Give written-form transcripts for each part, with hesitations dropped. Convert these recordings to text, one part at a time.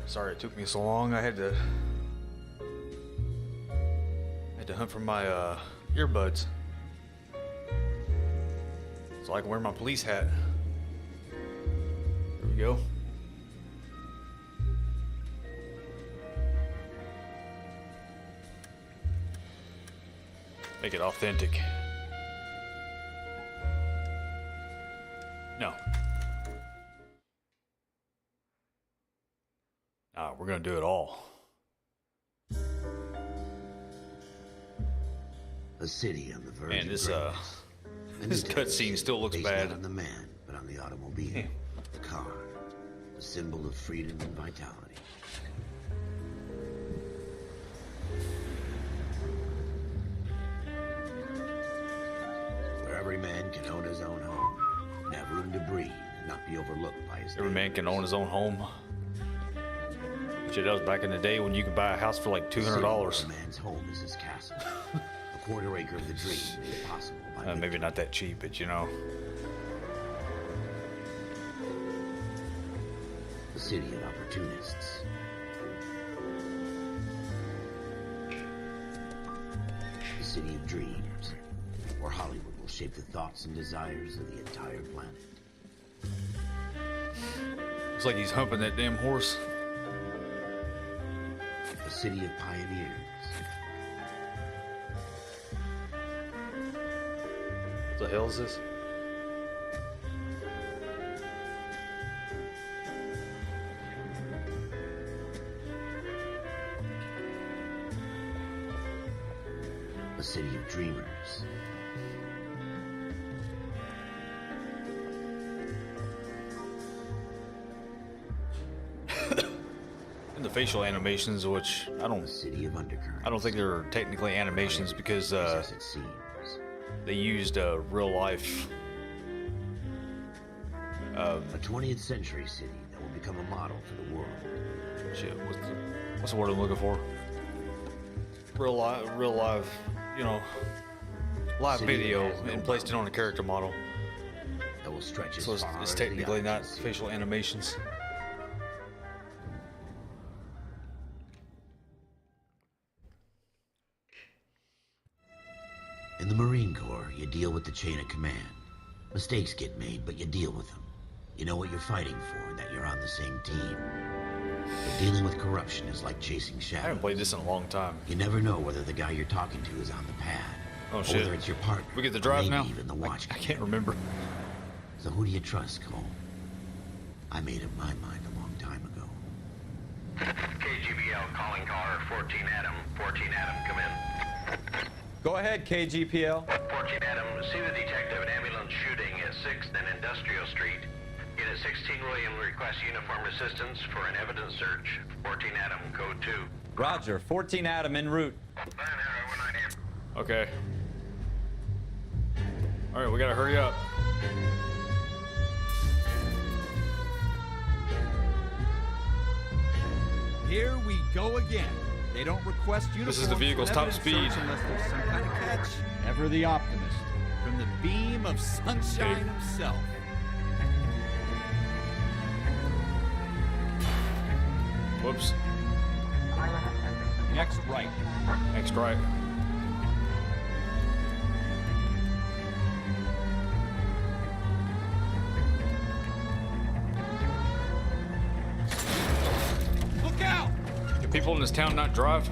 Sorry it took me so long. I had to hunt for my earbuds so I can wear my police hat. There we go. Make it authentic. No. We're gonna do it all. A city on the verge Man, of this greatness. this cutscene still looks Based bad. not on the man, but on the automobile, the car, the symbol of freedom and vitality. Where every man can own his own home, and have room to breathe and not be overlooked by his Every man can own his own home. Shit, that was back in the day when you could buy a house for like $200. A man's home is his castle. A quarter acre of the dream made possible by Maybe not that cheap, but you know. the city of opportunists. The city of dreams, where Hollywood will shape the thoughts and desires of the entire planet. Looks like he's humping that damn horse. A city of pioneers. What the hell is this? A city of dreamers. And the facial animations, which A city of undercurrents. I don't think they're technically animations because as it seems. they used real life. A 20th century city that will become a model for the world. Shit, what's the word I'm looking for? Real live, you know, live City video that has no and placed it on a boundaries. character model. That will stretch as So far it's as the technically eye not can see. facial animations. In the Marine Corps, you deal with the chain of command. Mistakes get made, but you deal with them. You know what you're fighting for, and that you're on the same team. But dealing with corruption is like chasing I shadows. haven't played this in a long time. You never know whether the guy you're talking to is on the pad. Oh or shit. whether it's your partner. We get the or drive maybe now? even the watch. I can't remember. So who do you trust, Cole? I made up my mind a long time ago. KGBL calling caller 14 Adam. 14 Adam, come in. Go ahead, KGPL. 14 Adam, see the detective at ambulance shooting at 6th and Industrial Street. Unit 16 William requests uniform assistance for an evidence search. 14 Adam, code 2. Roger, 14 Adam en route. Okay. All right, we gotta hurry up. Here we go again. They don't request uniforms. This is the vehicle's for top evidence speed. search unless there's some kind of catch. Ever the optimist. From the beam of sunshine Okay. himself. Whoops. Next right. Next right. Look out! Do people in this town not drive?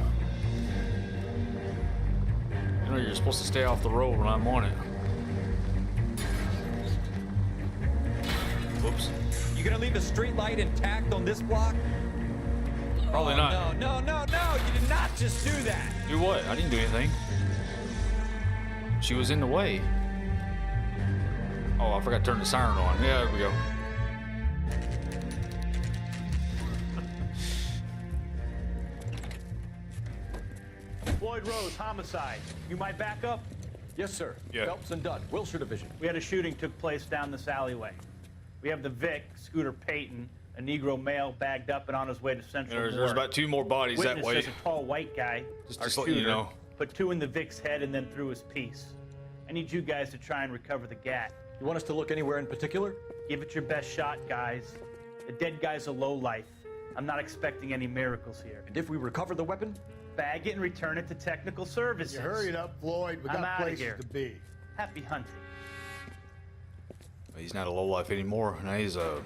You know, you're supposed to stay off the road when I'm on it. Whoops. You gonna leave a street light intact on this block? Probably Oh, not. No, you did not just do that. Do what? I didn't do anything. She was in the way. Oh, I forgot to turn the siren on. Yeah, there we go. Floyd Rose, homicide. You might back up? Yes, sir. Yeah. Phelps and Dunn, Wilshire Division. We had a shooting took place down this alleyway. We have the Vic, Scooter Payton, a Negro male bagged up and on his way to Central There's Ward. about 2 more bodies that Witness way. says a tall white guy, Just our to let you shooter, know. put 2 in the Vic's head and then threw his piece. I need you guys to try and recover the gat. You want us to look anywhere in particular? Give it your best shot, guys. The dead guy's a lowlife. I'm not expecting any miracles here. And if we recover the weapon? Bag it and return it to technical services. You hurry it up, Floyd. We I'm got outta places here. to be. Happy hunting. He's not a lowlife anymore. Now he's a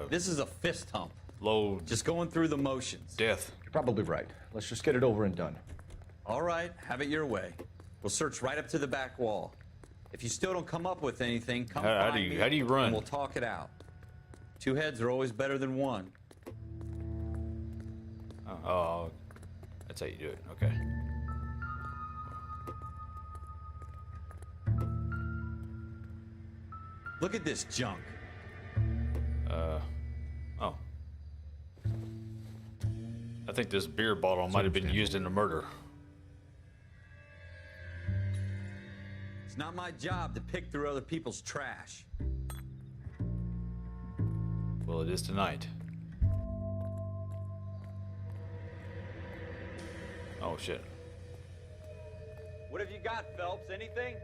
This is a fist hump. low Just going through the motions. death. You're probably right. Let's just get it over and done. All right, have it your way. We'll search right up to the back wall. If you still don't come up with anything, come How find do you- me how do you run? and we'll talk it out. Two heads are always better than one. Oh, that's how you do it. Okay. Look at this junk. Oh. I think this beer bottle might have been used in a murder. It's not my job to pick through other people's trash. Well, it is tonight. Oh, shit. What have you got, Phelps? Anything?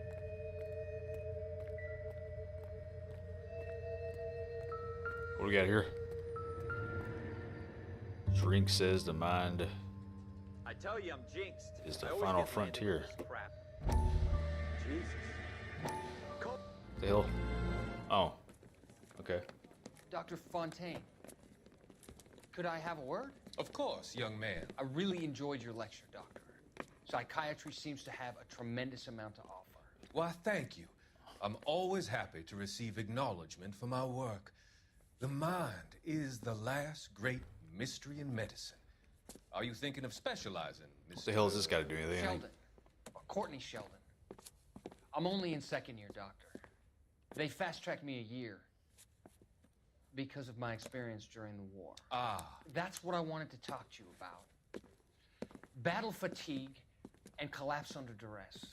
What do we got here? Shrink says the mind I tell you, I'm jinxed. is the I always final get landed frontier. with this crap. Jesus. The hell? Oh. Okay. Dr. Fontaine, could I have a word? Of course, young man. I really enjoyed your lecture, Doctor. Psychiatry seems to have a tremendous amount to offer. Why, thank you. I'm always happy to receive acknowledgement for my work. The mind is the last great mystery in medicine. Are you thinking of specializing, Mr. What the hell has this got to do with anything? Sheldon, or Courtney Sheldon. I'm only in second year, Doctor. They fast-tracked me a year because of my experience during the war. Ah, That's what I wanted to talk to you about. Battle fatigue and collapse under duress.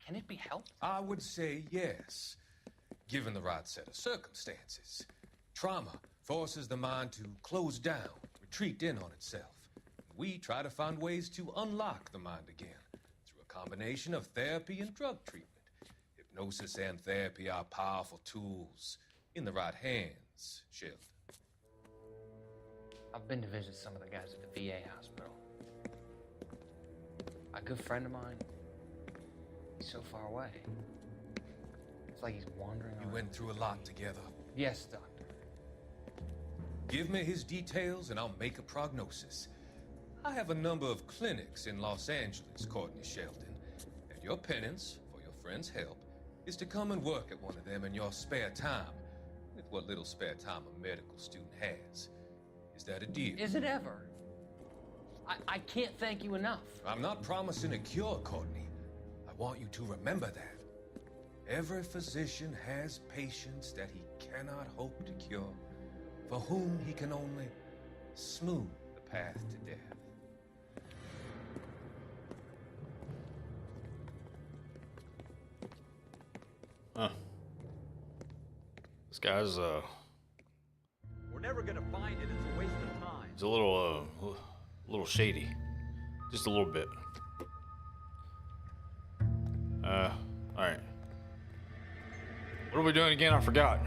Can it be helped? I would say yes, given the right set of circumstances. Trauma forces the mind to close down, retreat in on itself. We try to find ways to unlock the mind again through a combination of therapy and drug treatment. Hypnosis and therapy are powerful tools in the right hands, Sheldon. I've been to visit some of the guys at the VA hospital. A good friend of mine, he's so far away. It's like he's wandering You around. went through a lot together. Yes, Doctor. Give me his details and I'll make a prognosis. I have a number of clinics in Los Angeles, Courtney Sheldon. And your penance, for your friend's help, is to come and work at one of them in your spare time, with what little spare time a medical student has. Is that a deal? Is it ever? I can't thank you enough. I'm not promising a cure, Courtney. I want you to remember that. Every physician has patients that he cannot hope to cure, for whom he can only smooth the path to death. Huh. This guy's We're never gonna find it. It's a waste of time. he's a little shady. Just a little bit. Alright. What are we doing again? I forgot.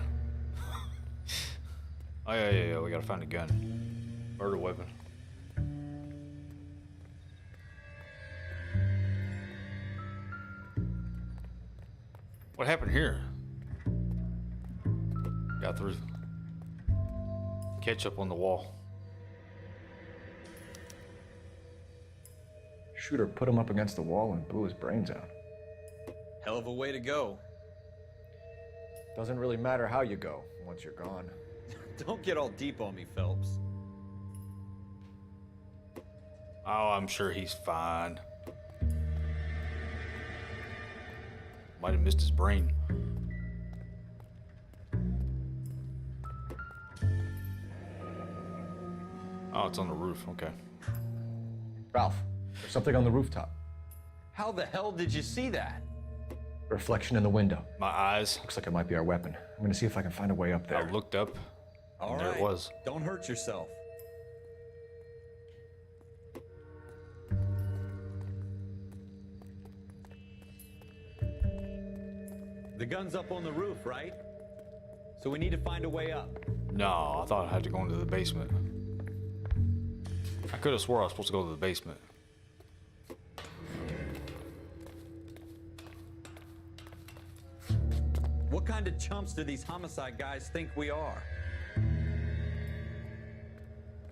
Oh yeah, we gotta find a gun. Murder weapon. What happened here? Got through. Ketchup on the wall. Shooter put him up against the wall and blew his brains out. Hell of a way to go. Doesn't really matter how you go once you're gone. Don't get all deep on me, Phelps. Oh, I'm sure he's fine. Might have missed his brain. Oh, it's on the roof. Okay. Ralph, there's something on the rooftop. How the hell did you see that? Reflection in the window. My eyes. Looks like it might be our weapon. I'm gonna see if I can find a way up there. I looked up. All There it right. was. Don't hurt yourself. The gun's up on the roof, right? So we need to find a way up. No, I thought I had to go into the basement. I could have swore I was supposed to go to the basement. What kind of chumps do these homicide guys think we are?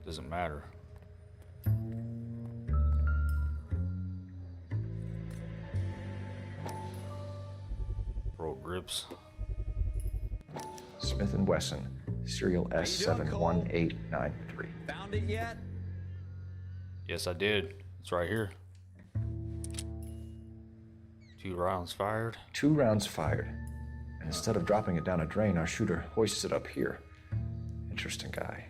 Doesn't matter. Pro grips. Smith & Wesson, serial S71893. Found it yet? Yes, I did. It's right here. 2 rounds fired. 2 rounds fired. And instead of dropping it down a drain, our shooter hoists it up here. Interesting guy.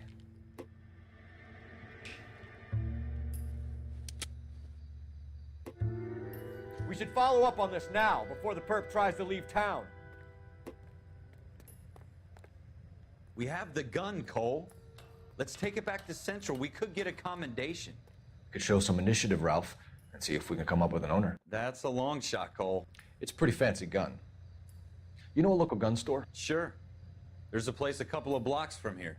We should follow up on this now, before the perp tries to leave town. We have the gun, Cole. Let's take it back to Central. We could get a commendation. Could show some initiative, Ralph, and see if we can come up with an owner. That's a long shot, Cole. It's a pretty fancy gun. You know a local gun store? Sure. There's a place a couple of blocks from here.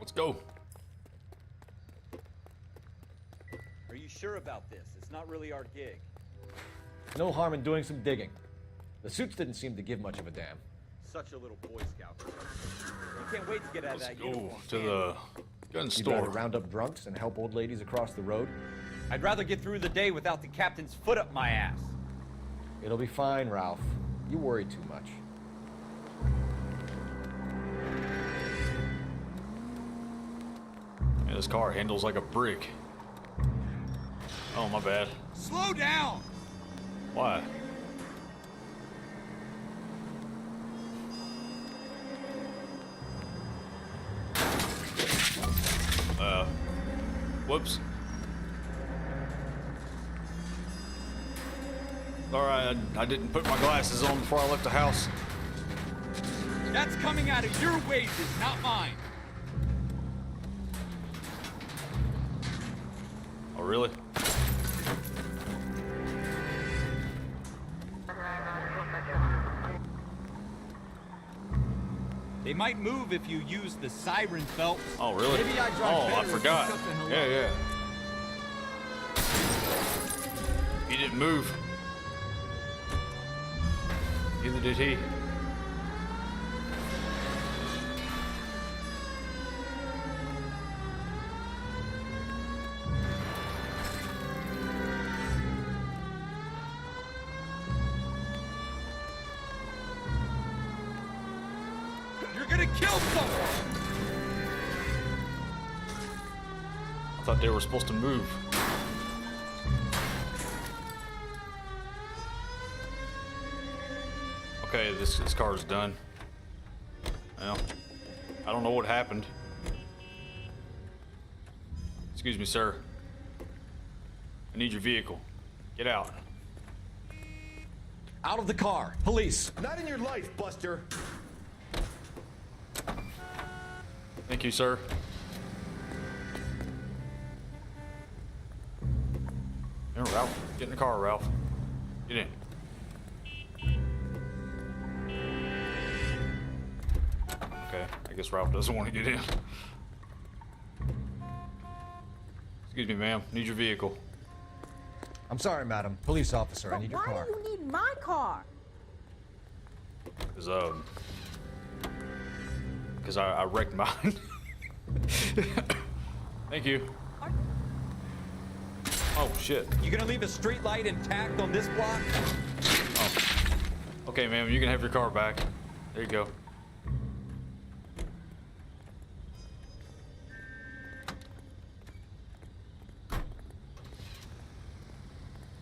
Let's go. Are you sure about this? It's not really our gig. No harm in doing some digging. The suits didn't seem to give much of a damn. Such a little Boy Scout. You can't wait to get out of that Go uniform. to the gun You'd rather store. round up drunks and help old ladies across the road? I'd rather get through the day without the captain's foot up my ass. It'll be fine, Ralph. You worry too much. Yeah, this car handles like a brick. Oh, my bad. Slow down! Why? Whoops. Alright, I didn't put my glasses on before I left the house. That's coming out of your wages, not mine. Oh, really? They might move if you use the siren belt. Oh, really? Maybe I drive oh, I better if you forgot. shut the hell Yeah, up. yeah. He didn't move. Neither did he. You're gonna kill someone! I thought they were supposed to move. Okay, this car's done. Well, I don't know what happened. Excuse me, sir. I need your vehicle. Get out. Out of the car! Police! Not in your life, Buster. Thank you, sir. Here, Ralph. Get in the car, Ralph. Get in. Okay, I guess Ralph doesn't want to get in. Excuse me, ma'am. Need your vehicle. I'm sorry, madam. Police officer, I But need your why car. do you need my car? Because I wrecked mine. Thank you. Oh, shit. You gonna leave a street light intact on this block? Oh. Okay, ma'am, you can have your car back. There you go.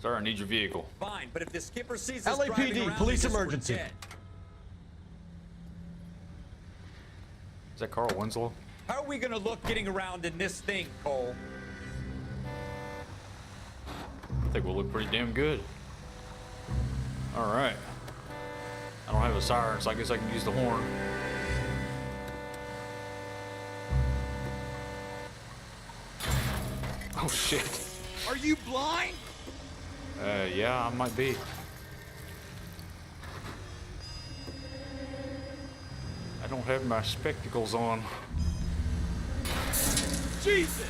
Sir, I need your vehicle. Fine, but if the skipper sees us LAPD, driving around, police he thinks we're emergency. dead. Is that Carl Winslow? How are we gonna look getting around in this thing, Cole? I think we'll look pretty damn good. All right. I don't have a siren, so I guess I can use the horn. Oh, shit. Are you blind? Yeah, I might be. don't have my spectacles on. Jesus!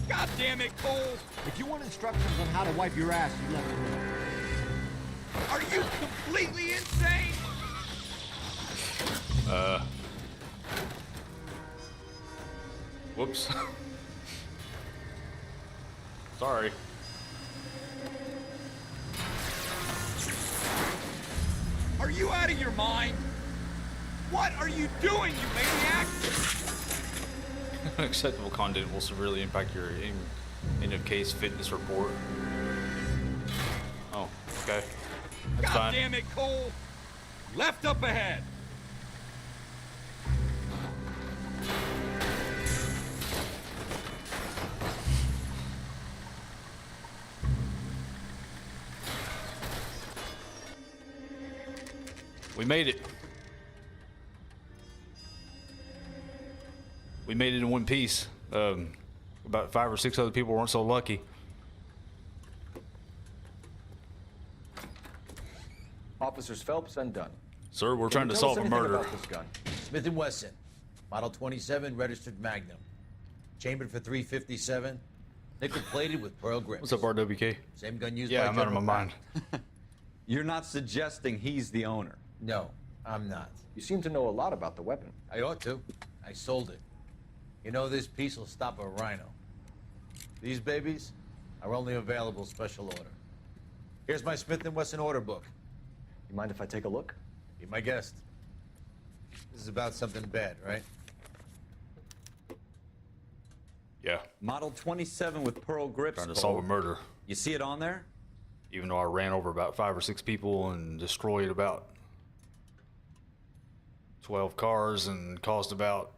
God damn it, Cole! If you want instructions on how to wipe your ass, you let me know. Are you completely insane? Whoops. Sorry. Are you out of your mind? What are you doing, you maniac? Unacceptable content will severely impact your in-case fitness report. Oh, okay. That's God fine. damn it, Cole! Left up ahead! We made it. We made it in one piece. About 5 or 6 other people weren't so lucky. Officers Phelps and Dunn. Sir, we're trying to Tell us solve a anything murder. about this gun. Smith & Wesson, Model 27, registered Magnum. Chambered for .357, nickel-plated with pearl grips. What's up, RWK? Same gun used Yeah, by I'm out of my General mind. You're not suggesting he's the owner. No, I'm not. You seem to know a lot about the weapon. I ought to. I sold it. You know, this piece will stop a rhino. These babies are only available special order. Here's my Smith & Wesson order book. You mind if I take a look? Be my guest. This is about something bad, right? Yeah, Model 27 with pearl grips. trying to Cole. solve a murder. You see it on there? Even though I ran over about 5 or 6 people and destroyed about 12 cars and caused about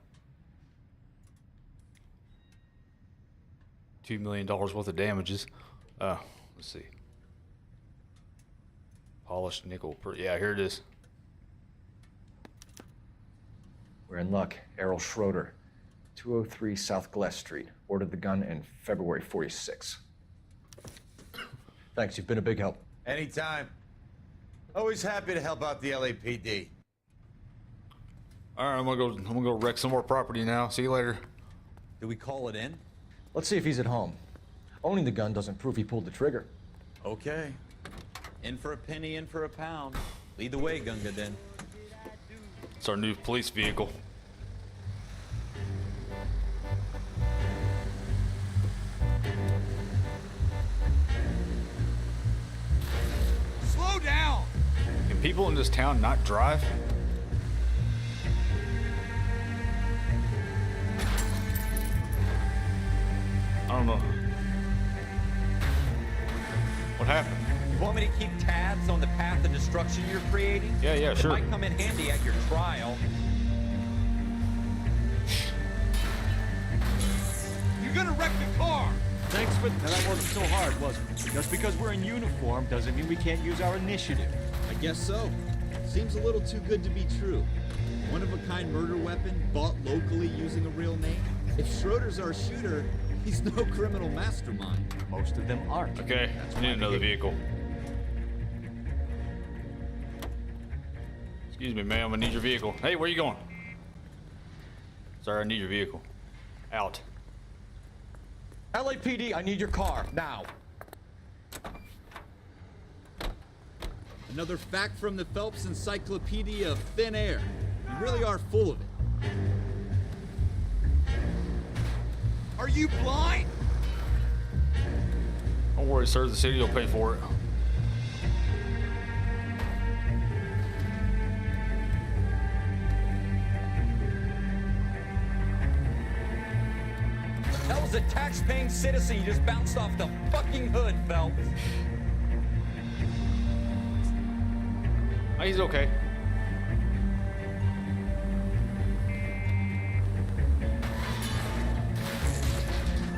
$2 million worth of damages. Let's see. Polished nickel. Yeah, here it is. We're in luck. Errol Schroeder, 203 South Glass Street. Ordered the gun in February '46. Thanks, you've been a big help. Anytime. Always happy to help out the LAPD. All right, I'm gonna go wreck some more property now. See you later. Do we call it in? Let's see if he's at home. Owning the gun doesn't prove he pulled the trigger. Okay. In for a penny, in for a pound. Lead the way, Gunga Den. It's our new police vehicle. Slow down! Can people in this town not drive? I don't know. What happened? You want me to keep tabs on the path of destruction you're creating? Yeah, It sure. might come in handy at your trial. You're gonna wreck the car! Thanks for... Now, that wasn't so hard, was it? Just because we're in uniform doesn't mean we can't use our initiative. I guess so. Seems a little too good to be true. One-of-a-kind murder weapon bought locally using a real name? If Schroeder's our shooter, he's no criminal mastermind. Most of them aren't. Okay, I need another vehicle. Excuse me, ma'am, I need your vehicle. Hey, where you going? Sorry, I need your vehicle. Out. LAPD, I need your car, now. Another fact from the Phelps Encyclopedia of Thin Air. You really are full of it. Are you blind? Don't worry, sir, the city will pay for it. That was a tax-paying citizen you just bounced off the fucking hood, Phelps. Oh, he's okay.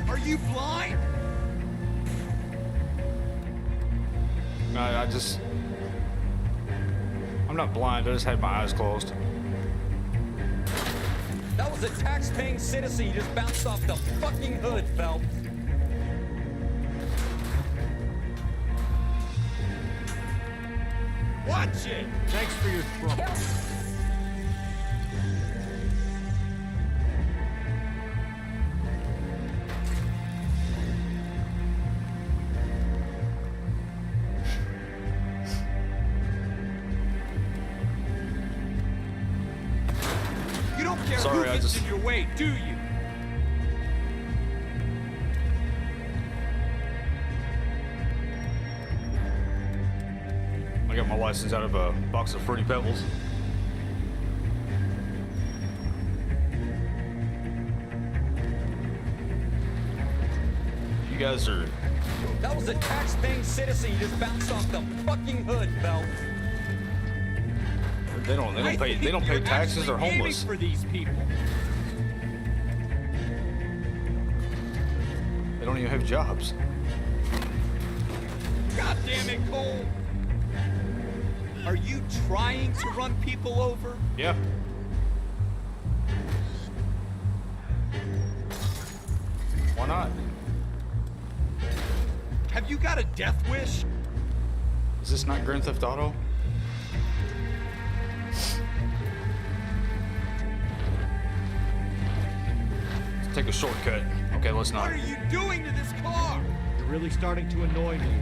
Are you blind? I'm not blind, I just had my eyes closed. That was a tax-paying citizen. You just bounced off the fucking hood, Phelps. Watch it! Thanks for your trouble. You don't care who gets in your way, do you? I got my license out of a box of Fruity Pebbles. You guys are... That was a tax-paying citizen. You just bounced off the fucking hood, Phelps. They don't pay taxes. They're homeless. For these people. They don't even have jobs. God damn it, Cole! Are you trying to run people over? Yeah. Why not? Have you got a death wish? Is this not Grand Theft Auto? Let's take a shortcut. Okay, let's not. What are you doing to this car? You're really starting to annoy me.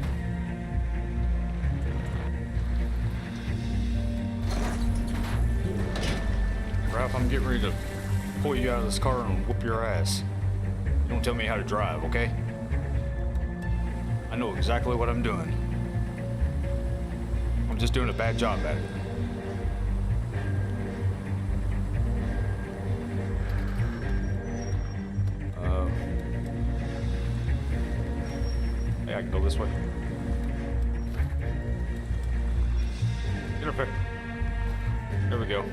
Ralph, I'm getting ready to pull you out of this car and whoop your ass. You don't tell me how to drive, okay? I know exactly what I'm doing. I'm just doing a bad job at it. Hey, I can go this way. Get up here. There we go.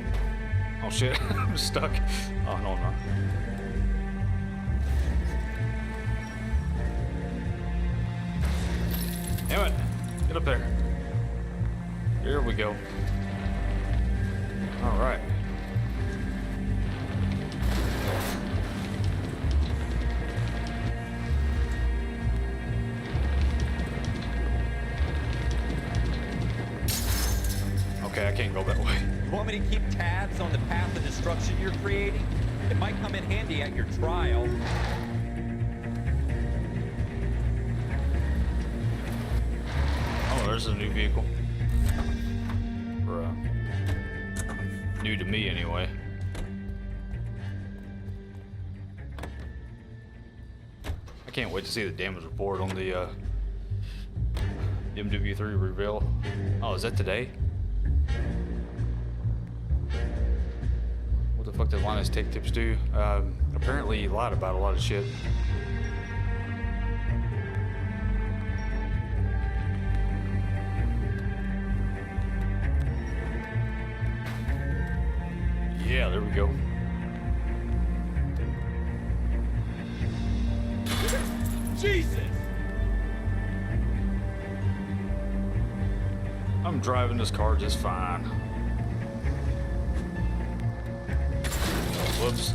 Oh shit, I'm stuck. Oh no, I'm not. Damn it. Get up there. Here we go. All right. Okay, I can't go that way. You want me to keep tabs on the path of destruction you're creating? It might come in handy at your trial. Oh, there's a new vehicle. Or, new to me, anyway. I can't wait to see the damage report on the MW3 reveal. Oh, is that today? What the fuck did Linus Tech Tips do? Apparently he lied about a lot of shit. Yeah, there we go. Jesus! I'm driving this car just fine. Whoops.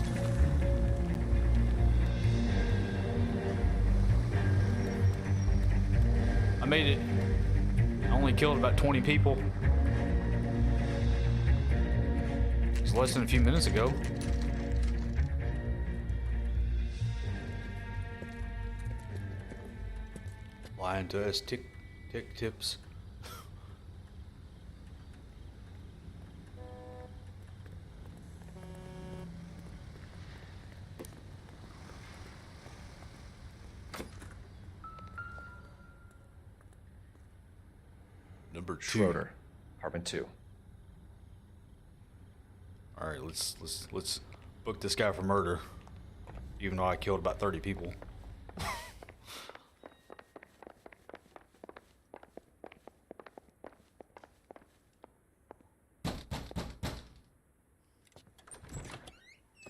I made it. I only killed about 20 people. It was less than a few minutes ago. Lying to us, Tech Tips. Number 2. Schroeder, apartment 2. All right, let's book this guy for murder. Even though I killed about 30 people.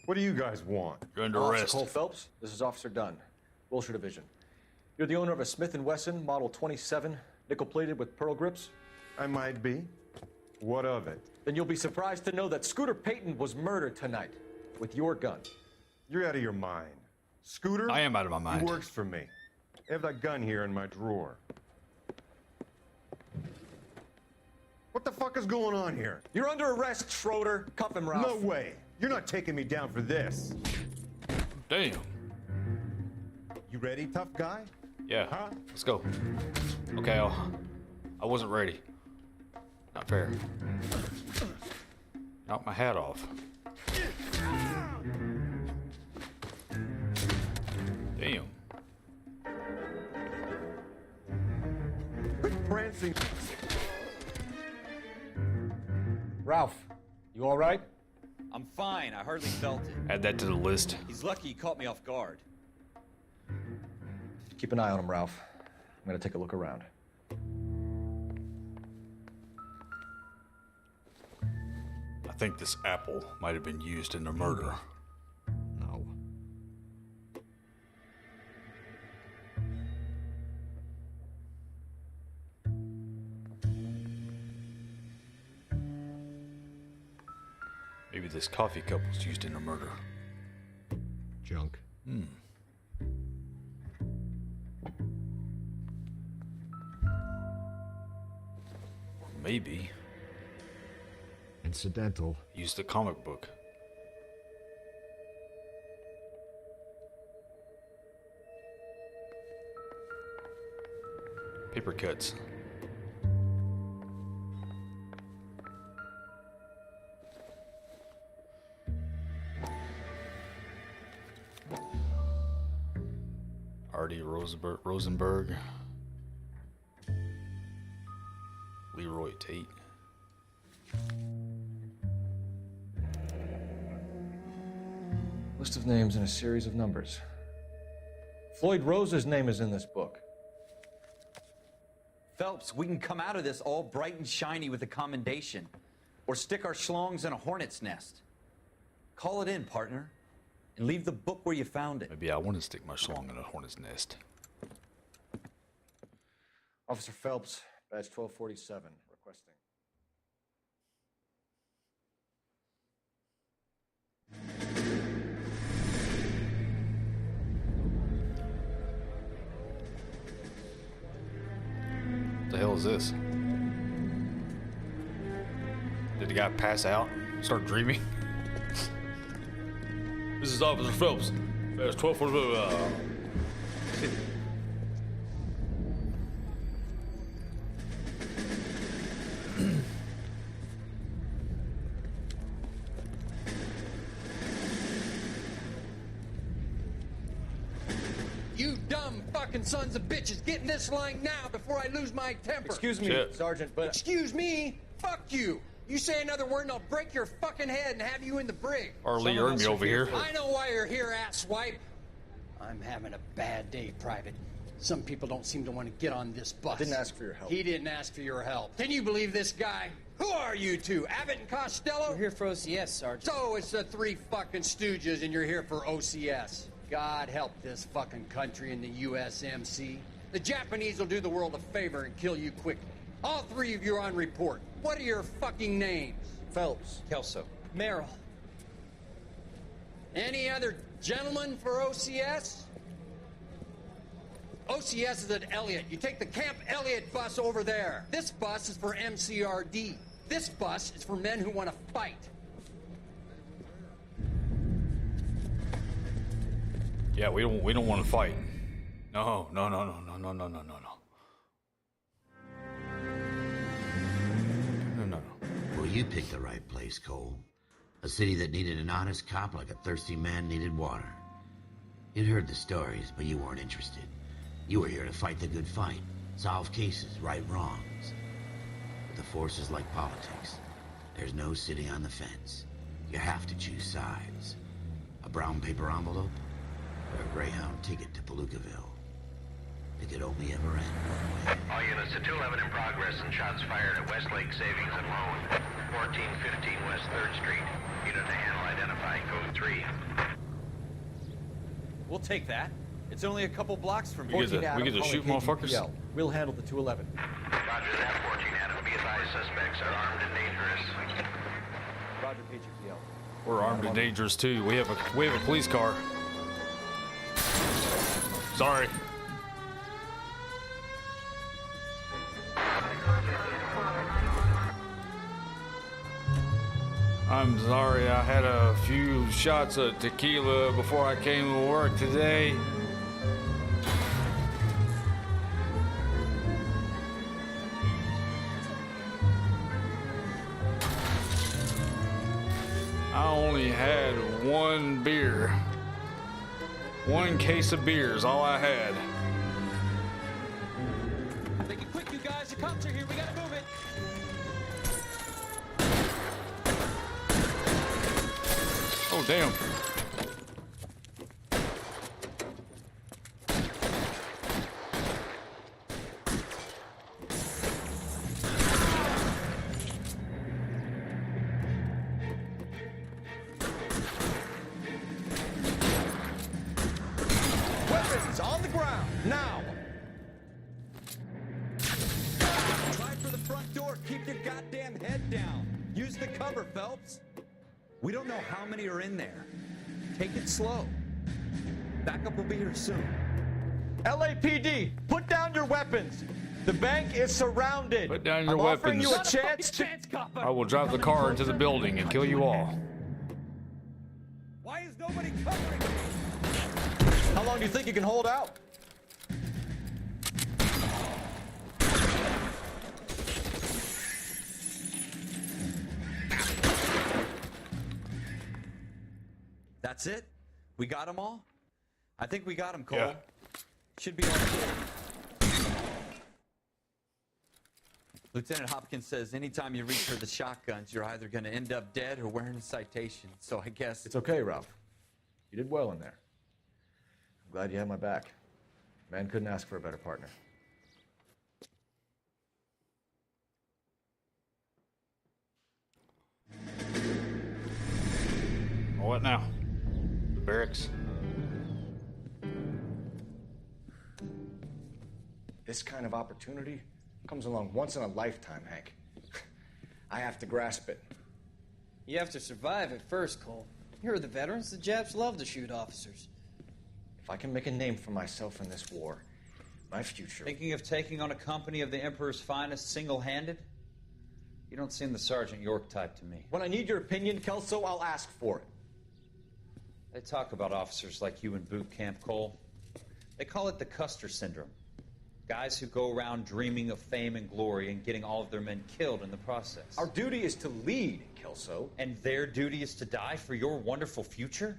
What do you guys want? You're under Officer arrest. Cole Phelps, this is Officer Dunn, Wilshire Division. You're the owner of a Smith & Wesson Model 27, nickel-plated with pearl grips? I might be. What of it? Then you'll be surprised to know that Scooter Payton was murdered tonight. with your gun. You're out of your mind. Scooter? I am out of my mind. He works for me. I have that gun here in my drawer. What the fuck is going on here? You're under arrest, Schroeder. Cuff him, Ralph. No way. You're not taking me down for this. Damn. You ready, tough guy? Yeah. Huh? Let's go. Okay, I wasn't ready. Not fair. Knock my hat off. Damn. Quit prancing. Ralph, you all right? I'm fine. I hardly felt it. Add that to the list. He's lucky he caught me off guard. Keep an eye on him, Ralph. I'm gonna take a look around. I think this apple might have been used in the murder. No. Maybe this coffee cup was used in the murder. Junk. Or maybe Incidental. use the comic book. Paper cuts. Artie Rosenberg. Leroy Tate. List of names and a series of numbers. Floyd Rose's name is in this book. Phelps, we can come out of this all bright and shiny with a commendation. Or stick our schlongs in a hornet's nest. Call it in, partner. And leave the book where you found it. Maybe I want to stick my schlong in a hornet's nest. Officer Phelps, badge 1247, requesting. What the hell is this? Did the guy pass out? Start dreaming? This is Officer Phelps. There's 1247. You dumb fucking sons of bitches, get in this line now before I lose my temper. Excuse me, Shit. Sergeant, but... Excuse me? Fuck you. You say another word and I'll break your fucking head and have you in the brig. Arlie earned me over here. I know why you're here, asswipe. I'm having a bad day, Private. Some people don't seem to want to get on this bus. Didn't ask for your help. He didn't ask for your help. Can you believe this guy? Who are you two? Abbott and Costello? We're here for OCS, Sergeant. So it's the three fucking stooges and you're here for OCS. God help this fucking country and the USMC. The Japanese will do the world a favor and kill you quickly. All three of you are on report. What are your fucking names? Phelps. Kelso. Merrill. Any other gentlemen for OCS? OCS is at Elliott. You take the Camp Elliott bus over there. This bus is for MCRD. This bus is for men who want to fight. Yeah, we don't want to fight. No. No. Well, you picked the right place, Cole. A city that needed an honest cop like a thirsty man needed water. You'd heard the stories, but you weren't interested. You were here to fight the good fight, solve cases, right wrongs. But the force is like politics. There's no sitting on the fence. You have to choose sides. A brown paper envelope or a Greyhound ticket to Palookaville. It could only ever end one way. All units to 211 in progress and shots fired at Westlake Savings and Loan, 1415 West 3rd Street. Unit to handle identifying code 3. We'll take that. It's only a couple blocks from here. We get to shoot motherfuckers? We'll handle the 211. Roger that, 14 Adam. Be advised, suspects are armed and dangerous. Roger, KGPL. We're armed and dangerous too. We have a police car. Sorry. I'm sorry, I had a few shots of tequila before I came to work today. I only had one beer. One case of beer is all I had. Make it quick, you guys. The cops are here. We gotta move it. Oh, damn. Weapons on the ground, now! Try for the front door. Keep your goddamn head down. Use the cover, Phelps. We don't know how many are in there. Take it slow. Backup will be here soon. LAPD, put down your weapons. The bank is surrounded. Put down your I'm offering weapons. you a chance to... I will drive the car into the building and kill you all. Why is nobody covering me? How long do you think you can hold out? That's it? We got them all? I think we got them, Cole. Yeah. Should be all clear. Lieutenant Hopkins says anytime you reach for the shotguns, you're either going to end up dead or wearing a citation. So I guess... It's okay, Ralph. You did well in there. I'm glad you had my back. Man couldn't ask for a better partner. What now? The barracks? This kind of opportunity comes along once in a lifetime, Hank. I have to grasp it. You have to survive at first, Cole. Here are the veterans. The Japs love to shoot officers. If I can make a name for myself in this war, my future... Thinking of taking on a company of the Emperor's finest single-handed? You don't seem the Sergeant York type to me. When I need your opinion, Kelso, I'll ask for it. They talk about officers like you in boot camp, Cole. They call it the Custer syndrome. Guys who go around dreaming of fame and glory and getting all of their men killed in the process. Our duty is to lead, Kelso. And their duty is to die for your wonderful future?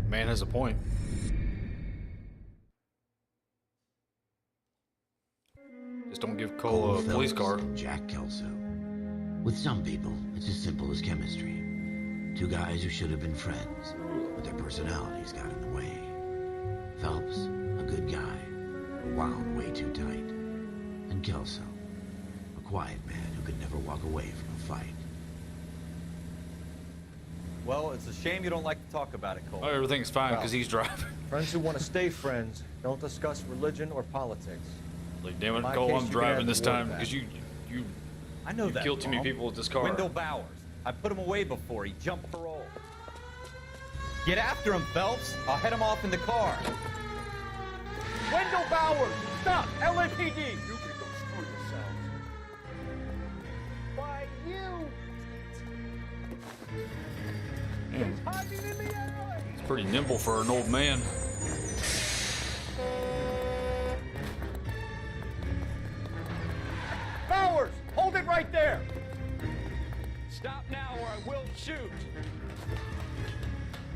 Man has a point. Just don't give Cole a police car. Jack Kelso. With some people, it's as simple as chemistry. Two guys who should have been friends, but their personalities got in the way. Phelps, a good guy, but wound way too tight. And Kelso, a quiet man who could never walk away from a fight. Well, it's a shame you don't like to talk about it, Cole. Oh, everything's fine because he's driving. Friends who want to stay friends don't discuss religion or politics. Like, damn it, In my Cole, case, I'm you can driving have this the war time back. because you I know that. killed too many Mom. people with this car. Wendell Bowers. I put him away before he jumped parole. Get after him, Phelps. I'll head him off in the car. Wendell Bowers! Stop! LAPD! You can go screw yourselves. Why, you! Man, Hiding in the alley! he's pretty nimble for an old man. Bowers! Hold it right there! Stop now or I will shoot!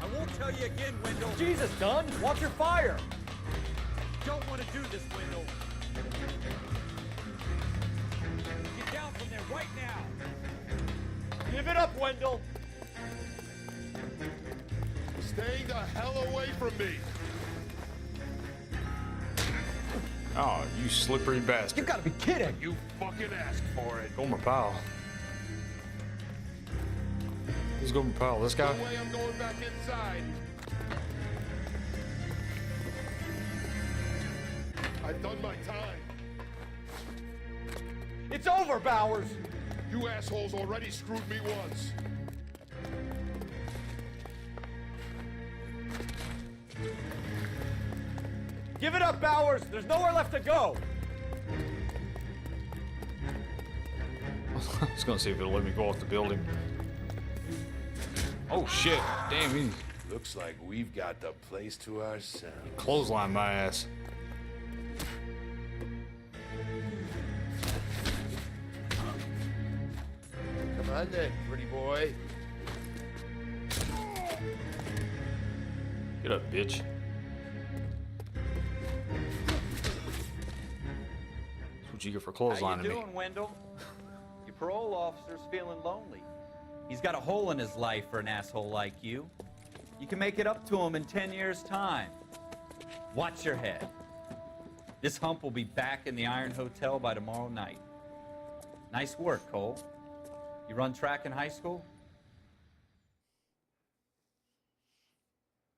I won't tell you again, Wendell. Jesus, Dunn! Watch your fire! Don't want to do this, Wendell. Get down from there right now. Give it up, Wendell! Stay the hell away from me. Oh, you slippery You bastard. gotta be kidding! You fucking asked for it. Gomer Powell. Who's Gomer Powell? This guy? No way I'm going back inside. I've done my time. It's over, Bowers! You assholes already screwed me once. Give it up, Bowers! There's nowhere left to go! I was gonna see if it'll let me go off the building. Oh shit! Damn, he Looks like we've got the place to ourselves. clotheslined my ass. Come on then, pretty boy. Get up, bitch. That's what you get for How clotheslining you me. doing, Wendell? Your parole officer's feeling lonely. He's got a hole in his life for an asshole like you. You can make it up to him in 10 years' time. Watch your head. This hump will be back in the Iron Hotel by tomorrow night. Nice work, Cole. You run track in high school?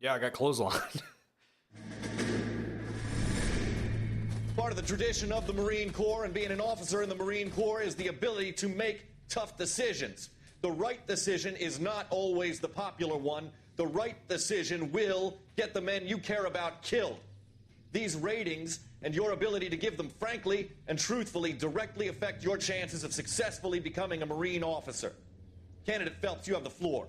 Yeah, I got clotheslined. Part of the tradition of the Marine Corps and being an officer in the Marine Corps is the ability to make tough decisions. The right decision is not always the popular one. The right decision will get the men you care about killed. These ratings and your ability to give them frankly and truthfully directly affect your chances of successfully becoming a Marine officer. Candidate Phelps, you have the floor.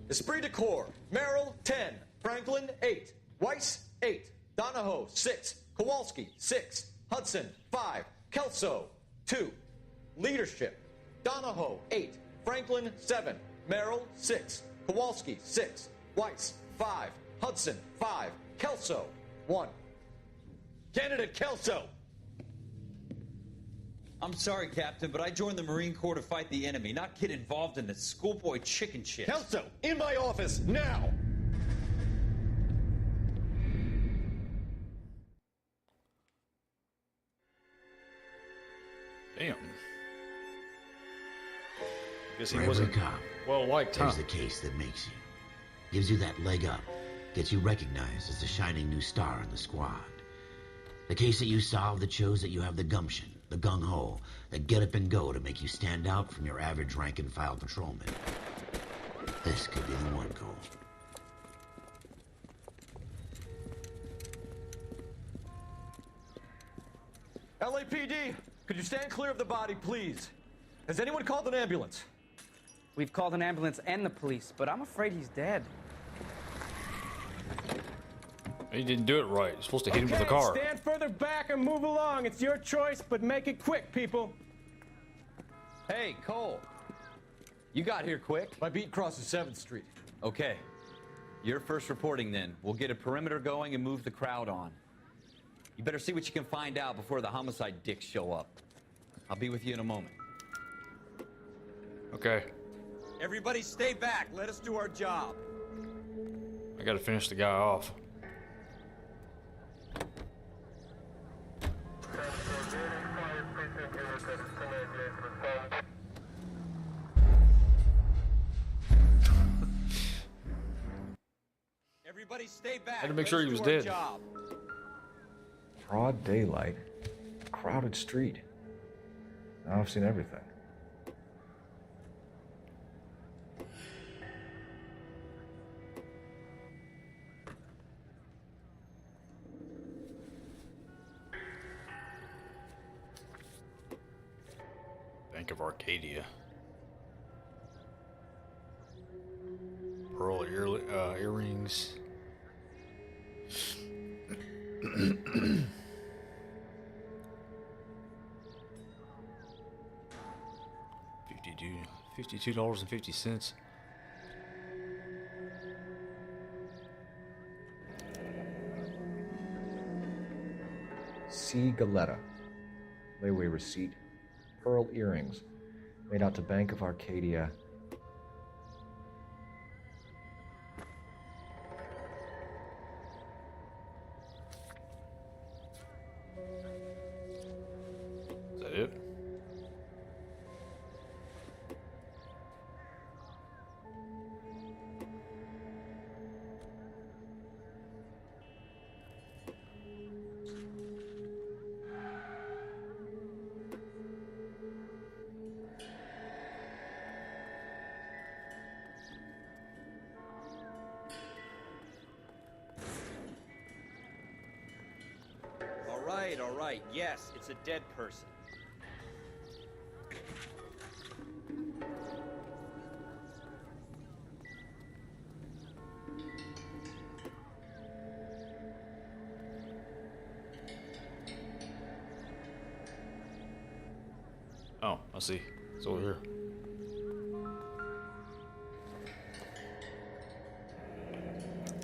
Esprit de Corps, Merrill, 10. Franklin, 8. Weiss, 8. Donahoe, 6. Kowalski, 6. Hudson, 5. Kelso, 2. Leadership, Donahoe, 8. Franklin, 7. Merrill, 6. Kowalski, 6. Weiss, 5. Hudson, 5. Kelso, 1. Candidate Kelso! I'm sorry, Captain, but I joined the Marine Corps to fight the enemy, not get involved in the schoolboy chicken shit. Kelso, in my office, now! Damn. Guess he For every wasn't cop, well liked, huh? there's the case that makes you. Gives you that leg up. Gets you recognized as the shining new star in the squad. The case that you solve that shows that you have the gumption, the gung-ho, the get up and go to make you stand out from your average rank-and-file patrolman. This could be the one, Cole. LAPD, could you stand clear of the body, please? Has anyone called an ambulance? We've called an ambulance and the police, but I'm afraid he's dead. He didn't do it right. You're supposed to hit him with a car. Stand further back and move along. It's your choice, but make it quick, people. Hey, Cole. You got here quick. My beat crosses 7th Street. Okay. You're first reporting then. We'll get a perimeter going and move the crowd on. You better see what you can find out before the homicide dicks show up. I'll be with you in a moment. Okay. Everybody stay back. Let us do our job. I gotta finish the guy off. Everybody stay back. Had to make sure he was dead. Broad daylight, crowded street. Now I've seen everything. Bank of Arcadia. Pearl earrings. $52.50. C. Galetta. Layaway receipt. Pearl earrings. Made out to Bank of Arcadia. Is that it? right, all right. Yes, it's a dead person. Oh, I see. It's over here.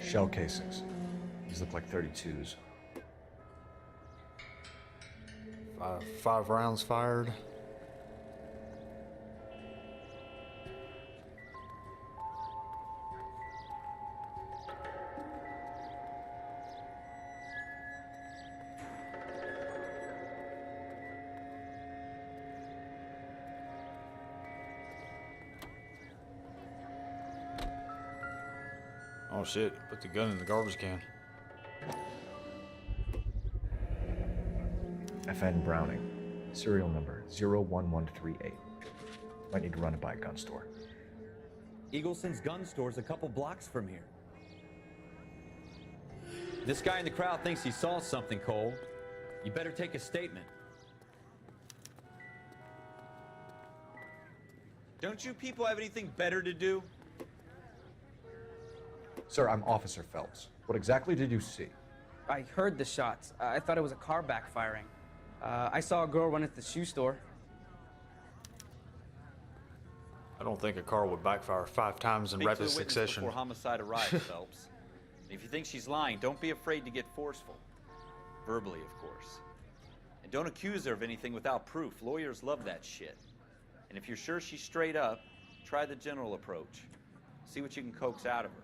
Shell casings. These look like 32s. Five rounds fired. Oh shit, put the gun in the garbage can. FN Browning. Serial number 01138. Might need to run it by a gun store. Eagleson's gun store's a couple blocks from here. This guy in the crowd thinks he saw something, Cole. You better take a statement. Don't you people have anything better to do? Sir, I'm Officer Phelps. What exactly did you see? I heard the shots. I thought it was a car backfiring. I saw a girl run at the shoe store. I don't think a car would backfire 5 times in rapid succession. Before homicide arrives, Phelps. If you think she's lying, don't be afraid to get forceful. Verbally, of course. And don't accuse her of anything without proof. Lawyers love that shit. And if you're sure she's straight up, try the general approach. See what you can coax out of her.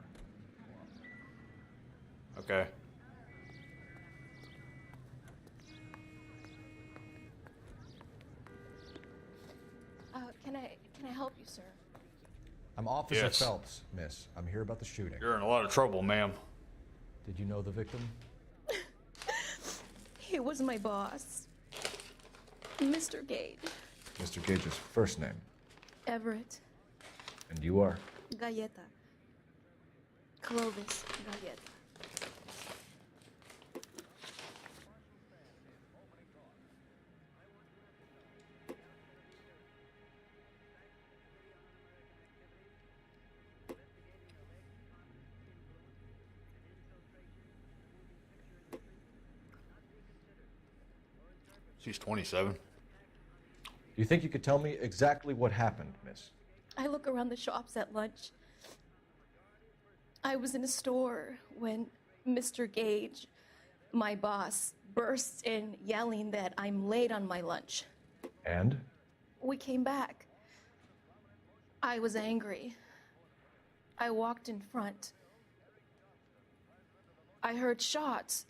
Okay. Can I help you, sir? I'm Officer Yes. Phelps, miss. I'm here about the shooting. You're in a lot of trouble, ma'am. Did you know the victim? He was my boss, Mr. Gage. Mr. Gage's first name. Everett. And you are? Galleta. Clovis Galleta. She's 27. Do you think you could tell me exactly what happened, miss? I look around the shops at lunch. I was in a store when Mr. Gage, my boss, bursts in yelling that I'm late on my lunch. And? We came back. I was angry. I walked in front. I heard shots.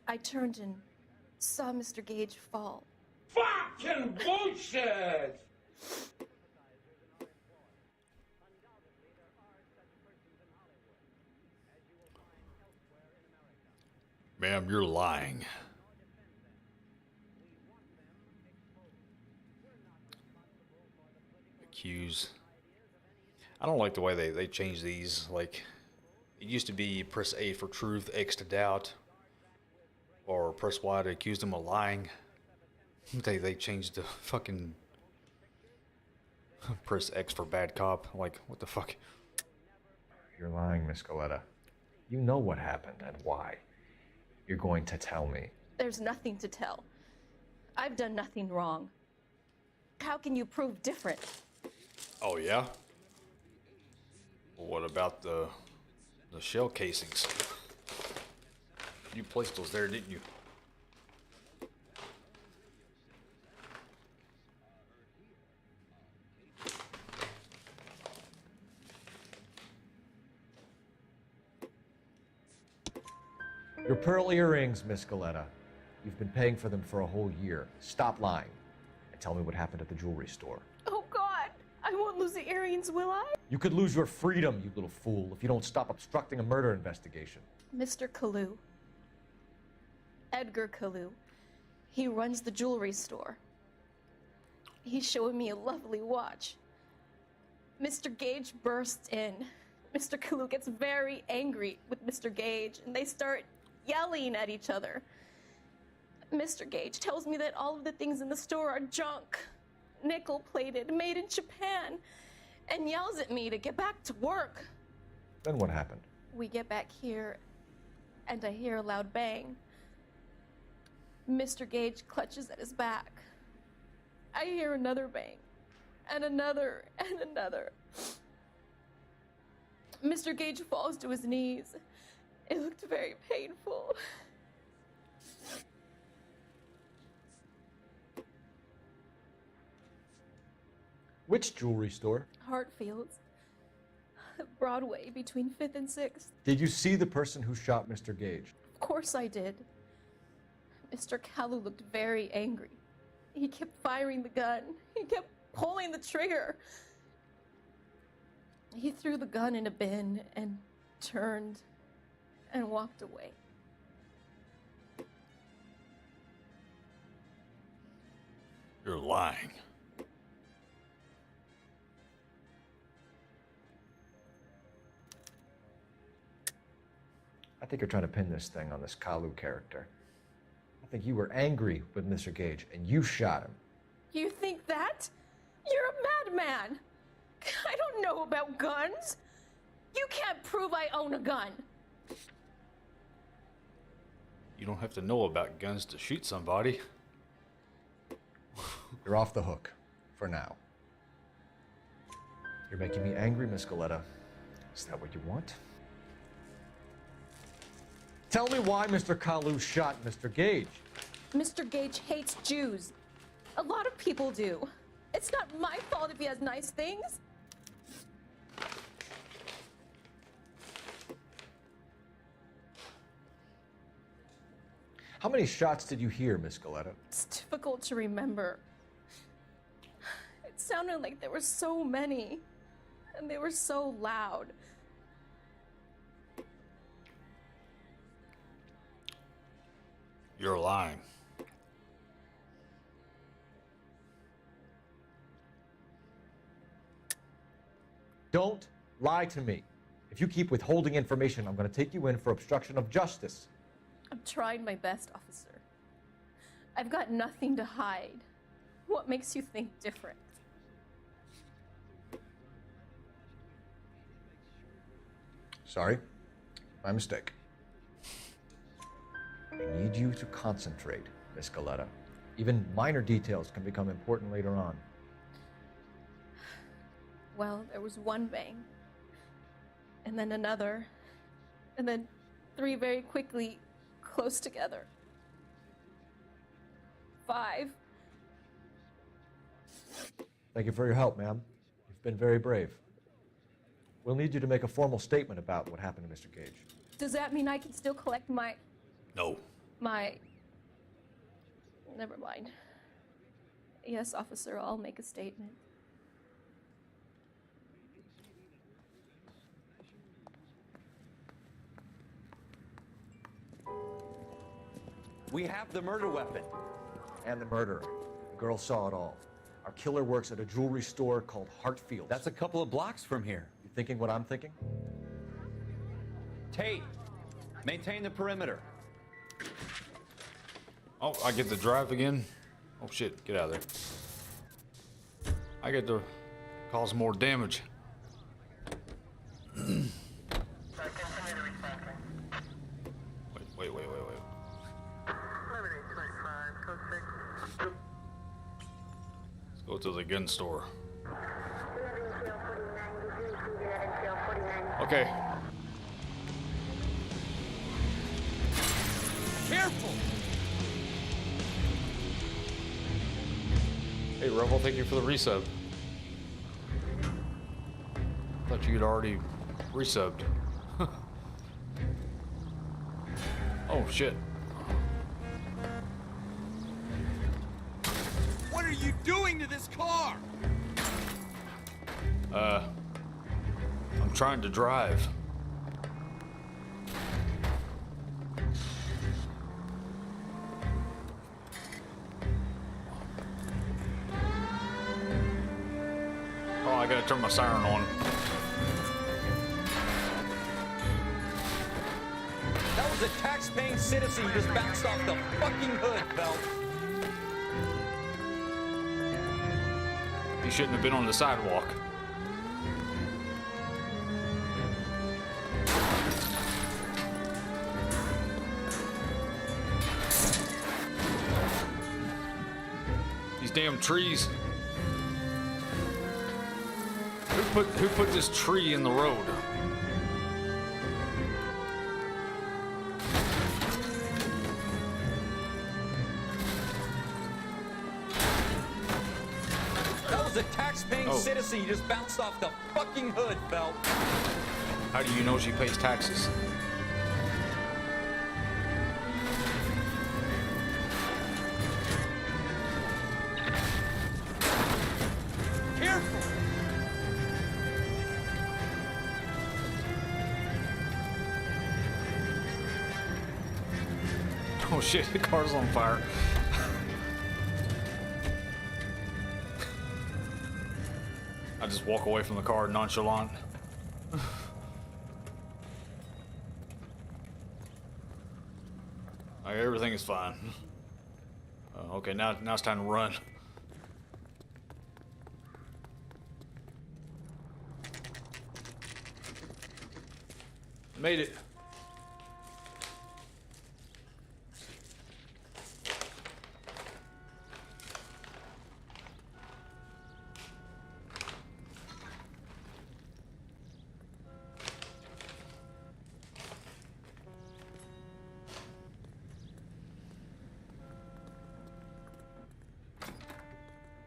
I turned and saw Mr. Gage fall. Fucking bullshit! Ma'am, you're lying. Accuse. I don't like the way they change these. Like, it used to be press A for truth, X to doubt, or press Y to accuse them of lying. They changed the fucking press X for bad cop. Like, what the fuck? You're lying, Miss Galetta. You know what happened and why. You're going to tell me. There's nothing to tell. I've done nothing wrong. How can you prove different? Oh, yeah? Well, what about the shell casings? You placed those there, didn't you? Your pearl earrings, Miss Galetta. You've been paying for them for a whole year. Stop lying and tell me what happened at the jewelry store. Oh, God. I won't lose the earrings, will I? You could lose your freedom, you little fool, if you don't stop obstructing a murder investigation. Mr. Kalu. Edgar Kalu. He runs the jewelry store. He's showing me a lovely watch. Mr. Gage bursts in. Mr. Kalu gets very angry with Mr. Gage, and they start yelling at each other. Mr. Gage tells me that all of the things in the store are junk, nickel-plated, made in Japan, and yells at me to get back to work. Then what happened? We get back here, and I hear a loud bang. Mr. Gage clutches at his back. I hear another bang, and another, and another. Mr. Gage falls to his knees. It looked very painful. Which jewelry store? Hartfield's. Broadway, between 5th and 6th. Did you see the person who shot Mr. Gage? Of course I did. Mr. Kalu looked very angry. He kept firing the gun. He kept pulling the trigger. He threw the gun in a bin and turned and walked away. You're lying. I think you're trying to pin this thing on this Kalu character. I think you were angry with Mr. Gage, and you shot him. You think that? You're a madman. I don't know about guns. You can't prove I own a gun. You don't have to know about guns to shoot somebody. You're off the hook. For now. You're making me angry, Miss Goleta. Is that what you want? Tell me why Mr. Kalu shot Mr. Gage. Mr. Gage hates Jews. A lot of people do. It's not my fault if he has nice things. How many shots did you hear, Miss Goleta? It's difficult to remember. It sounded like there were so many, and they were so loud. You're lying. Don't lie to me. If you keep withholding information, I'm going to take you in for obstruction of justice. I'm trying my best, officer. I've got nothing to hide. What makes you think different? Sorry. My mistake. I need you to concentrate, Miss Goleta. Even minor details can become important later on. Well, there was one bang, and then another, and then three very quickly, close together. 5. Thank you for your help, ma'am. You've been very brave. We'll need you to make a formal statement about what happened to Mr. Gage. Does that mean I can still collect my... No. Never mind. Yes, officer, I'll make a statement. We have the murder weapon. And the murderer. The girl saw it all. Our killer works at a jewelry store called Hartfield's. That's a couple of blocks from here. You thinking what I'm thinking? Tate, maintain the perimeter. Oh, I get to drive again? Oh shit, get out of there. I get to cause more damage. Wait. Let's go to the gun store. Okay. Careful! Hey, Rebel, thank you for the resub. Thought you'd already resubbed. Oh, shit. What are you doing to this car? I'm trying to drive. Oh, I gotta turn my siren on. That was was a tax-paying citizen you just bounced off the fucking hood, Phelps. He shouldn't have been on the sidewalk. These damn trees. Who put this tree in the road? That was a tax-paying citizen you just bounced off the fucking hood, Phelps. How do you know she pays taxes? Careful! Oh shit, the car's on fire. I just walk away from the car nonchalant. Okay, everything is fine. Okay, now it's time to run. Made it.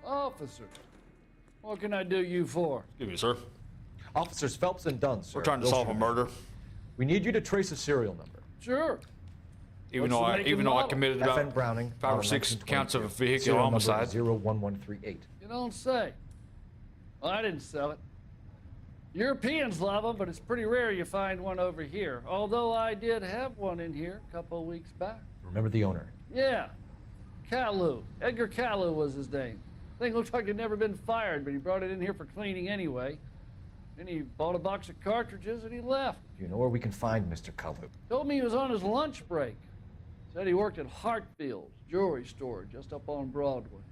Officer, what can I do you for? Excuse me, sir. Officers Phelps and Dunn, sir. We're trying to solve a murder. We need you to trace a serial number. Sure. Even though I committed about FN Browning, 5 or 6 counts of vehicular serial homicide. Number 01138. You don't say. Well, I didn't sell it. Europeans love them, but it's pretty rare you find one over here. Although I did have one in here a couple of weeks back. Remember the owner? Yeah. Kalu. Edgar Kalu was his name. Thing looked like he'd never been fired, but he brought it in here for cleaning anyway. Then he bought a box of cartridges and he left. Do you know where we can find Mr. Kalu? Told me he was on his lunch break. Said he worked at Hartfield's jewelry store just up on Broadway.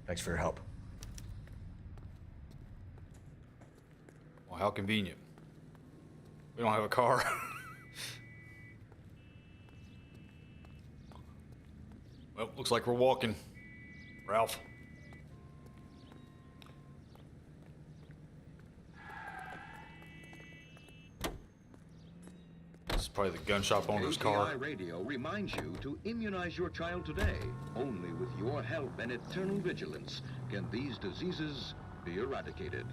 Thanks for your help. Well, how convenient. We don't have a car. Well, looks like we're walking. Ralph. This is probably the gun shop owner's car. API Radio reminds you to immunize your child today. Only with your help and eternal vigilance can these diseases be eradicated.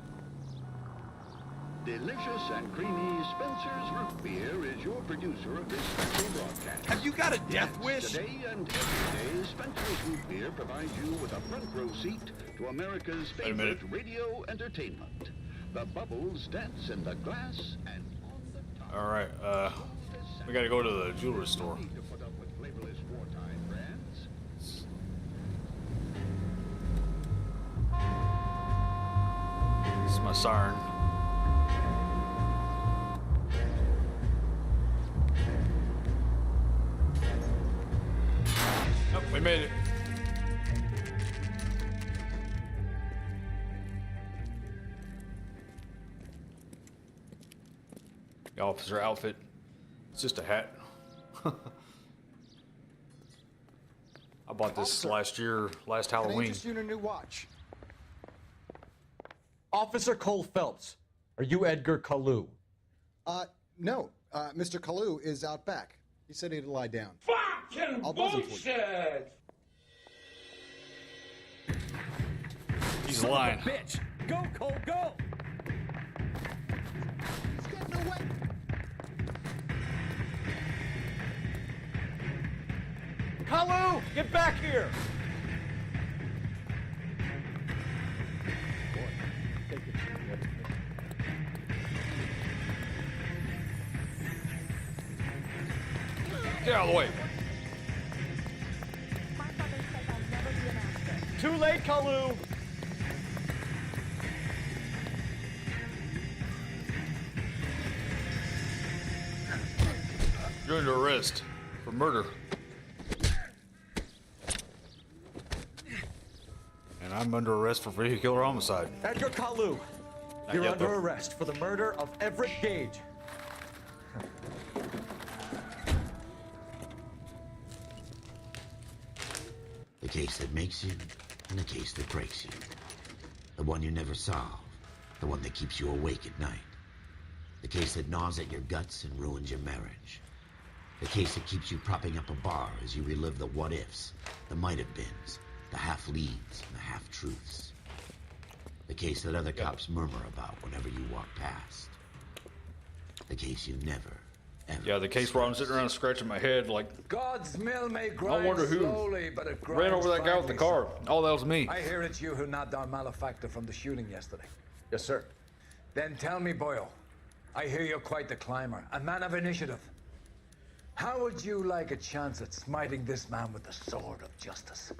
Delicious and creamy Spencer's Root Beer is your producer of this special broadcast. Have you got a death wish? Today and every day, Spencer's Root Beer provides you with a front row seat to America's favorite radio entertainment. The bubbles dance in the glass and on the top. All right, we gotta go to the jewelry store. To put up with flavorless wartime brands. This is my siren. Oh, we made it. The officer outfit. It's just a hat. I bought this last Halloween. Interest you in a new watch. Officer Cole Phelps, are you Edgar Kalu? No. Mr. Kalu is out back. He said he'd lie down. Fucking I'll buzz him for you. bullshit! He's lying. Bitch! Go, Cole, go! He's getting away. Kalu, get back here! Get out of the way. Too late, Kalu! You're under arrest. for murder. And I'm under arrest for vehicular homicide. Edgar Kalu, Not you're yet, under though. arrest for the murder of Everett Gage. The case that makes you, and the case that breaks you. The one you never solve. The one that keeps you awake at night. The case that gnaws at your guts and ruins your marriage. The case that keeps you propping up a bar as you relive the what-ifs, the might-have-beens, the half-leads, and the half-truths. The case that other cops murmur about whenever you walk past. The case you never, ever... Yeah, the case where I'm sitting around scratching my head like, God's mill may I grind wonder who slowly, but it grinds ran over that guy with the finally, car. son. Oh, that was me. I hear it's you who knocked down Malefactor from the shooting yesterday. Yes, sir. Then tell me, Boyle, I hear you're quite the climber, a man of initiative. How would you like a chance at smiting this man with the sword of justice?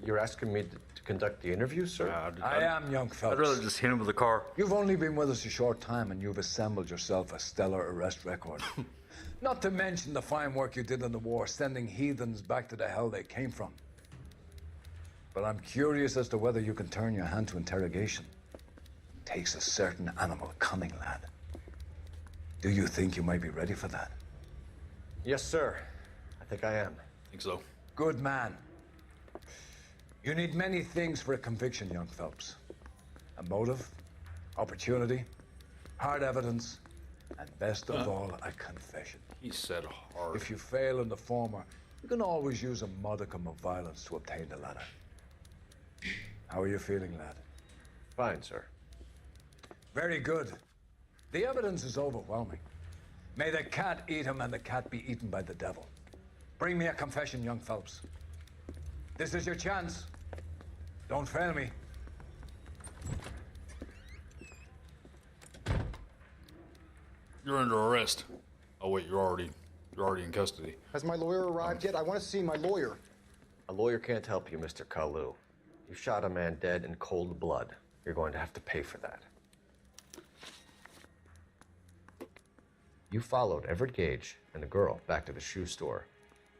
You're asking me to conduct the interview, sir? I am, young Phelps. I'd rather just hit him with the car. You've only been with us a short time, and you've assembled yourself a stellar arrest record. Not to mention the fine work you did in the war, sending heathens back to the hell they came from. But I'm curious as to whether you can turn your hand to interrogation. Takes a certain animal cunning, lad. Do you think you might be ready for that? Yes, sir. I think I am. I think so. Good man. You need many things for a conviction, young Phelps. A motive, opportunity, hard evidence, and best of all, a confession. He said hard. If you fail in the former, you can always use a modicum of violence to obtain the latter. How are you feeling, lad? Fine, sir. Very good. The evidence is overwhelming. May the cat eat him and the cat be eaten by the devil. Bring me a confession, young Phelps. This is your chance. Don't fail me. You're under arrest. Oh wait, you're already in custody. Has my lawyer arrived yet? I want to see my lawyer. A lawyer can't help you, Mr. Kalu. You shot a man dead in cold blood. You're going to have to pay for that. You followed Everett Gage and the girl back to the shoe store.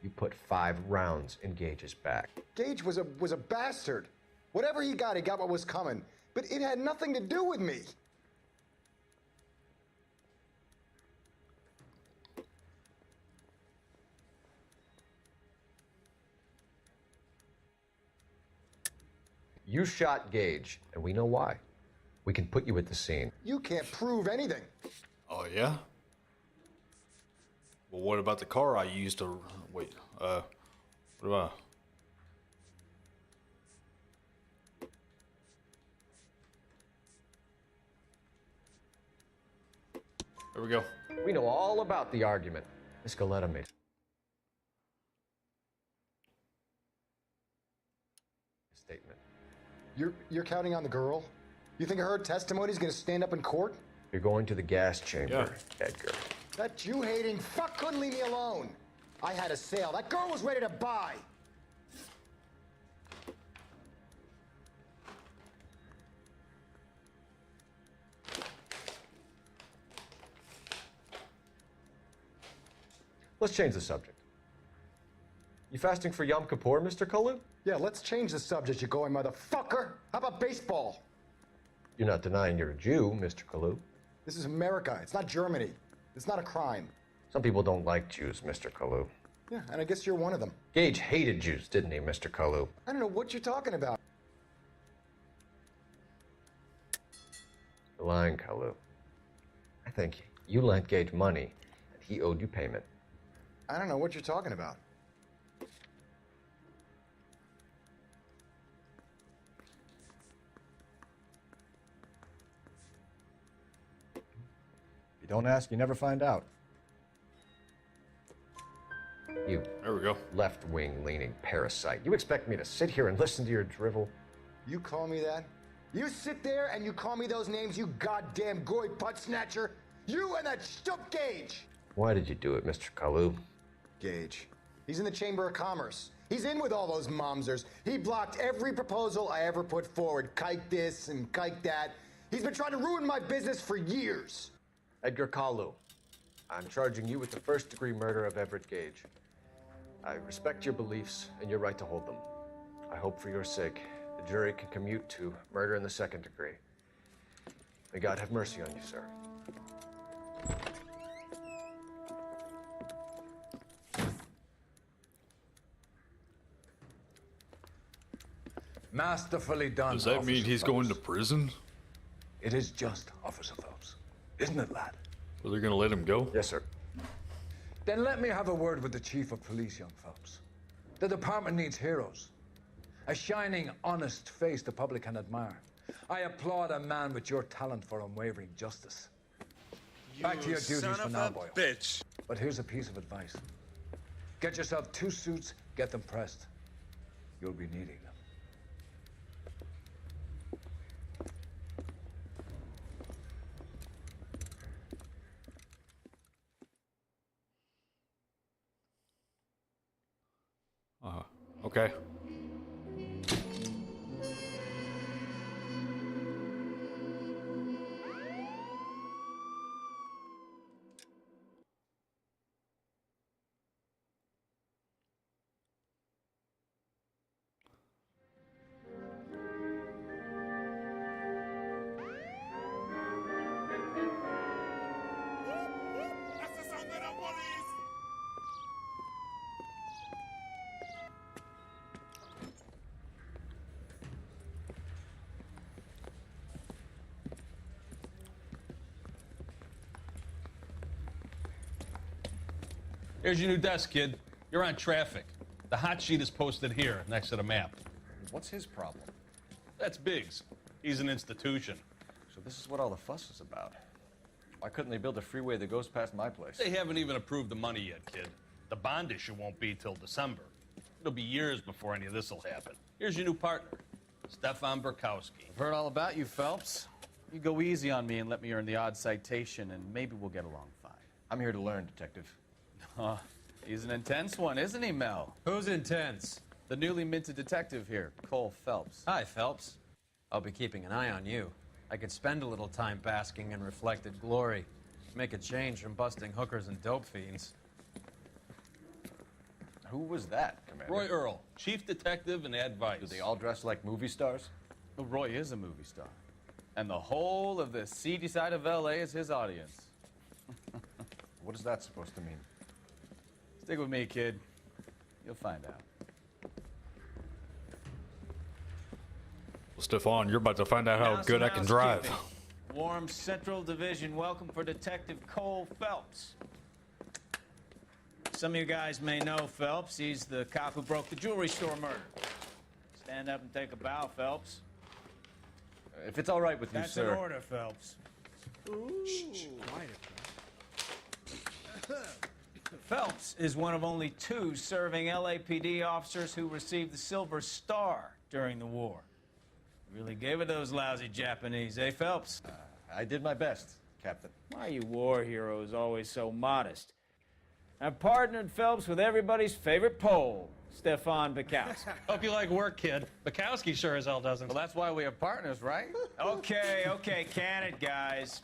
You put 5 rounds in Gage's back. Gage was a bastard. Whatever he got what was coming. But it had nothing to do with me. You shot Gage, and we know why. We can put you at the scene. You can't prove anything. Oh yeah? Well, what about the car I used to... Wait, what about... There we go. We know all about the argument. Miss Galetta made a statement. You're counting on the girl? You think her testimony's gonna stand up in court? You're going to the gas chamber, Edgar. That Jew-hating fuck couldn't leave me alone. I had a sale. That girl was ready to buy. Let's change the subject. You fasting for Yom Kippur, Mr. Kalu? Yeah, let's change the subject, you going motherfucker. How about baseball? You're not denying you're a Jew, Mr. Kalu. This is America. It's not Germany. It's not a crime. Some people don't like Jews, Mr. Kalu. Yeah, and I guess you're one of them. Gage hated Jews, didn't he, Mr. Kalu? I don't know what you're talking about. You're lying, Kalu. I think you lent Gage money, and he owed you payment. I don't know what you're talking about. You don't ask, you never find out. You there we go. Left-wing leaning parasite. You expect me to sit here and listen to your drivel? You call me that? You sit there and you call me those names, you goddamn goy butt snatcher? You and that shtup Gage! Why did you do it, Mr. Kalu? Gage. He's in the Chamber of Commerce. He's in with all those momsers. He blocked every proposal I ever put forward. Kike this and kike that. He's been trying to ruin my business for years. Edgar Kalu, I'm charging you with the first-degree murder of Everett Gage. I respect your beliefs and your right to hold them. I hope for your sake the jury can commute to murder in the second degree. May God have mercy on you, sir. Masterfully done. Does that mean he's going to prison? It is just, Officer Phelps. Isn't it, lad? Well, they're gonna let him go? Yes, sir. Then let me have a word with the Chief of Police, young Phelps. The department needs heroes. A shining, honest face the public can admire. I applaud a man with your talent for unwavering justice. Back to your duties for now, boy. Bitch. But here's a piece of advice. Get yourself 2 suits, get them pressed. You'll be needing them. Okay. Here's your new desk, kid. You're on traffic. The hot sheet is posted here, next to the map. What's his problem? That's Biggs. He's an institution. So this is what all the fuss is about. Why couldn't they build a freeway that goes past my place? They haven't even approved the money yet, kid. The bond issue won't be till December. It'll be years before any of this will happen. Here's your new partner, Stefan Burkowski. I've heard all about you, Phelps. You go easy on me and let me earn the odd citation, and maybe we'll get along fine. I'm here to learn, Detective. He's an intense one, isn't he, Mel? Who's intense? The newly minted detective here, Cole Phelps. Hi, Phelps. I'll be keeping an eye on you. I could spend a little time basking in reflected glory. Make a change from busting hookers and dope fiends. Who was that, Commander? Roy Earl, chief detective and advice. Do they all dress like movie stars? Well, Roy is a movie star. And the whole of the seedy side of L.A. is his audience. What is that supposed to mean? Stick with me, kid. You'll find out. Well, Stefan, you're about to find out how good I can drive. Warm Central Division welcome for Detective Cole Phelps. Some of you guys may know Phelps. He's the cop who broke the jewelry store murder. Stand up and take a bow, Phelps. If it's all right with you, That's sir. an order, Phelps. Shh, quiet. Phelps is one of only 2 serving LAPD officers who received the Silver Star during the war. Really gave it those lousy Japanese, eh, Phelps? I did my best, Captain. Why are you war heroes always so modest? I've partnered Phelps with everybody's favorite Pole, Stefan Bukowski. Hope you like work, kid. Bukowski sure as hell doesn't. Well, that's why we have partners, right? Okay, can it, guys.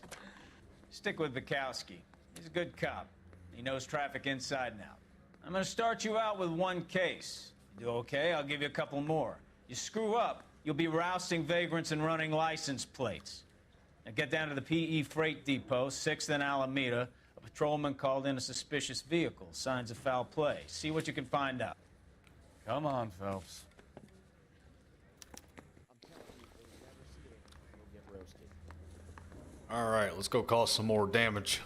Stick with Bukowski. He's a good cop. He knows traffic inside and out. I'm gonna start you out with 1 case. You do okay, I'll give you a couple more. You screw up, you'll be rousting vagrants and running license plates. Now get down to the PE Freight Depot, 6th and Alameda. A patrolman called in a suspicious vehicle. Signs of foul play. See what you can find out. Come on, Phelps. All right, let's go cause some more damage.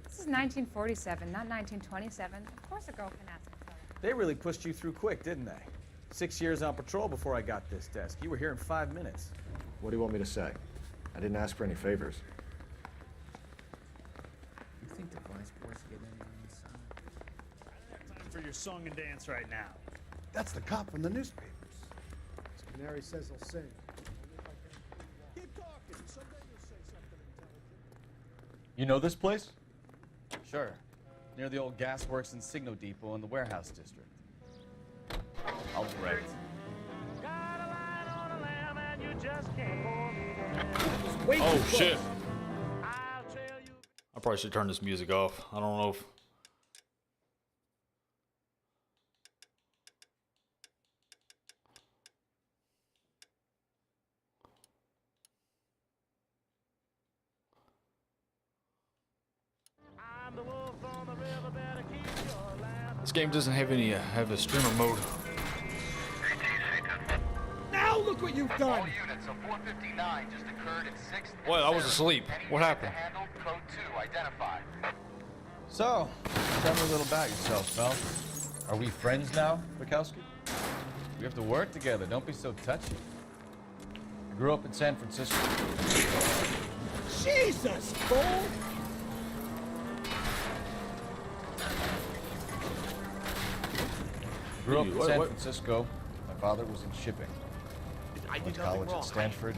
This is 1947, not 1927. Of course a girl can ask a fellow. They really pushed you through quick, didn't they? 6 years on patrol before I got this desk. You were here in 5 minutes. What do you want me to say? I didn't ask for any favors. You think the vice boys get in on this side? Time for your song and dance right now. That's the cop from the newspapers. As Canary says he'll sing. Keep talking. Someday you'll say something intelligent. You know this place? Sure. Near the old gasworks and signal depot in the warehouse district. All right. Oh shit! I probably should turn this music off. I don't know if This game doesn't have any have a streamer mode. Now look what you've done! Units of 459 just occurred in 6th. What? I was asleep. What happened? Handled, code 2 identified. So, tell me a little about yourself, pal. Are we friends now, Bukowski? We have to work together. Don't be so touchy. I grew up in San Francisco. Jesus, Cole! Grew up in San Francisco. My father was in shipping. Went to college at Stanford.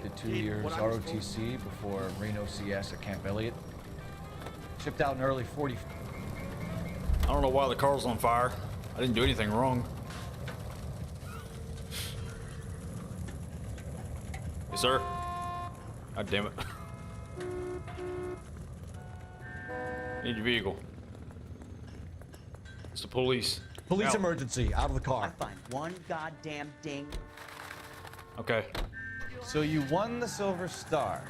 Did 2 years ROTC before Reno CS at Camp Elliott. Shipped out in early 40. I don't know why the car's on fire. I didn't do anything wrong. Yes, sir. God damn it. Need your vehicle. It's the police. Police Out. emergency. Out of the car. I find one goddamn ding. Okay. So you won the Silver Star.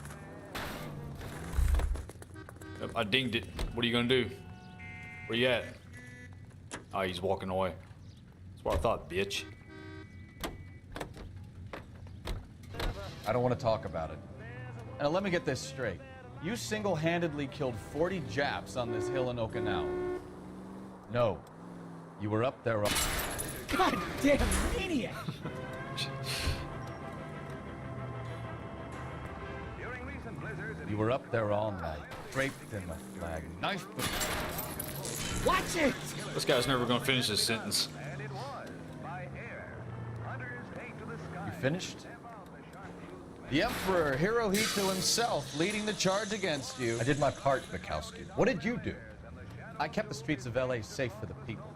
Yep, I dinged it. What are you gonna do? Where you at? Oh, he's walking away. That's what I thought, bitch. I don't want to talk about it. And let me get this straight. You single-handedly killed 40 Japs on this hill in Okinawa. No. You were up there. Goddamn maniac! You were up there all night, draped in the flag, knife. Watch it! This guy's never gonna finish his sentence. You finished? The Emperor Hirohito himself leading the charge against you. I did my part, Bukowski. What did you do? I kept the streets of LA safe for the people.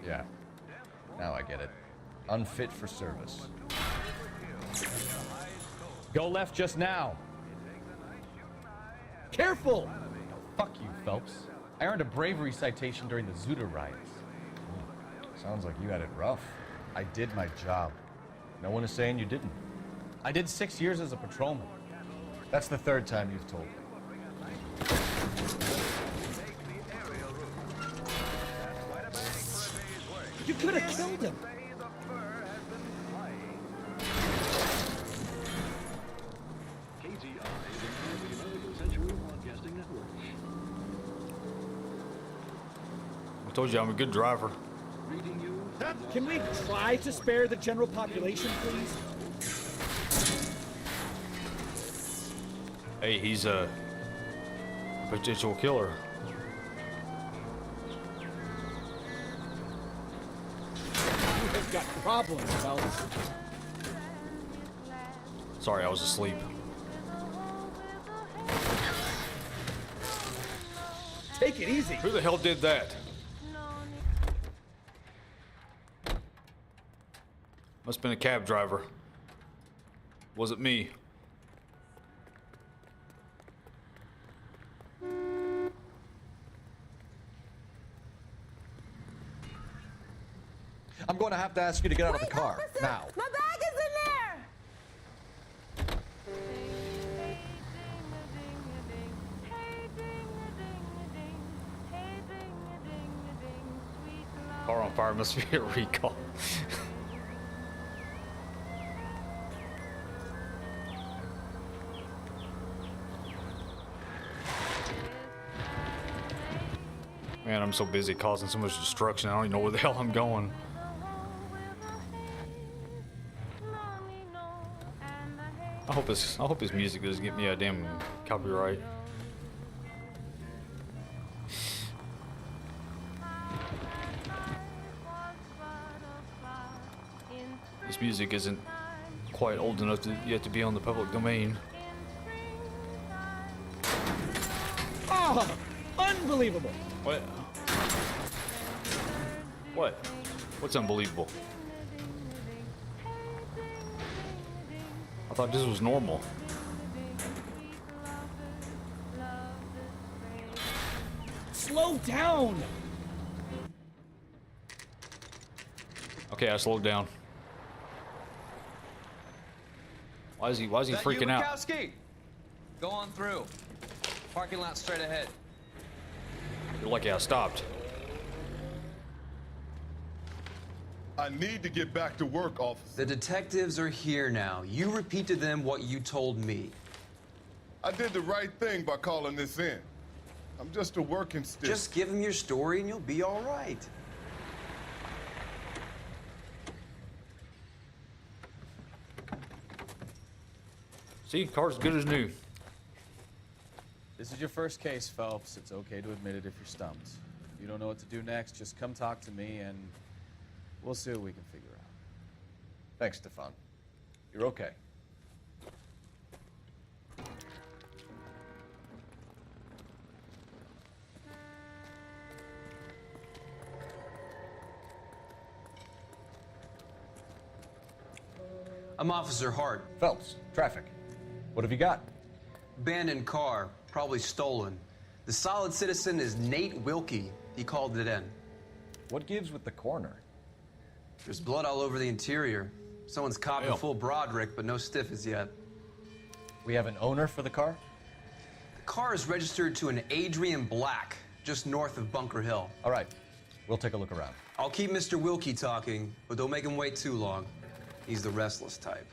Yeah. Now I get it. Unfit for service. Go left just now. Careful! Fuck you, Phelps. I earned a bravery citation during the Zuda riots. Sounds like you had it rough. I did my job. No one is saying you didn't. I did 6 years as a patrolman. That's the third time you've told me. You could have killed him. I told you I'm a good driver. Can we try to spare the general population, please? Hey, he's a potential killer. You have got problems, fellas. Sorry, I was asleep. Take it easy. Who the hell did that? Must have been a cab driver. Wasn't me. I'm going to have to ask you to get out of the car. Now. My bag is in there! Car on fire must be a recall. Man, I'm so busy causing so much destruction, I don't even know where the hell I'm going. I hope his music doesn't get me a damn copyright. This music isn't quite old enough yet to be on the public domain. Oh, unbelievable! What? What? What's unbelievable? I thought this was normal. Slow down! Okay, I slowed down. Why is he freaking out? Bukowski? Go on through. Parking lot straight ahead. You're lucky I stopped. I need to get back to work, officer. The detectives are here now. You repeat to them what you told me. I did the right thing by calling this in. I'm just a working stick. Just give them your story and you'll be all right. See, car's good as new. This is your first case, Phelps. It's okay to admit it if you're stumped. If you don't know what to do next, just come talk to me and we'll see what we can figure out. Thanks, Stefan. You're okay. I'm Officer Hart. Phelps, traffic. What have you got? Abandoned car, probably stolen. The solid citizen is Nate Wilkie. He called it in. What gives with the coroner? There's blood all over the interior. Someone's copping full Broderick, but no stiff as yet. We have an owner for the car? The car is registered to an Adrian Black, just north of Bunker Hill. All right, we'll take a look around. I'll keep Mr. Wilkie talking, but don't make him wait too long. He's the restless type.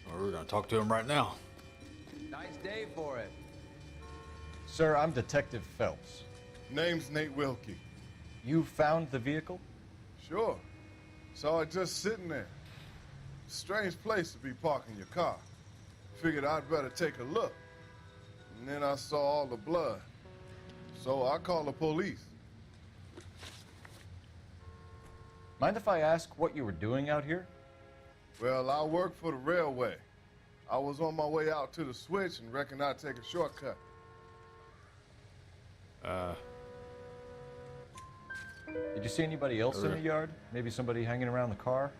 Well, we're gonna talk to him right now. Nice day for it. Sir, I'm Detective Phelps. Name's Nate Wilkie. You found the vehicle? Sure. Saw it just sitting there. Strange place to be parking your car. Figured I'd better take a look. And then I saw all the blood. So I called the police. Mind if I ask what you were doing out here? Well, I work for the railway. I was on my way out to the switch and reckoned I'd take a shortcut. Did you see anybody else in the yard? Maybe somebody hanging around the car?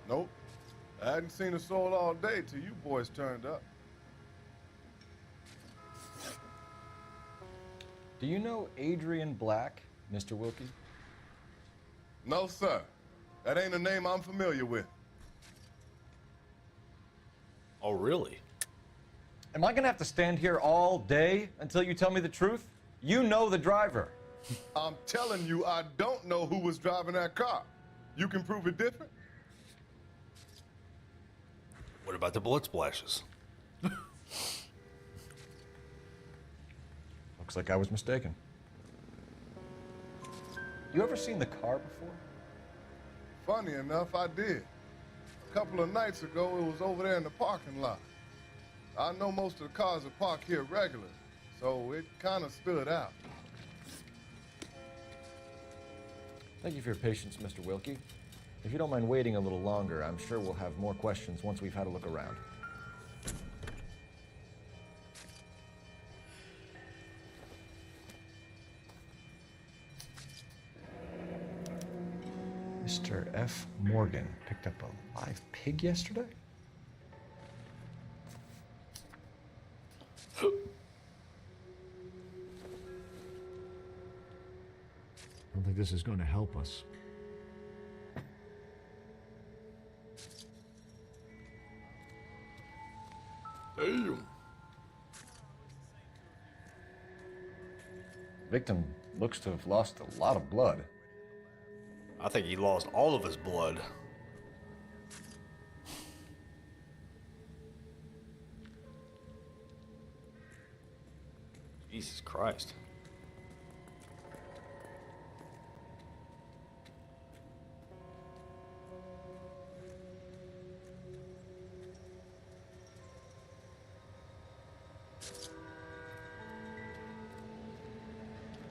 Nope. I hadn't seen a soul all day till you boys turned up. Do you know Adrian Black, Mr. Wilkie? No, sir. That ain't a name I'm familiar with. Oh, really? Am I gonna have to stand here all day until you tell me the truth? You know the driver. I'm telling you, I don't know who was driving that car. You can prove it different? What about the blood splashes? Looks like I was mistaken. You ever seen the car before? Funny enough, I did. A couple of nights ago, it was over there in the parking lot. I know most of the cars are parked here regularly, so it kind of stood out. Thank you for your patience, Mr. Wilkie. If you don't mind waiting a little longer, I'm sure we'll have more questions once we've had a look around. Mr. F. Morgan picked up a live pig yesterday? I don't think this is going to help us. Damn. Victim looks to have lost a lot of blood. I think he lost all of his blood. Jesus Christ.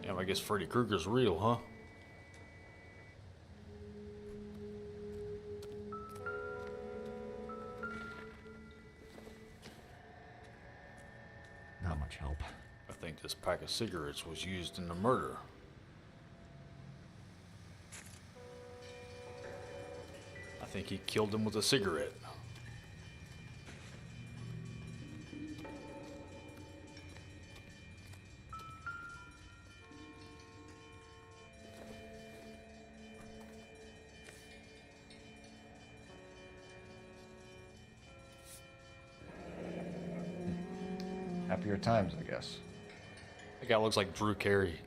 Damn, I guess Freddy Krueger's real, huh? Not much help. I think this pack of cigarettes was used in the murder. I think he killed him with a cigarette. Happier times, I guess. That guy looks like Drew Carey.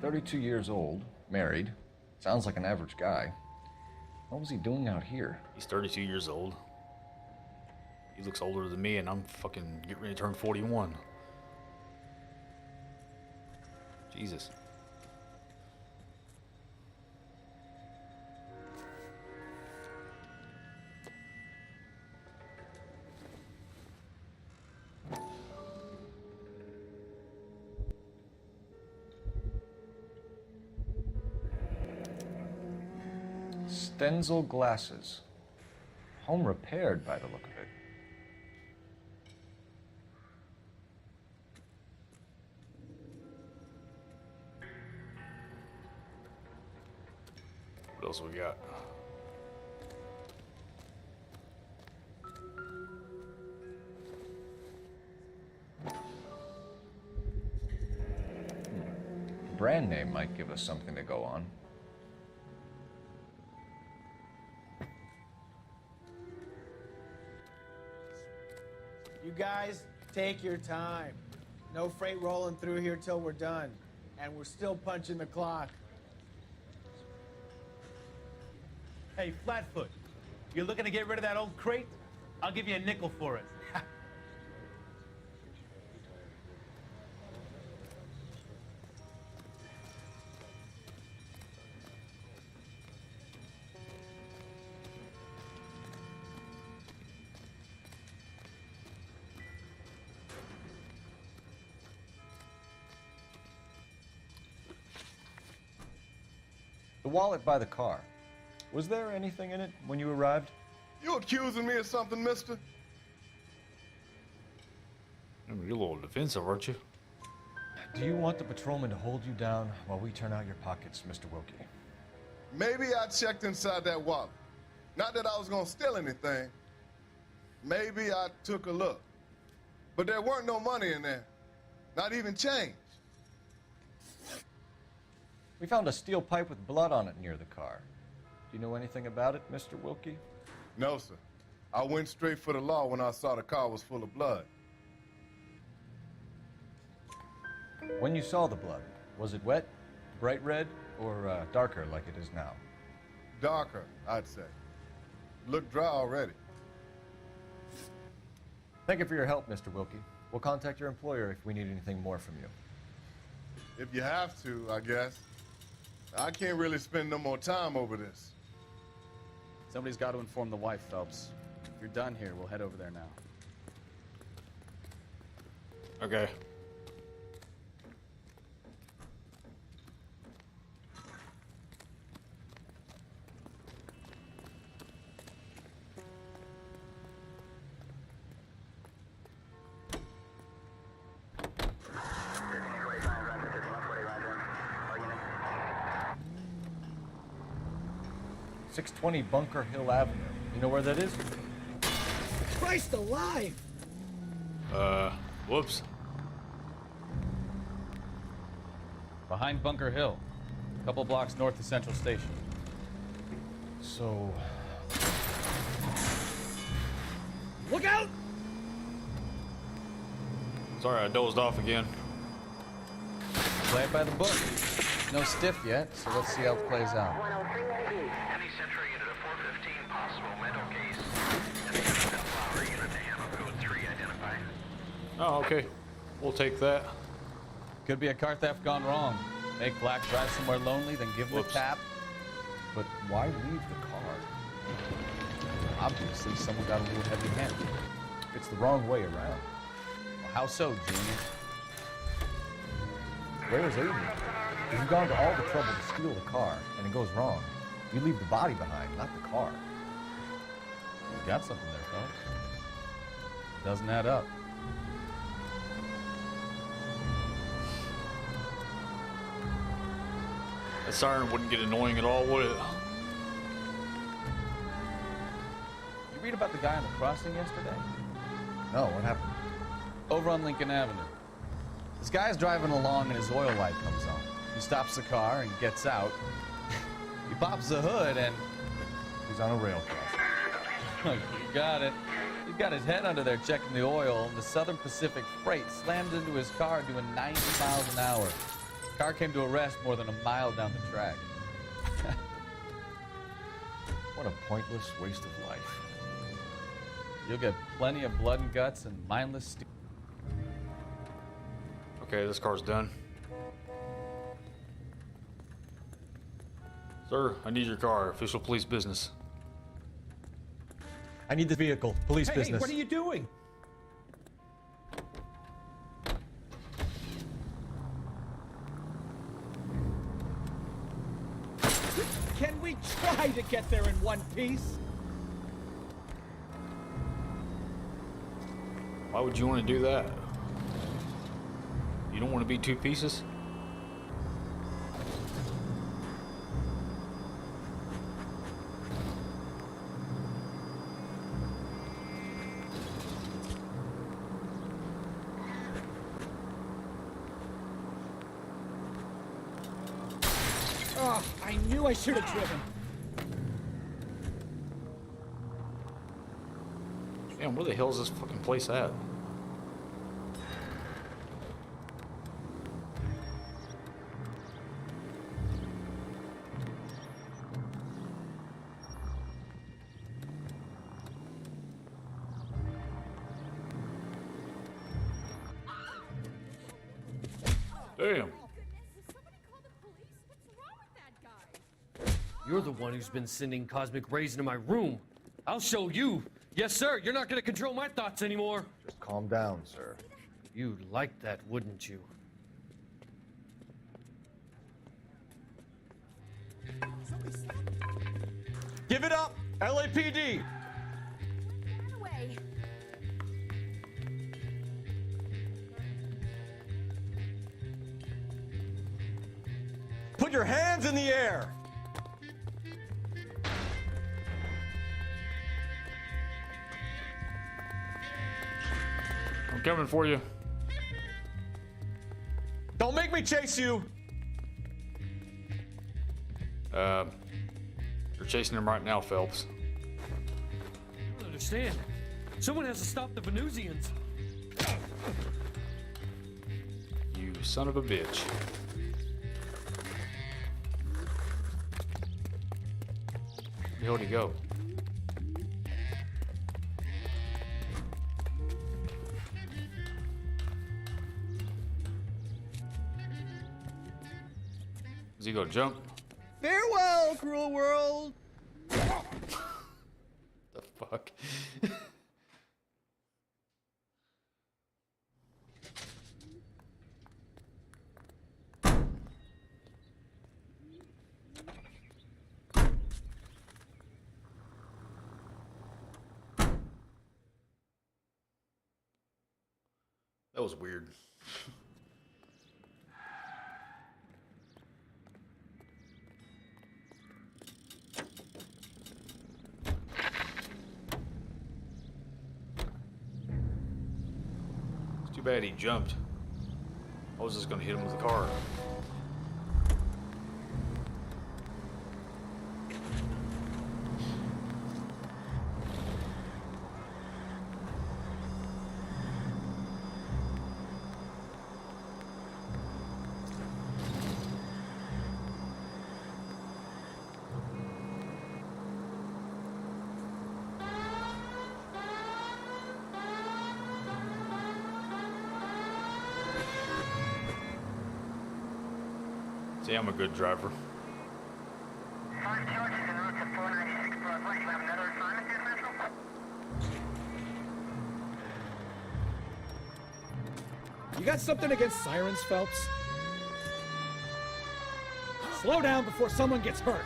"32 years old, married. Sounds like an average guy. What was he doing out here?" He's 32 years old. He looks older than me, and I'm fucking getting ready to turn 41. Jesus. Stenzel glasses. Home repaired by the look of it. What else we got? Brand name might give us something to go on. You guys, take your time. No freight rolling through here till we're done. And we're still punching the clock. Hey, Flatfoot, you looking to get rid of that old crate? I'll give you a nickel for it. The wallet by the car. Was there anything in it when you arrived? You accusing me of something, mister? You're a little defensive, aren't you? Do you want the patrolman to hold you down while we turn out your pockets, Mr. Wilkie? Maybe I checked inside that wallet. Not that I was gonna steal anything. Maybe I took a look. But there weren't no money in there. Not even change. We found a steel pipe with blood on it near the car. Do you know anything about it, Mr. Wilkie? No, sir. I went straight for the law when I saw the car was full of blood. When you saw the blood, was it wet, bright red, or darker like it is now? Darker, I'd say. Looked dry already. Thank you for your help, Mr. Wilkie. We'll contact your employer if we need anything more from you. If you have to, I guess. I can't really spend no more time over this. Somebody's got to inform the wife, Phelps. If you're done here, we'll head over there now. Okay. .620 Bunker Hill Avenue. You know where that is? Christ alive! Whoops. Behind Bunker Hill. A couple blocks north of Central Station. So... Look out! Sorry, I dozed off again. Play it by the book. No stiff yet, so let's see how it plays out. Heavy Century unit of 415, possible mental case. Heavy Flower unit to ammo code 3 identified. Oh, okay. We'll take that. Could be a car theft gone wrong. Make Black drive somewhere lonely, then give him a tap. But why leave the car? Obviously, someone got a little heavy-handed. It's the wrong way around. Well, how so, Junior? Where's Adrian? If you've gone to all the trouble to steal the car, and it goes wrong, you leave the body behind, not the car. You got something there, folks. Doesn't add up. That siren wouldn't get annoying at all, would it? You read about the guy on the crossing yesterday? No, what happened? Over on Lincoln Avenue. This guy's driving along and his oil light comes on. He stops the car and gets out. He He pops the hood and he's on a rail crossing. you got it. He's got his head under there checking the oil. The Southern Pacific Freight slammed into his car doing 90 miles an hour. The car came to a rest more than a mile down the track. What a pointless waste of life. You'll get plenty of blood and guts and mindless steel. Okay, this car's done. Sir, I need your car. Official police business. I need the vehicle. Police business. Hey, what are you doing? Can we try to get there in one piece? Why would you want to do that? You don't want to be two pieces? Oh, I knew I should have driven. Damn, where the hell is this fucking place at? Damn. You're the one who's been sending cosmic rays into my room. I'll show you. Yes, sir. You're not going to control my thoughts anymore. Just calm down, sir. You'd like that, wouldn't you? Give it up, LAPD. Put your hands in the air. I'm coming for you. Don't make me chase you. You're chasing him right now, Phelps. I don't understand. Someone has to stop the Venusians. You son of a bitch. Where'd he go? Is he gonna jump? Farewell, cruel world. The fuck? That was weird. It's too bad he jumped. I was just gonna hit him with the car. See, I'm a good driver. 5 charges en route to 496 Broadway. You have another assignment there, Central? You got something against sirens, Phelps? Slow down before someone gets hurt.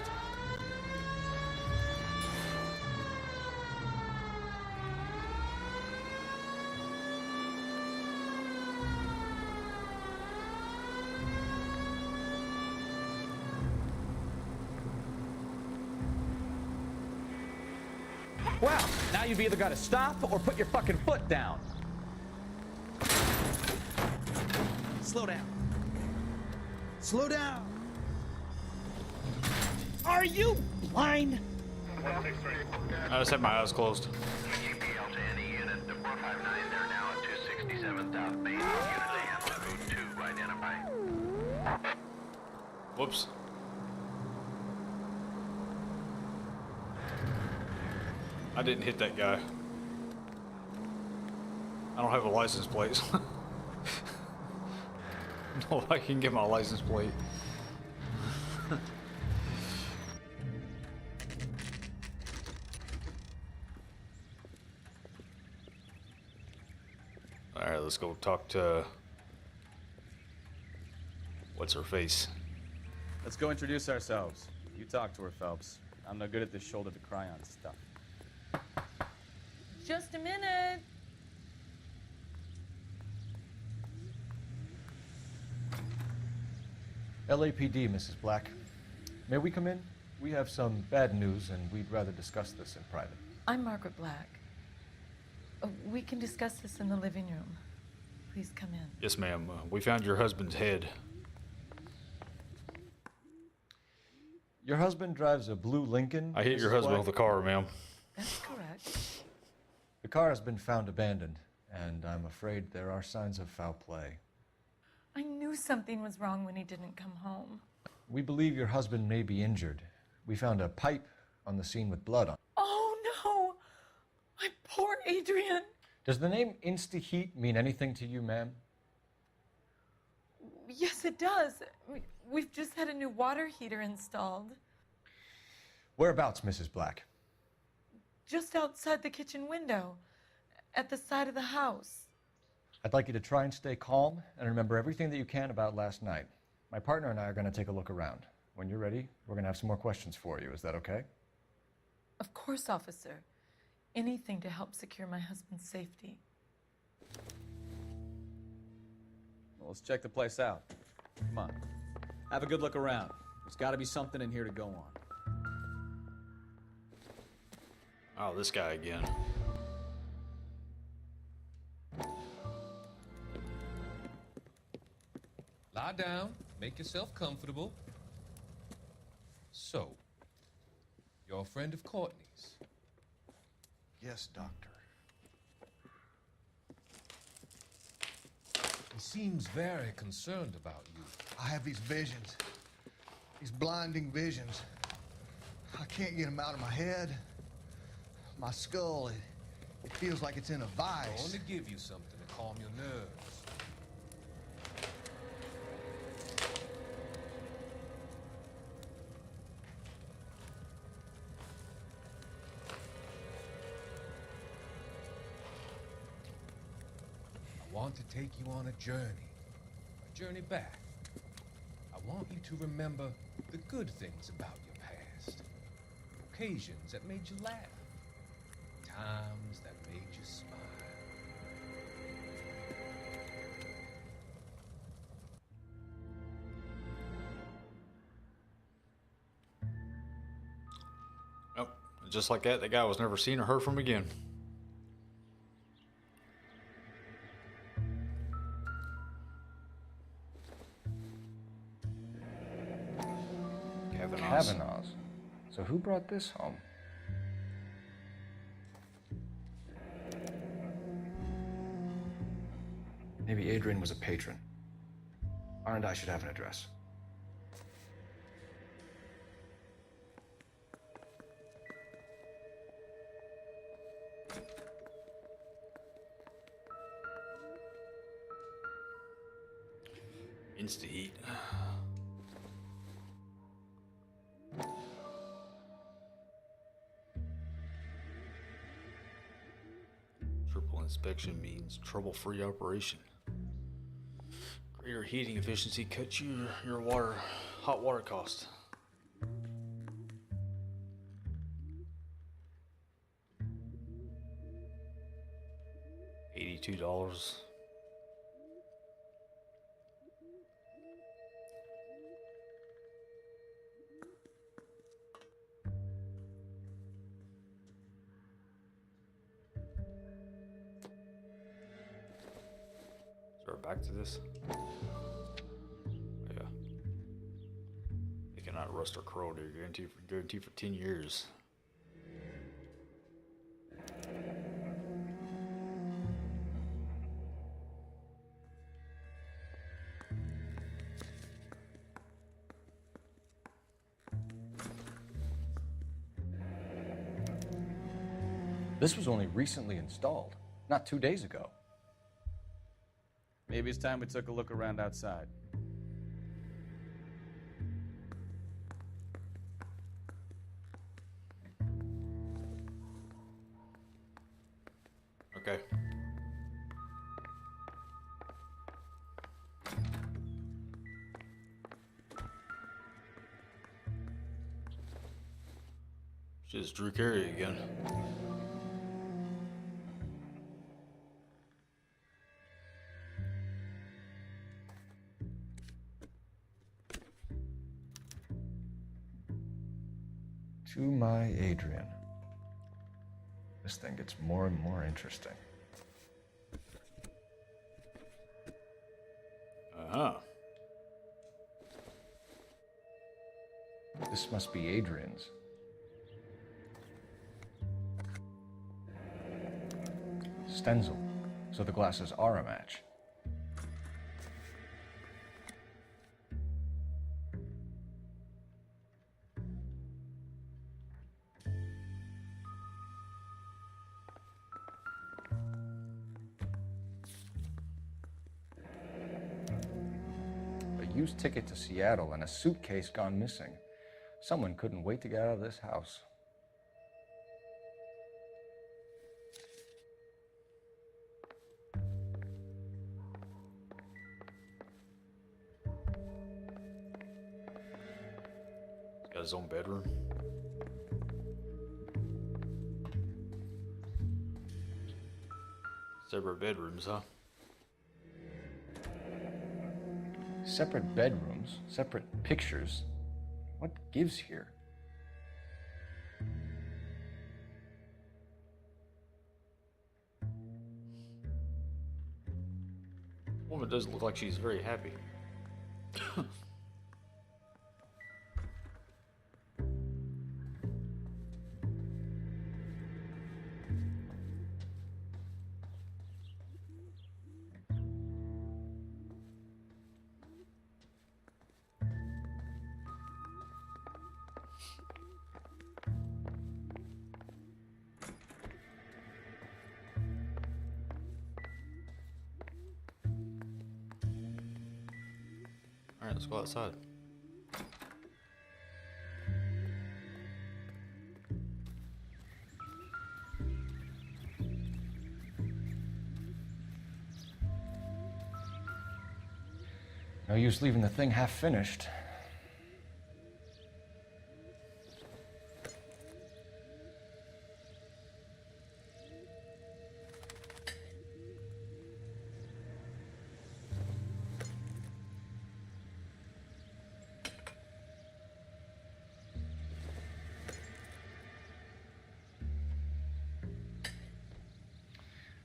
Well, now you've either got to stop or put your fucking foot down. Slow down. Slow down. Are you blind? I just had my eyes closed. GPL to any unit. The 459, they're now at 267 South Main. Unit to handle code 2, identify. Whoops. I didn't hit that guy. I don't have a license plate. No, I can get my license plate. Alright, let's go talk to... What's her face? Let's go introduce ourselves. You talk to her, Phelps. I'm no good at this shoulder to cry on stuff. Just a minute. LAPD, Mrs. Black. May we come in? We have some bad news, and we'd rather discuss this in private. I'm Margaret Black. We can discuss this in the living room. Please come in. Yes, ma'am. We found your husband's head. Your husband drives a blue Lincoln? I hit your husband with a car, ma'am. That's correct. The car has been found abandoned, and I'm afraid there are signs of foul play. I knew something was wrong when he didn't come home. We believe your husband may be injured. We found a pipe on the scene with blood on it. Oh no! My poor Adrian! Does the name Insta-Heat mean anything to you, ma'am? Yes, it does. We've just had a new water heater installed. Whereabouts, Mrs. Black? Just outside the kitchen window, at the side of the house. I'd like you to try and stay calm and remember everything that you can about last night. My partner and I are going to take a look around. When you're ready, we're going to have some more questions for you. Is that okay? Of course, officer. Anything to help secure my husband's safety. Well, let's check the place out. Come on. Have a good look around. There's got to be something in here to go on. Oh, this guy again. Lie down, make yourself comfortable. So, you're a friend of Courtney's? Yes, Doctor. He seems very concerned about you. I have these visions. These blinding visions. I can't get them out of my head. My skull, it feels like it's in a vice. I want to give you something to calm your nerves. I want to take you on a journey back. I want you to remember the good things about your past, occasions that made you laugh, times that made you smile. Oh, just like that, that guy was never seen or heard from again. Kavanaugh's. So who brought this home? Maybe Adrian was a patron. R&I should have an address. Insta-Heat. Triple inspection means trouble-free operation. Greater heating efficiency cuts your hot water cost. $82. Back to this. Yeah. Make an Not rust or corrode. Guarantee for 10 years. This was only recently installed, not 2 days ago. Maybe it's time we took a look around outside. Okay. Just Drew Carey again. To my Adrian. This thing gets more and more interesting. Uh-huh. This must be Adrian's. Stencil, so the glasses are a match. A used ticket to Seattle and a suitcase gone missing. Someone couldn't wait to get out of this house. Got his own bedroom. Separate bedrooms, huh? Separate bedrooms, separate pictures. What gives here? Woman doesn't look like she's very happy. Alright, let's go outside. No use leaving the thing half finished.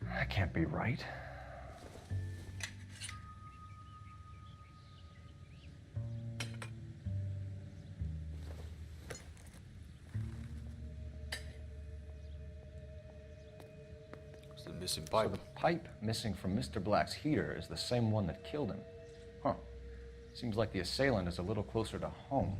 That can't be right. It's the missing pipe. So the pipe missing from Mr. Black's heater is the same one that killed him. Huh. Seems like the assailant is a little closer to home.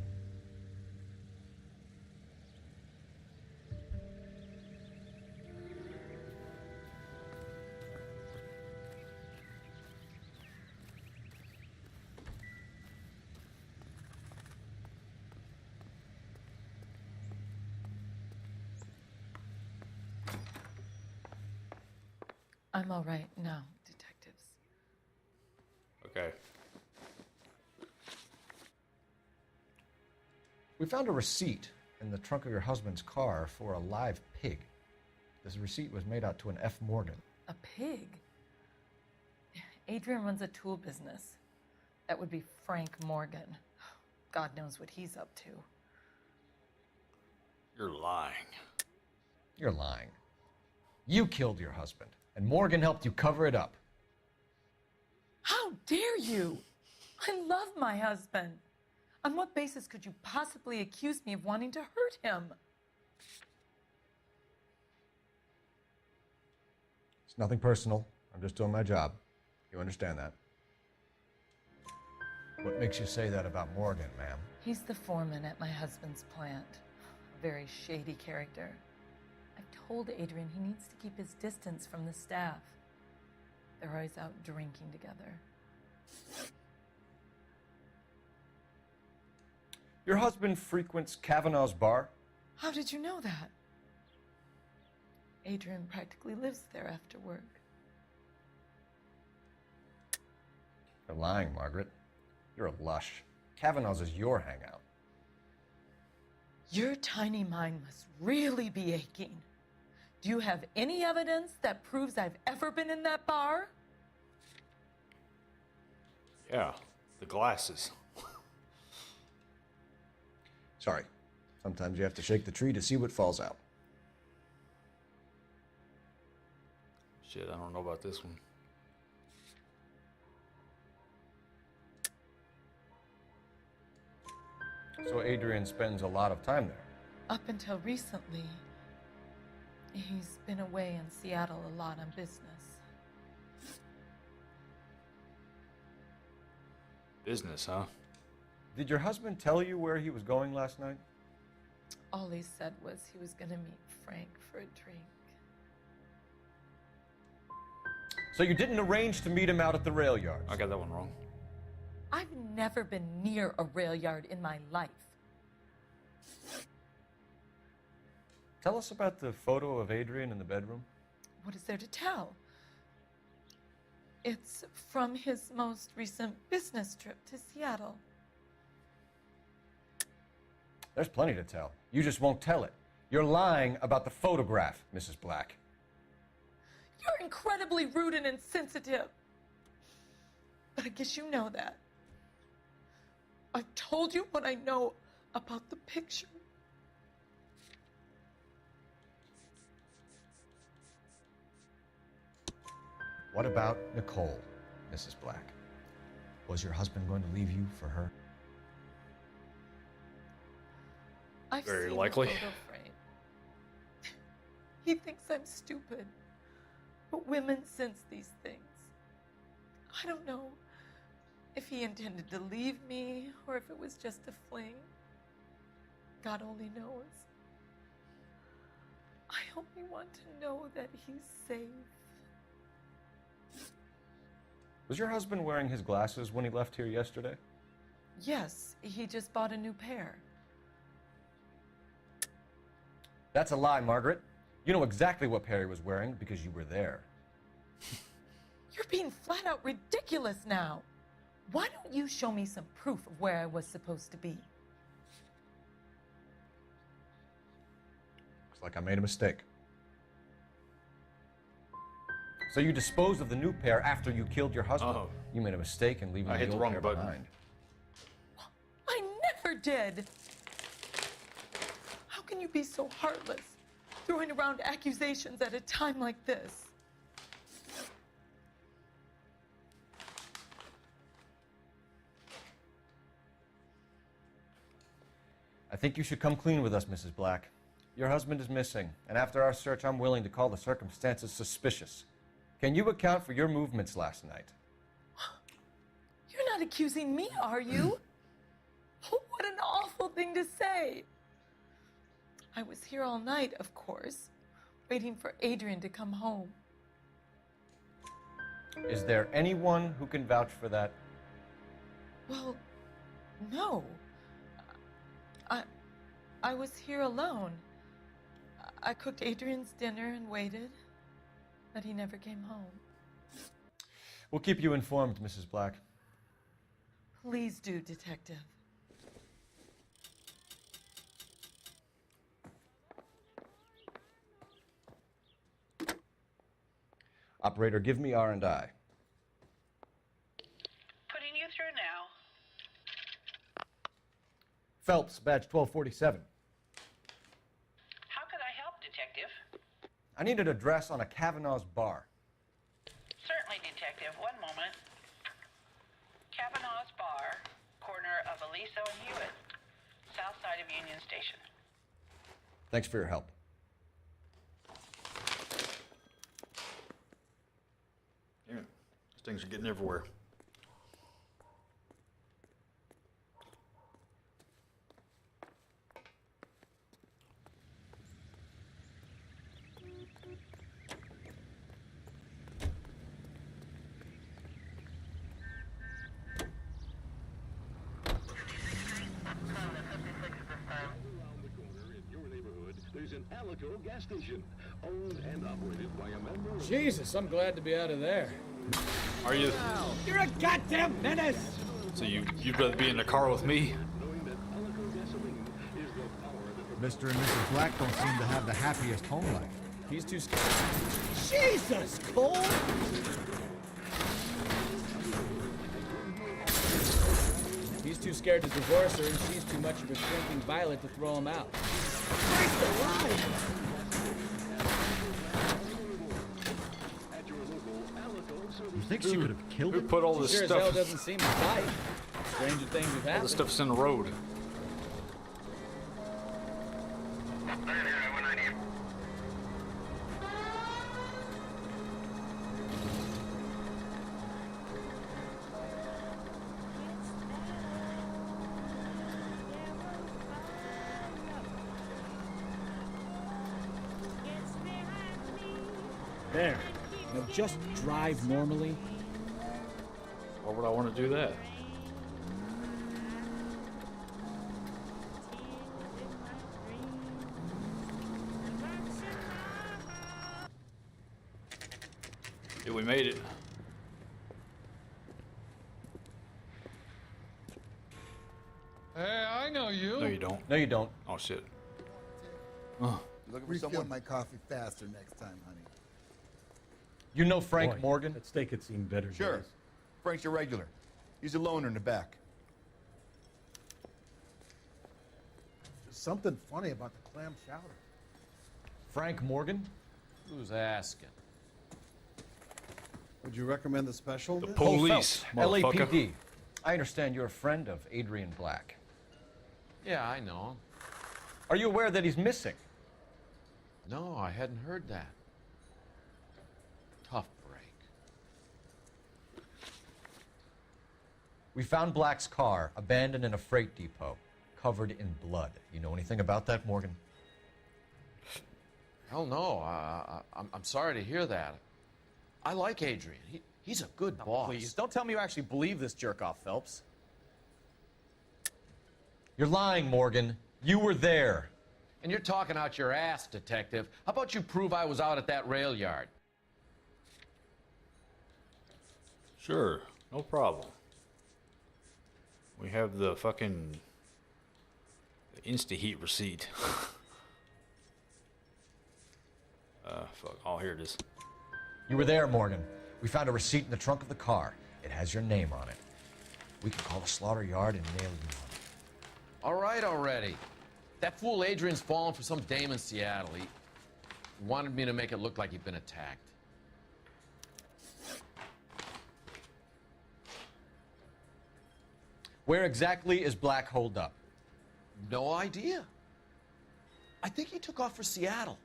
I'm all right now, detectives. Okay. We found a receipt in the trunk of your husband's car for a live pig. This receipt was made out to an F. Morgan. A pig? Adrian runs a tool business. That would be Frank Morgan. God knows what he's up to. You're lying. You're lying. You killed your husband, and Morgan helped you cover it up. How dare you? I love my husband. On what basis could you possibly accuse me of wanting to hurt him? It's nothing personal. I'm just doing my job. You understand that? What makes you say that about Morgan, ma'am? He's the foreman at my husband's plant. A very shady character. I've told Adrian he needs to keep his distance from the staff. They're always out drinking together. Your husband frequents Kavanaugh's bar? How did you know that? Adrian practically lives there after work. You're lying, Margaret. You're a lush. Kavanaugh's is your hangout. Your tiny mind must really be aching. Do you have any evidence that proves I've ever been in that bar? Yeah, the glasses. Sorry. Sometimes you have to shake the tree to see what falls out. Shit, I don't know about this one. So Adrian spends a lot of time there. Up until recently, he's been away in Seattle a lot on business. Business, huh? Did your husband tell you where he was going last night? All he said was he was going to meet Frank for a drink. So you didn't arrange to meet him out at the rail yard? I got that one wrong. I've never been near a rail yard in my life. Tell us about the photo of Adrian in the bedroom. What is there to tell? It's from his most recent business trip to Seattle. There's plenty to tell. You just won't tell it. You're lying about the photograph, Mrs. Black. You're incredibly rude and insensitive. But I guess you know that. I've told you what I know about the picture. What about Nicole, Mrs. Black? Was your husband going to leave you for her? I've Very seen likely. The photo frame. He thinks I'm stupid. But women sense these things. I don't know if he intended to leave me or if it was just a fling. God only knows. I only want to know that he's safe. Was your husband wearing his glasses when he left here yesterday? Yes, he just bought a new pair. That's a lie, Margaret. You know exactly what pair he was wearing because you were there. You're being flat out ridiculous now. Why don't you show me some proof of where I was supposed to be? Looks like I made a mistake. So you disposed of the new pair after you killed your husband. Oh. You made a mistake in leaving the old pair behind. I never did. How can you be so heartless, throwing around accusations at a time like this? I think you should come clean with us, Mrs. Black. Your husband is missing, and after our search, I'm willing to call the circumstances suspicious. Can you account for your movements last night? You're not accusing me, are you? What an awful thing to say. I was here all night, of course, waiting for Adrian to come home. Is there anyone who can vouch for that? Well, no. I was here alone. I cooked Adrian's dinner and waited, but he never came home. We'll keep you informed, Mrs. Black. Please do, Detective. Operator, give me R&I. Putting you through now. Phelps, badge 1247. How could I help, Detective? I need an address on a Kavanaugh's bar. Certainly, Detective. One moment. Kavanaugh's Bar, corner of Aliso and Hewitt. side of Union Station. Thanks for your help. Yeah, these things are getting everywhere. There's an Elgato gas station, owned and operated by a member of... Jesus, I'm glad to be out of there. Are you? You're a goddamn menace! So you'd rather be in the car with me? Mr. and Mrs. Black don't seem to have the happiest home life. He's too scared. Jesus, Cole! He's too scared to divorce her, and she's too much of a shrinking violet to throw him out. Christ alive! You think she could have killed Who him? put all this She sure stuff? as hell doesn't seem to fight. Stranger things have All happened. this stuff's in the road. There. Now just drive normally. Why would I want to do that? Yeah, we made it. Hey, I know you. No, you don't. No, you don't. Oh, shit. Looking for someone my coffee faster next time, honey. You know Frank Boy, Morgan? That steak had seen better Sure. days. Frank's a regular. He's a loner in the back. There's something funny about the clam chowder. Frank Morgan? Who's asking? Would you recommend the special? The Miss? police, Phelps, motherfucker. LAPD. I understand you're a friend of Adrian Black. Yeah, I know him. Are you aware that he's missing? No, I hadn't heard that. Tough break. We found Black's car abandoned in a freight depot, covered in blood. You know anything about that, Morgan? Hell no. I'm sorry to hear that. I like Adrian. He's a good boss. Please, don't tell me you actually believe this jerk-off, Phelps. You're lying, Morgan. You were there. And you're talking out your ass, detective. How about you prove I was out at that rail yard? Sure, no problem. We have the fucking Insta-Heat receipt. Fuck. Oh, here it is. You were there, Morgan. We found a receipt in the trunk of the car. It has your name on it. We can call the slaughter yard and nail you. All right already. That fool Adrian's fallen for some dame in Seattle. He wanted me to make it look like he'd been attacked. Where exactly is Black holed up? No idea. I think he took off for Seattle.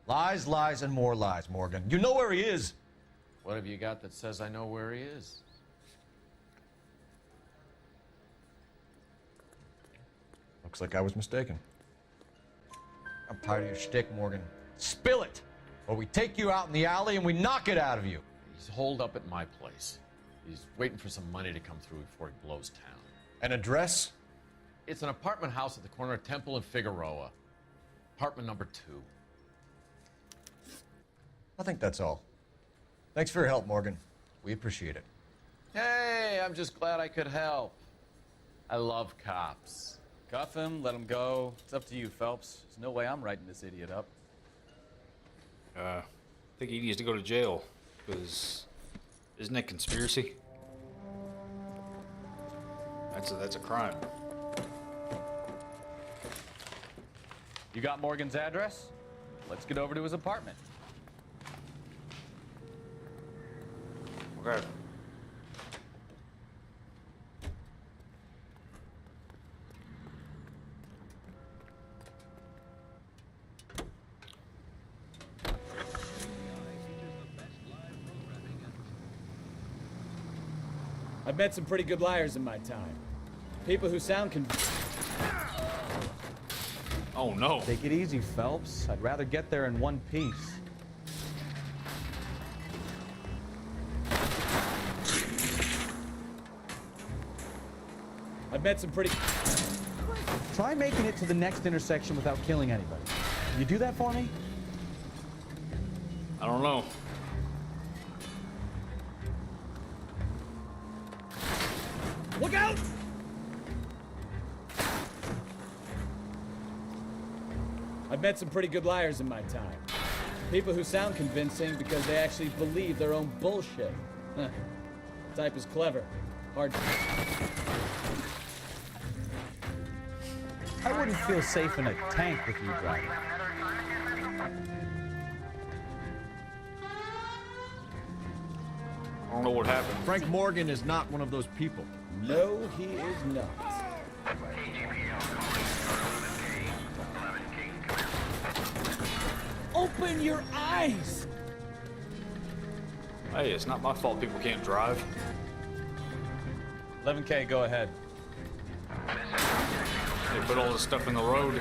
Lies, lies, and more lies, Morgan. You know where he is. What have you got that says I know where he is? Looks like I was mistaken. I'm tired of your shtick, Morgan. Spill it, or we take you out in the alley and we knock it out of you. He's holed up at my place. He's waiting for some money to come through before he blows town. An address? It's an apartment house at the corner of Temple and Figueroa. Apartment number 2. I think that's all. Thanks for your help, Morgan. We appreciate it. Hey, I'm just glad I could help. I love cops. Cuff him, let him go. It's up to you, Phelps. There's no way I'm writing this idiot up. I think he needs to go to jail, because isn't that conspiracy? That's a crime. You got Morgan's address? Let's get over to his apartment. Okay. I've met some pretty good liars in my time. People who sound Oh no. Take it easy, Phelps. I'd rather get there in one piece. I've met some pretty... Try making it to the next intersection without killing anybody. Can you do that for me? I don't know. Look out! I've met some pretty good liars in my time. People who sound convincing because they actually believe their own bullshit. Huh. Type is clever. Hard. I wouldn't feel safe in a tank with you driving. I don't know what happened. Frank Morgan is not one of those people. No, he is not. Open your eyes! Hey, it's not my fault people can't drive. 11K, go ahead. They put all this stuff in the road.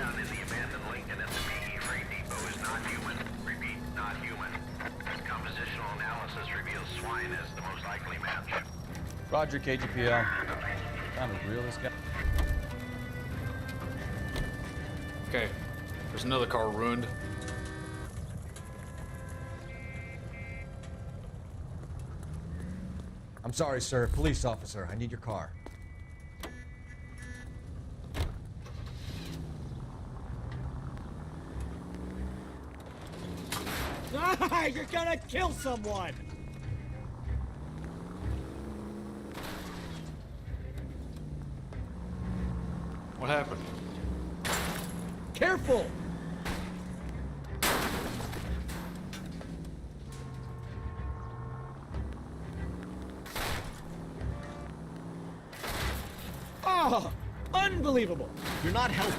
Compositional analysis reveals swine as the most likely match. Roger, KGPL. Time to reel this guy. Okay, there's another car ruined. I'm sorry, sir. Police officer, I need your car. Ah, you're gonna kill someone! What happened? Careful! Oh, unbelievable! You're not helping.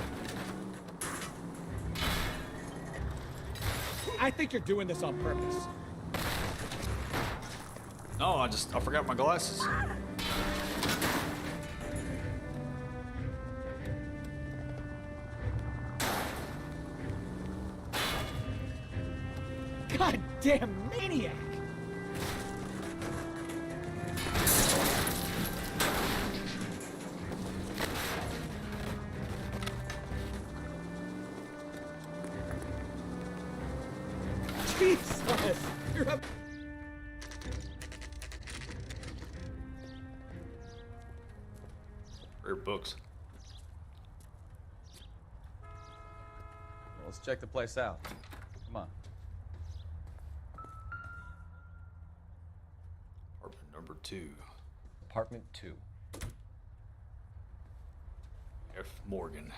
I think you're doing this on purpose. No, I forgot my glasses. Goddamn maniac! Jesus! You're a... Rare books. Well, let's check the place out. Come on. Apartment number 2. Apartment 2. F. Morgan.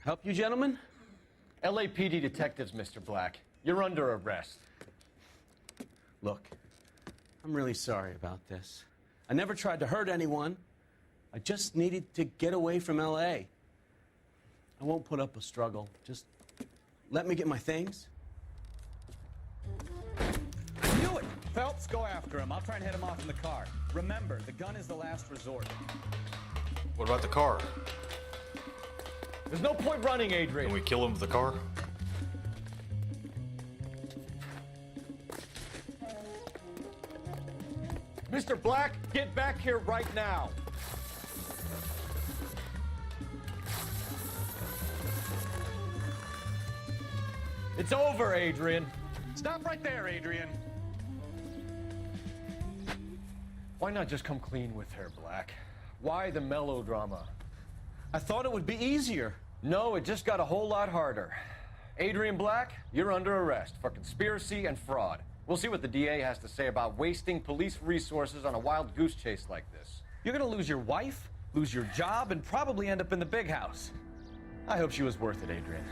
Help you, gentlemen? LAPD detectives, Mr. Black. You're under arrest. Look, I'm really sorry about this. I never tried to hurt anyone. I just needed to get away from LA. I won't put up a struggle. Just let me get my things. I knew it! Phelps, go after him. I'll try and hit him off in the car. Remember, the gun is the last resort. What about the car? There's no point running, Adrian. Can we kill him with the car? Mr. Black, get back here right now. It's over, Adrian. Stop right there, Adrian. Why not just come clean with her, Black? Why the melodrama? I thought it would be easier. No, it just got a whole lot harder. Adrian Black, you're under arrest for conspiracy and fraud. We'll see what the DA has to say about wasting police resources on a wild goose chase like this. You're gonna lose your wife, lose your job, and probably end up in the big house. I hope she was worth it, Adrian.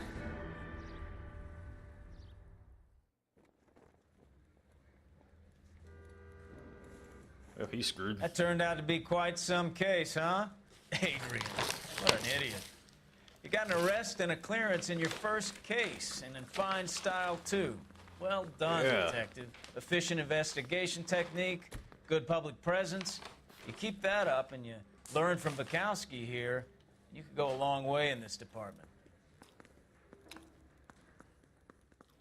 Well, he's screwed. That turned out to be quite some case, huh? Adrian. What an idiot. You got an arrest and a clearance in your first case, and in fine style, too. Well done, detective. Efficient investigation technique, good public presence. You keep that up and you learn from Bukowski here, you could go a long way in this department.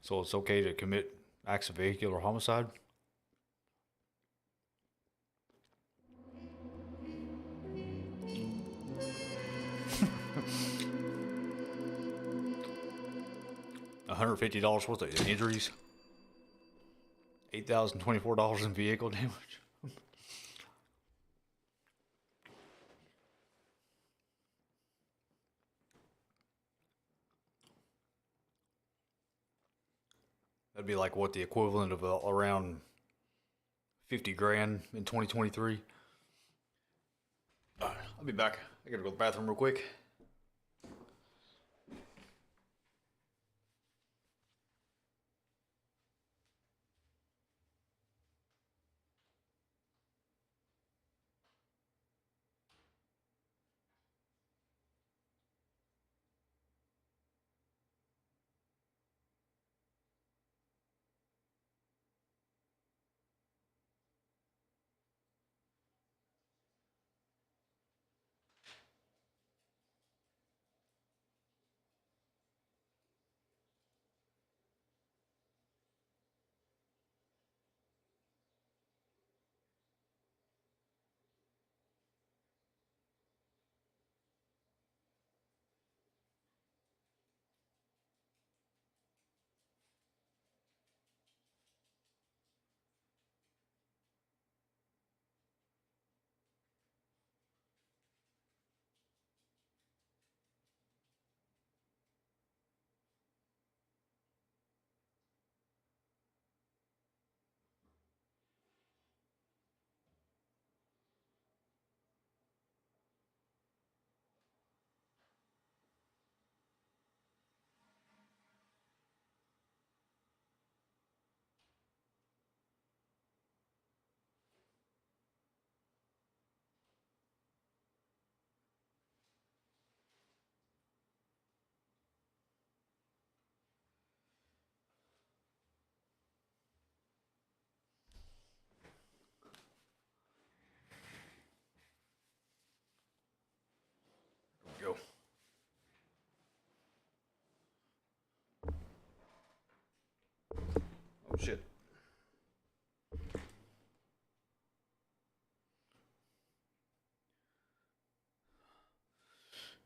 So it's okay to commit acts of vehicular homicide? $150 worth of injuries. $8,024 in vehicle damage. That'd be like what, the equivalent of around 50 grand in 2023. I'll be back. I gotta go to the bathroom real quick. Go. Oh shit.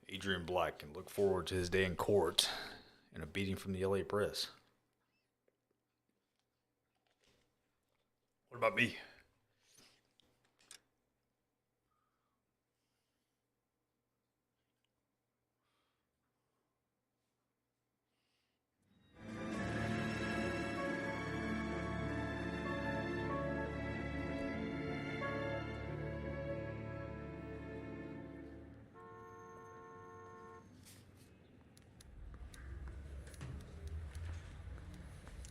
Adrian Black can look forward to his day in court and a beating from the LA press. What about me?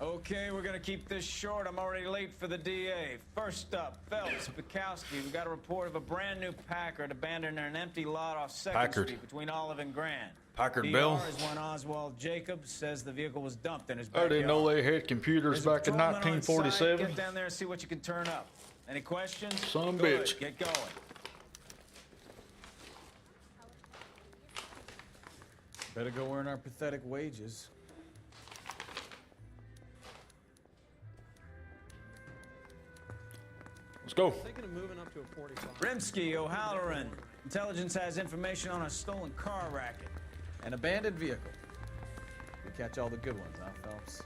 Okay, we're gonna keep this short. I'm already late for the DA. First up, Phelps, Bukowski. We got a report of a brand new Packard abandoned in an empty lot off 2nd Street between Olive and Grand. Packard Bell. PR is one Oswald Jacobs says the vehicle was dumped in his I backyard. didn't know they had computers back in Patrolman on 1947. site. Get down there and see what you can turn up. Any questions? Son of a Good. bitch. Get going. Better go earn our pathetic wages. Let's go. Thinking of moving up to a 45. Rimsky, O'Halloran. Intelligence has information on a stolen car racket. An abandoned vehicle. We catch all the good ones, huh, Phelps?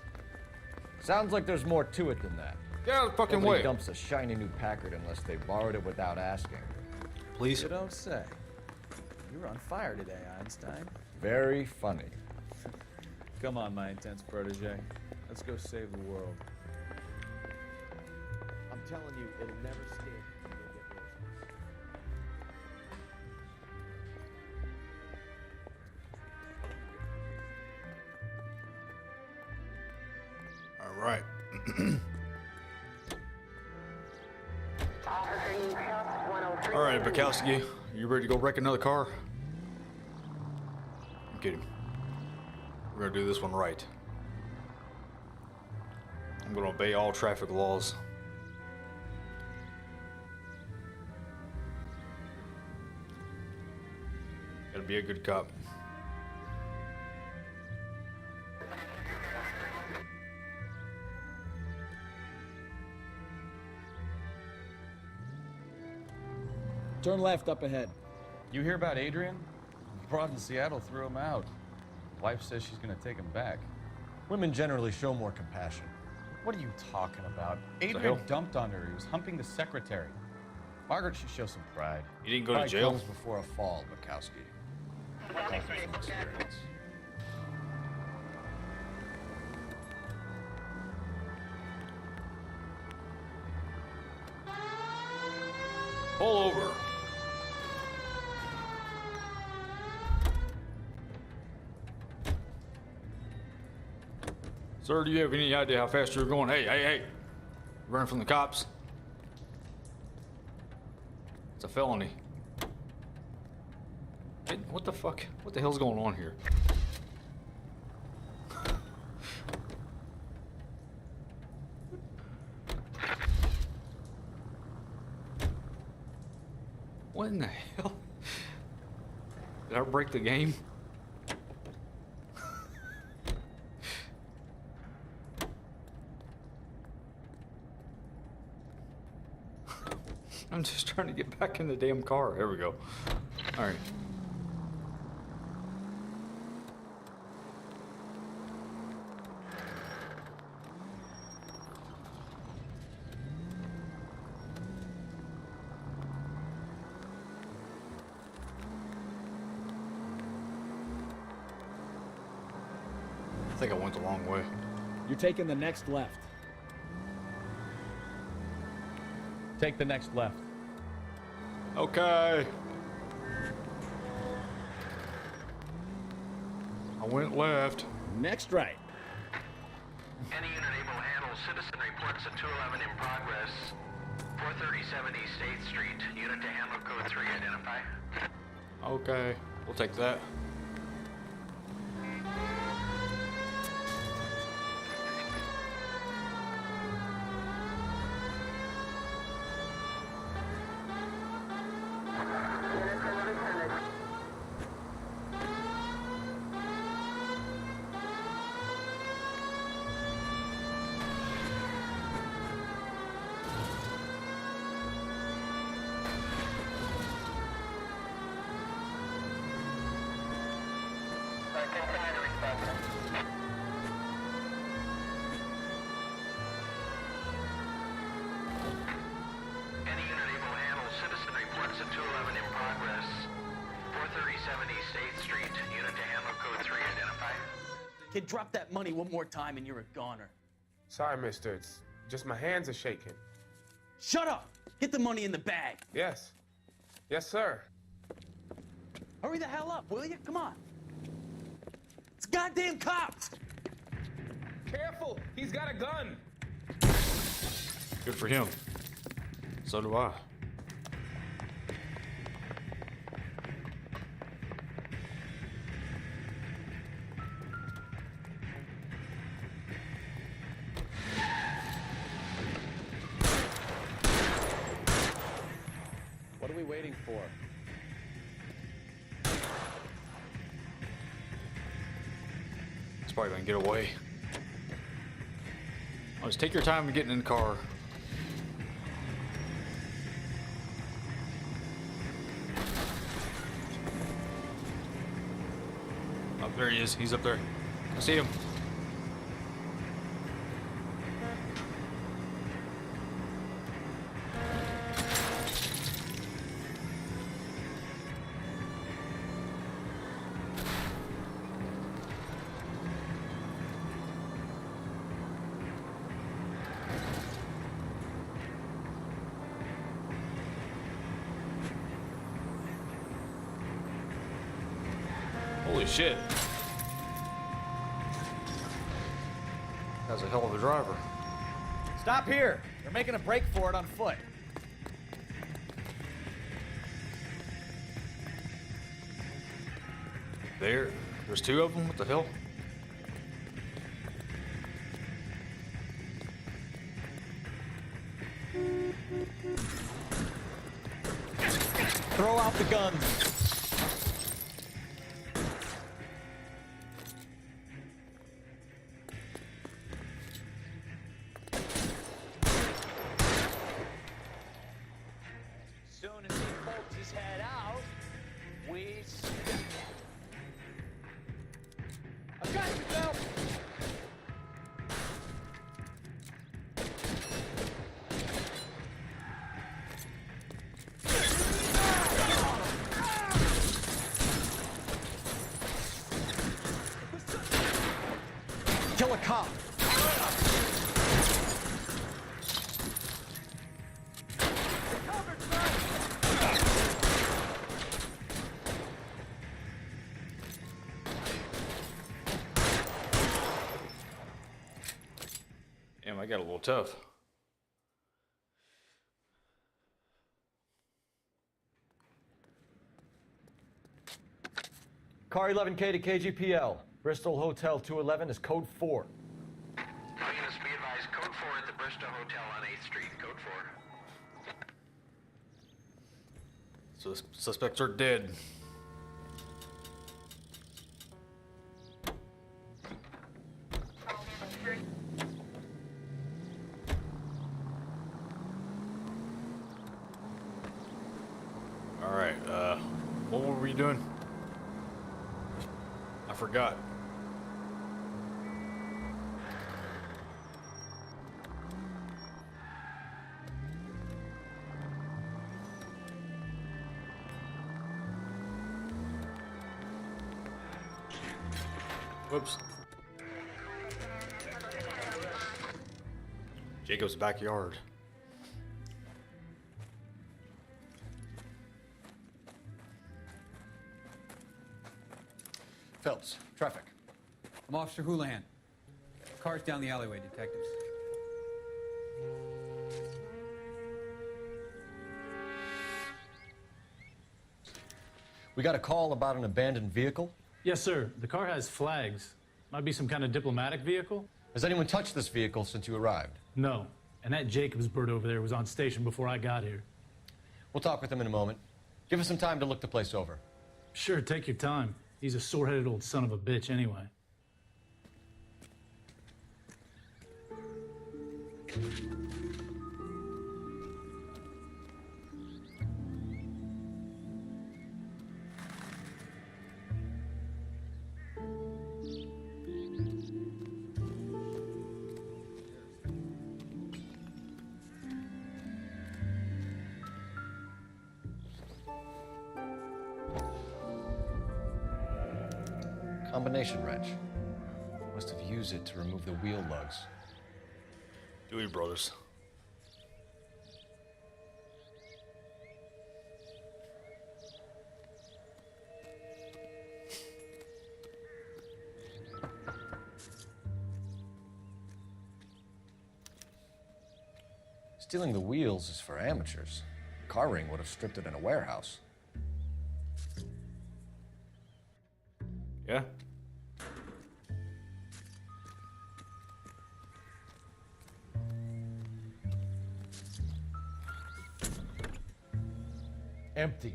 Sounds like there's more to it than that. Get out of the fucking Nobody way. dumps a shiny new Packard unless they borrowed it without asking. Please. You don't say. You were on fire today, Einstein. Very funny. Come on, my intense protege. Let's go save the world. I'm telling you, it'll never stick. You'll get worse. All right. All right, Bukowski, you ready to go wreck another car? at him. We're gonna do this one right. I'm gonna obey all traffic laws. Gotta be a good cop. Turn left up ahead. You hear about Adrian? Broad in Seattle threw him out. Wife says she's gonna take him back. Women generally show more compassion. What are you talking about? Adrian dumped on her. He was humping the secretary. Margaret should show some pride. You didn't go to Pride jail? comes before a fall, Bukowski. Talking from experience. Pull over. Sir, do you have any idea how fast you're going? Hey, hey, hey. Running from the cops. It's a felony. Hey, what the fuck? What the hell's going on here? What in the hell? Did I break the game? I'm just trying to get back in the damn car. There we go. All right. I think I went the wrong way. You're taking the next left. Take the next left. Okay. I went left. Next right. Any unit able to handle citizen reports at 211 in progress. 43070 State Street. Unit to handle code 3 identify. Okay, we'll take that. Any unit able to handle citizen reports at 211 in progress. 43070 State Street. Unit to handle code 3 identify. Kid, drop that money one more time and you're a goner. Sorry, mister. It's just my hands are shaking. Shut up! Get the money in the bag. Yes. Yes, sir. Hurry the hell up, will you? Come on. It's goddamn cops! Careful! He's got a gun! Good for him. So do I. What are we waiting for? It's probably gonna get away. Just take your time getting in the car. Oh, there he is. He's up there. I see him. Holy shit. That's a hell of a driver. Stop here. They're making a break for it on foot. There There's two of them? What the hell? Throw out the gun. Soon as he pokes his head out, we step. I've got you, Bill. Kill a cop. Damn, I got a little tough. Car 11K to KGPL. Bristol Hotel 211 is code 4. All units be advised, code 4 at the Bristol Hotel on 8th Street, code 4. So suspects are dead. All right, what were we doing? I forgot. Whoops. Jacob's backyard. Phelps, traffic. I'm Officer Houlihan. Car's down the alleyway, detectives. We got a call about an abandoned vehicle. Yes, sir. The car has flags. Might be some kind of diplomatic vehicle. Has anyone touched this vehicle since you arrived? No. And that Jacobs bird over there was on station before I got here. We'll talk with him in a moment. Give us some time to look the place over. Sure, take your time. He's a sore-headed old son of a bitch anyway. Combination wrench. Must have used it to remove the wheel lugs. Dewey Brothers. Stealing the wheels is for amateurs. Car ring would have stripped it in a warehouse. Yeah. Empty.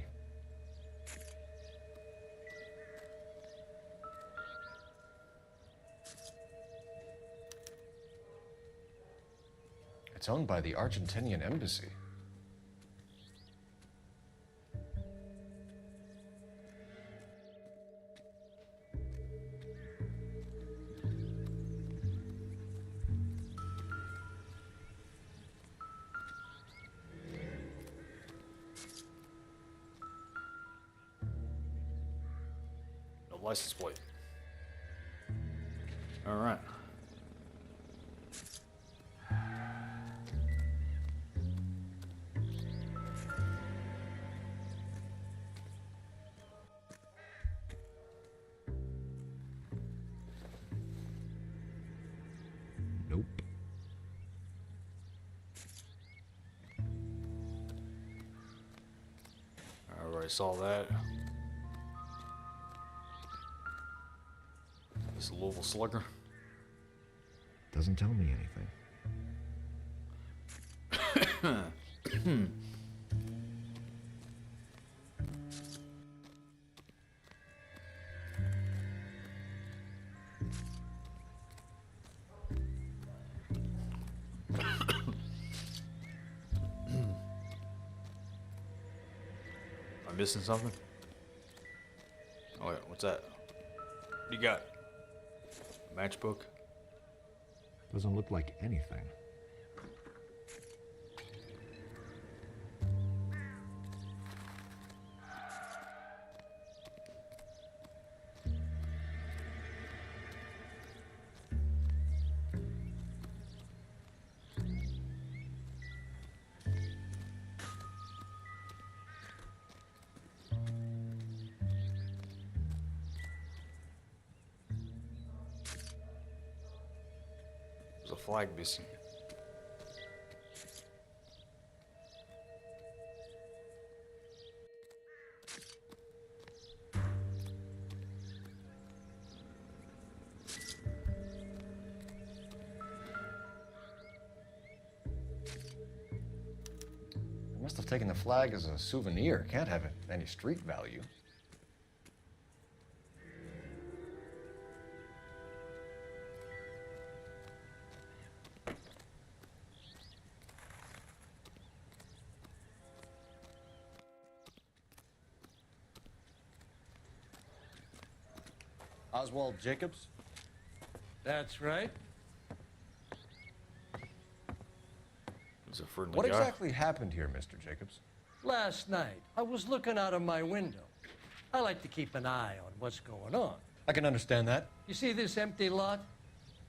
It's owned by the Argentinian embassy. No license plate. All right. Nope. I already saw that. Louisville Slugger. Doesn't tell me anything. Am I missing something? Oh, wait, what's that? What you got? A matchbook? Doesn't look like anything. There's a flag missing. They must have taken the flag as a souvenir. Can't have any street value. Oswald Jacobs? That's right. It's a friendly What guy. exactly happened here, Mr. Jacobs? Last night, I was looking out of my window. I like to keep an eye on what's going on. I can understand that. You see this empty lot?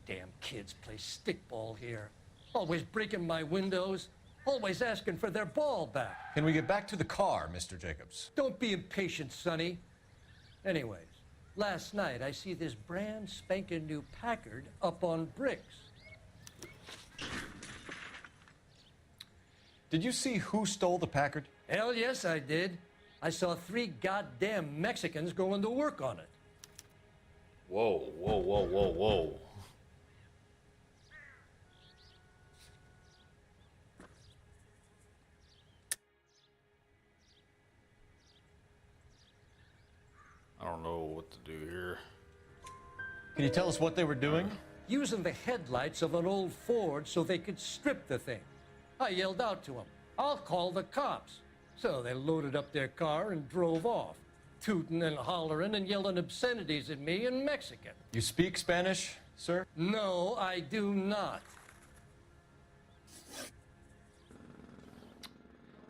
Damn kids play stickball here. Always breaking my windows, always asking for their ball back. Can we get back to the car, Mr. Jacobs? Don't be impatient, Sonny. Anyways, last night I see this brand spanking new Packard up on bricks. Did you see who stole the Packard? Hell yes, I did. I saw 3 goddamn Mexicans going to work on it. Whoa, whoa, whoa, whoa, whoa. I don't know what to do here. Can you tell us what they were doing? Using the headlights of an old Ford so they could strip the thing. I yelled out to them, "I'll call the cops." So they loaded up their car and drove off, tooting and hollering and yelling obscenities at me in Mexican. You speak Spanish, sir? No, I do not.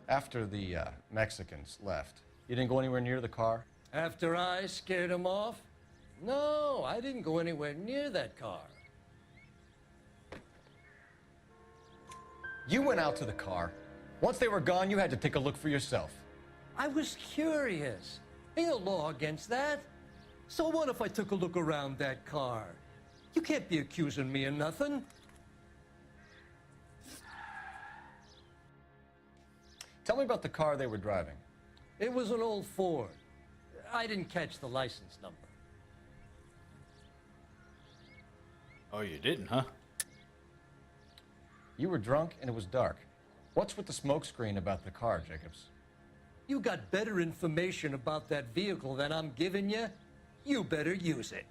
After the Mexicans left, you didn't go anywhere near the car? After I scared them off? No, I didn't go anywhere near that car. You went out to the car. Once they were gone, you had to take a look for yourself. I was curious. Ain't no law against that. So what if I took a look around that car? You can't be accusing me of nothing. Tell me about the car they were driving. It was an old Ford. I didn't catch the license number. Oh, you didn't, huh? You were drunk and it was dark. What's with the smoke screen about the car, Jacobs? You got better information about that vehicle than I'm giving you. You better use it.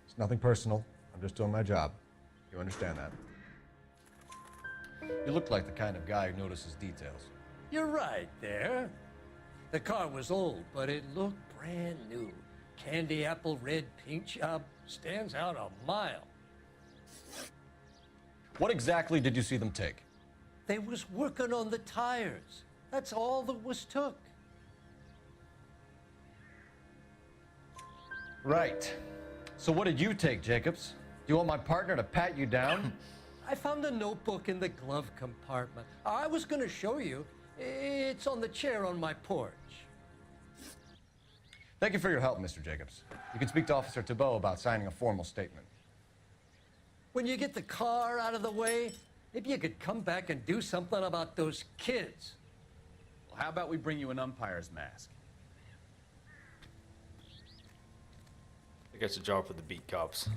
It's nothing personal. I'm just doing my job. You understand that? You look like the kind of guy who notices details. You're right there. The car was old, but it looked brand new. Candy apple red paint job stands out a mile. What exactly did you see them take? They was working on the tires. That's all that was took. Right. So what did you take, Jacobs? Do you want my partner to pat you down? I found a notebook in the glove compartment. I was going to show you. It's on the chair on my porch. Thank you for your help, Mr. Jacobs. You can speak to Officer Thibault about signing a formal statement. When you get the car out of the way, maybe you could come back and do something about those kids. Well, how about we bring you an umpire's mask? think that's a job for the beat cops.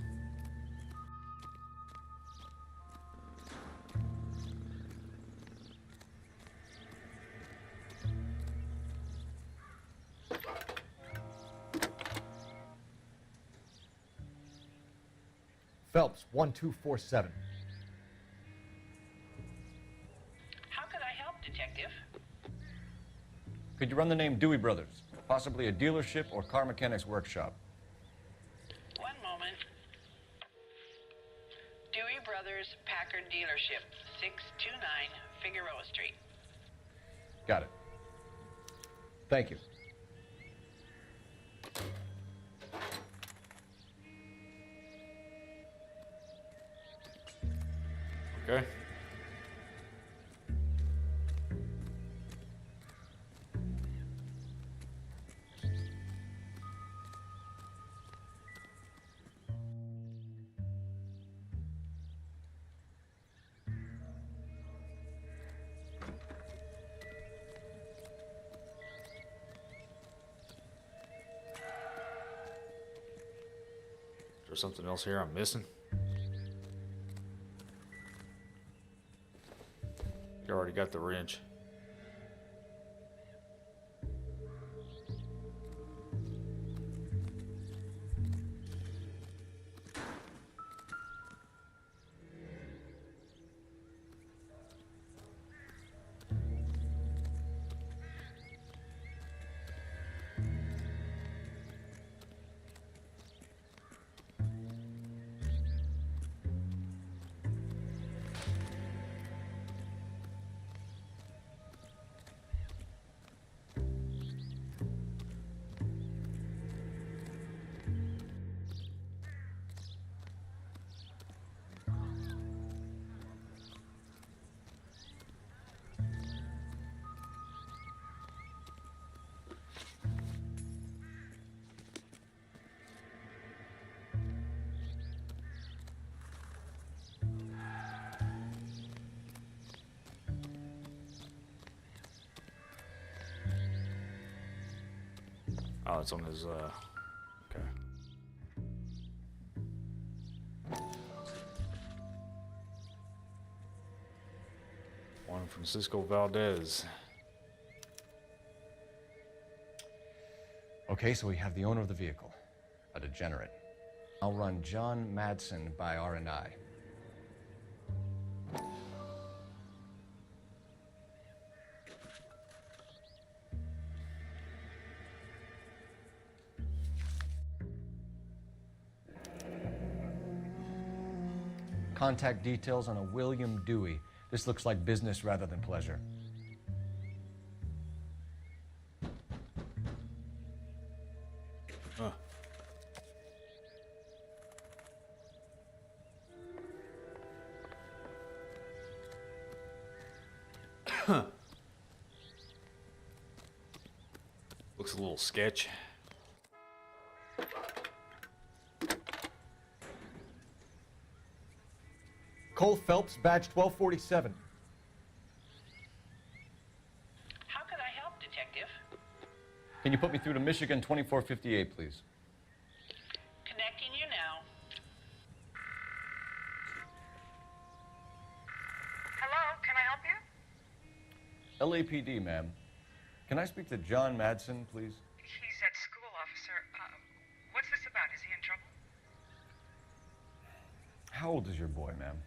Phelps, 1247. How could I help, Detective? Could you run the name Dewey Brothers? Possibly a dealership or car mechanics workshop. One moment. Dewey Brothers Packard Dealership, 629 Figueroa Street. Got it. Thank you. Okay. Is there something else here I'm missing? You already got the wrench. Oh, it's on his, okay. Juan Francisco Valdez. Okay, so we have the owner of the vehicle, a degenerate. I'll run John Madsen by R&I. Contact details on a William Dewey. This looks like business rather than pleasure. Huh. Looks a little sketch. Cole Phelps, badge 1247. How could I help, Detective? Can you put me through to Michigan 2458, please? Connecting you now. Hello, can I help you? LAPD, ma'am. Can I speak to John Madsen, please? He's at school, officer. What's this about? Is he in trouble? How old is your boy, ma'am?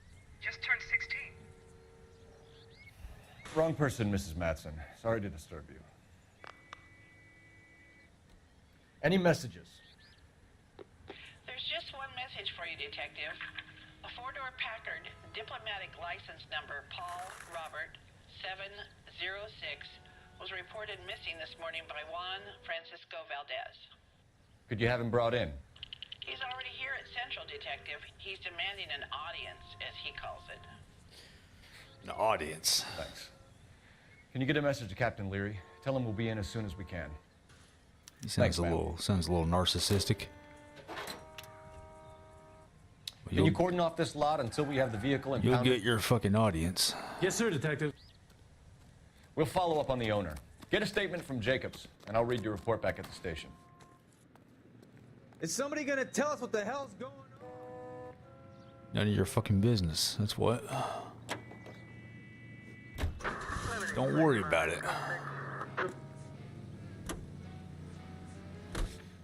Just turned 16. Wrong person, Mrs. Madsen. Sorry to disturb you. Any messages? There's just one message for you, Detective. A four-door Packard, diplomatic license number Paul Robert 706, was reported missing this morning by Juan Francisco Valdez. Could you have him brought in? He's already here at Central, Detective. He's demanding an audience, as he calls it. An audience. Thanks. Can you get a message to Captain Leary? Tell him we'll be in as soon as we can. He sounds a little narcissistic. Can you cordon off this lot until we have the vehicle impounded? You'll get your fucking audience. Yes, sir, Detective. We'll follow up on the owner. Get a statement from Jacobs, and I'll read your report back at the station. Is somebody gonna tell us what the hell's going on? None of your fucking business. That's what. Don't worry about it.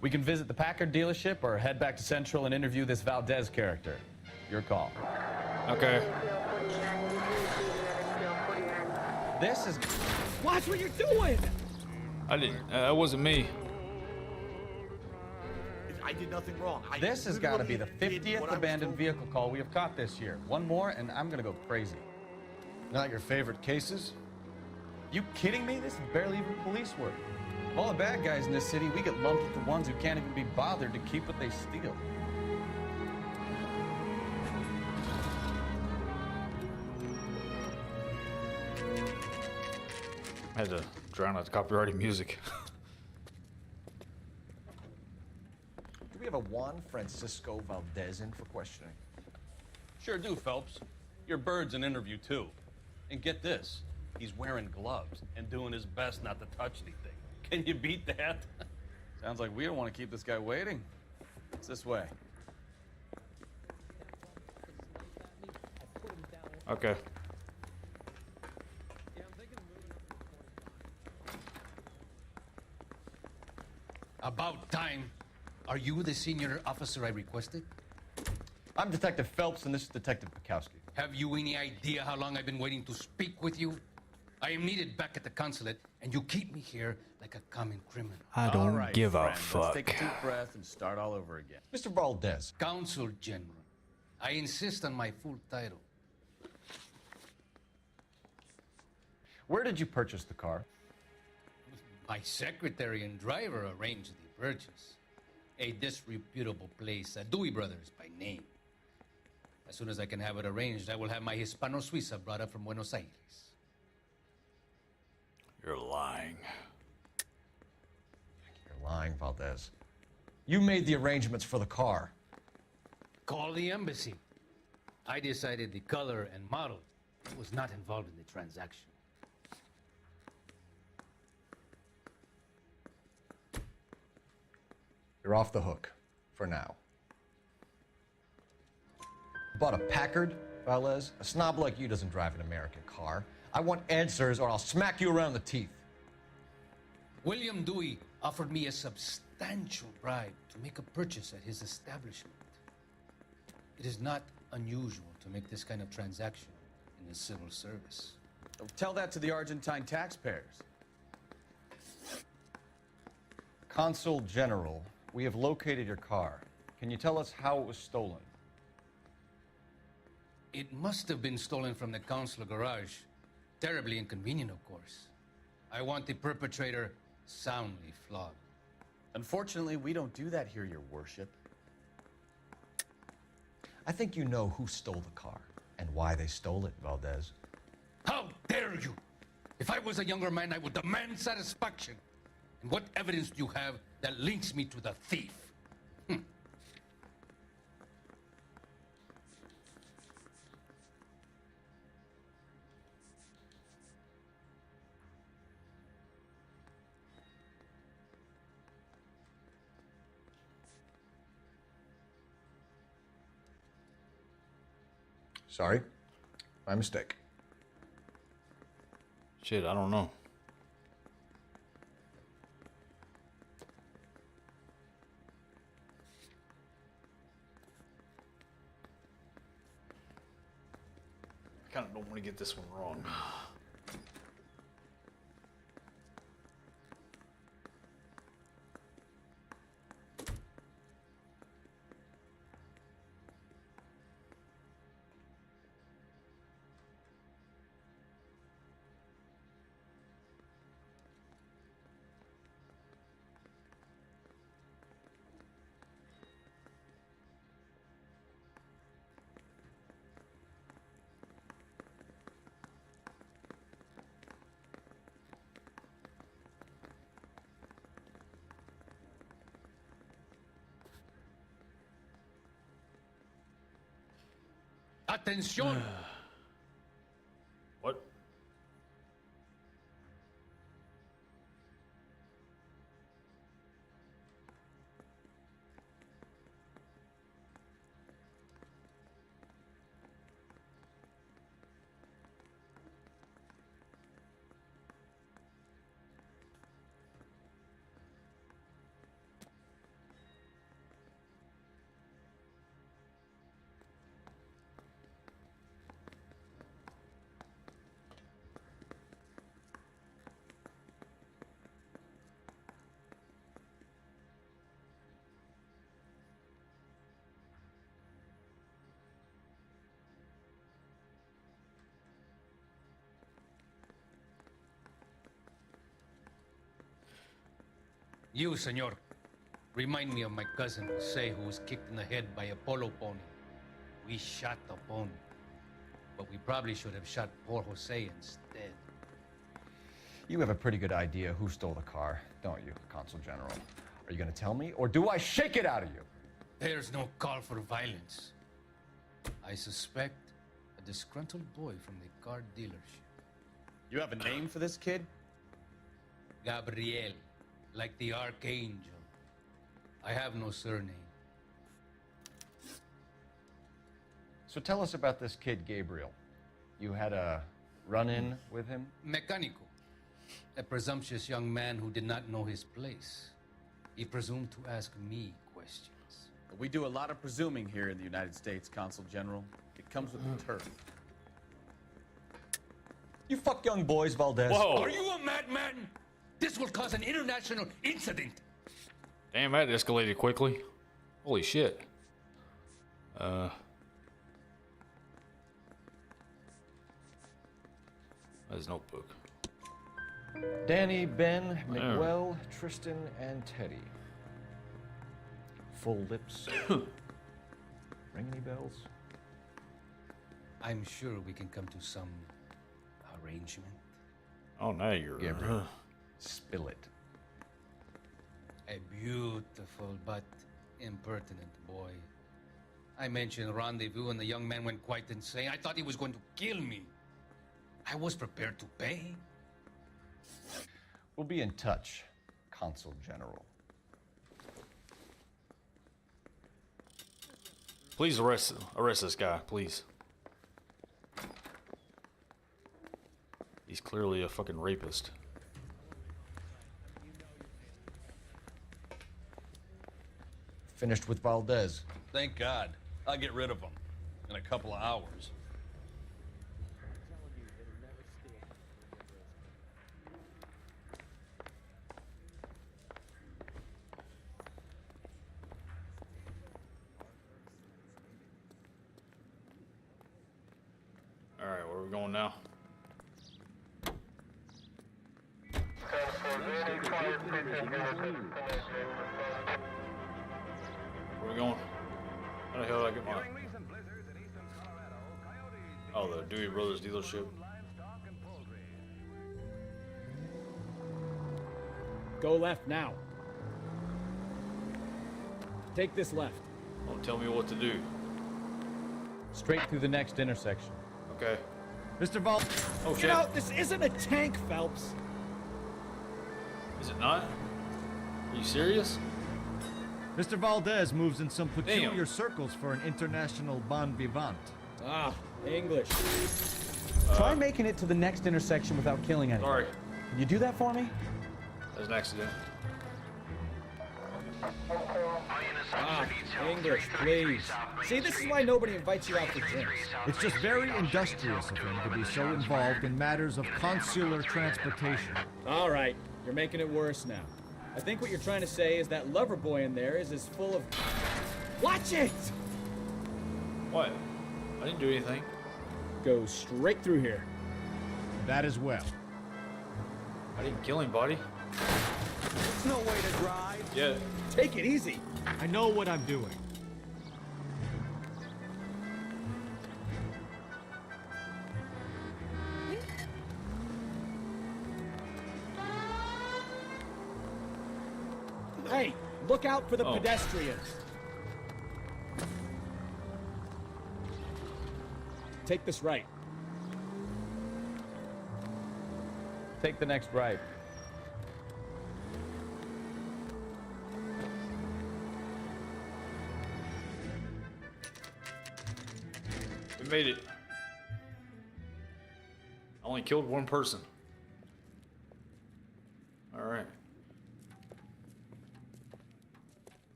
We can visit the Packard dealership or head back to Central and interview this Valdez character. Your call. Okay. This is... Watch what you're doing! I didn't. That wasn't me. I did nothing wrong. This has got to be the 50th abandoned vehicle call we have caught this year. One more, and I'm going to go crazy. Not your favorite cases? You kidding me? This is barely even police work. Of all the bad guys in this city, we get lumped with the ones who can't even be bothered to keep what they steal. I had to drown out the copyrighted music. Do we have a Juan Francisco Valdez in for questioning? Sure do, Phelps. Your bird's an interview, too. And get this, he's wearing gloves and doing his best not to touch anything. Can you beat that? Sounds like we don't want to keep this guy waiting. It's this way. Okay. About time. Are you the senior officer I requested? I'm Detective Phelps, and this is Detective Bukowski. Have you any idea how long I've been waiting to speak with you? I am needed back at the consulate, and you keep me here like a common criminal. I don't All right, give a friend, fuck. Let's take a deep breath and start all over again. Mr. Valdez. Consul General. I insist on my full title. Where did you purchase the car? My secretary and driver arranged the purchase. A disreputable place, Dewey Brothers by name. As soon as I can have it arranged, I will have my Hispano Suiza brought up from Buenos Aires. You're lying. You're lying, Valdez. You made the arrangements for the car. Call the embassy. I decided the color and model. I was not involved in the transaction. You're off the hook, for now. Bought a Packard, Valdez? A snob like you doesn't drive an American car. I want answers or I'll smack you around the teeth. William Dewey offered me a substantial bribe to make a purchase at his establishment. It is not unusual to make this kind of transaction in the civil service. Tell that to the Argentine taxpayers. Consul General, we have located your car. Can you tell us how it was stolen? It must have been stolen from the consular garage. Terribly inconvenient, of course. I want the perpetrator soundly flogged. Unfortunately, we don't do that here, Your Worship. I think you know who stole the car and why they stole it, Valdez. How dare you! If I was a younger man, I would demand satisfaction. And what evidence do you have that links me to the thief? Sorry, my mistake. Shit, I don't know. I kind of don't want to get this one wrong. Atención! What? You, senor, remind me of my cousin Jose, who was kicked in the head by a polo pony. We shot the pony, but we probably should have shot poor Jose instead. You have a pretty good idea who stole the car, don't you, Consul General? Are you going to tell me, or do I shake it out of you? There's no call for violence. I suspect a disgruntled boy from the car dealership. You have a name for this kid? Gabriel, like the archangel. I have no surname. So tell us about this kid, Gabriel. You had a run-in with him? Mecánico. A presumptuous young man who did not know his place. He presumed to ask me questions. We do a lot of presuming here in the United States, Consul General. It comes with the turf. You fuck young boys, Valdez. Whoa. Are you a madman? This will cause an international incident. Damn, that escalated quickly. Holy shit. His notebook. Danny, Ben, Miguel, Tristan, and Teddy. Full lips. Ring any bells? I'm sure we can come to some arrangement. Oh, now you're... Gabriel, spill it. A beautiful but impertinent boy. I mentioned rendezvous and the young man went quite insane. I thought he was going to kill me. I was prepared to pay. We'll be in touch, Consul General. Please arrest this guy, please. He's clearly a fucking rapist. Finished with Valdez. Thank God. I'll get rid of him in a couple of hours. All right, where are we going now? Where are we going? How the hell did I get mine? Oh, the Dewey Brothers dealership. Go left now. Take this left. Don't tell me what to do. Straight through the next intersection. Okay. Mr. Val. Oh, shit. Get out! This isn't a tank, Phelps. Is it not? Are you serious? Mr. Valdez moves in some peculiar circles for an international bon vivant. Ah, English. Try making it to the next intersection without killing anyone. Sorry. Can you do that for me? That was an accident. Ah, English, please. See, this is why nobody invites you out for drinks. It's just very industrious of him to be so involved in matters of consular transportation. All right, you're making it worse now. I think what you're trying to say is that lover boy in there is as full of... Watch it! What? I didn't do anything. Go straight through here. That as well. I didn't kill anybody. There's no way to drive. Yeah. Take it easy. I know what I'm doing. Hey, look out for the pedestrians. Take this right. Take the next right. We made it. I only killed one person. All right.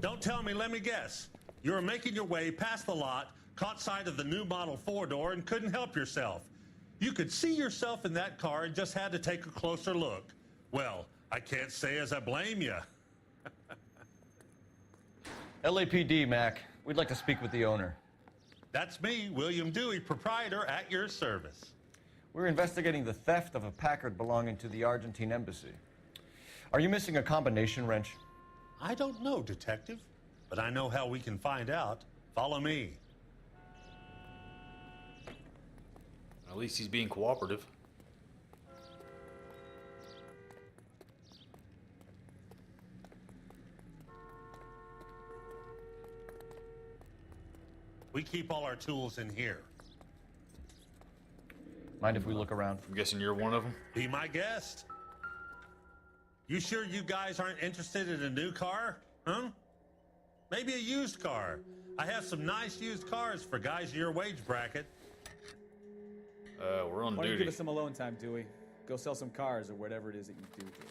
Don't tell me, let me guess. You were making your way past the lot, caught sight of the new model 4-door, and couldn't help yourself. You could see yourself in that car and just had to take a closer look. Well, I can't say as I blame you. LAPD, Mac. We'd like to speak with the owner. That's me, William Dewey, proprietor, at your service. We're investigating the theft of a Packard belonging to the Argentine embassy. Are you missing a combination wrench? I don't know, Detective, but I know how we can find out. Follow me. At least he's being cooperative. We keep all our tools in here. Mind if we look around? I'm guessing you're one of them. Be my guest. You sure you guys aren't interested in a new car? Huh? Maybe a used car. I have some nice used cars for guys in your wage bracket. We're on Why don't you duty. give us some alone time, Dewey? Go sell some cars or whatever it is that you do here.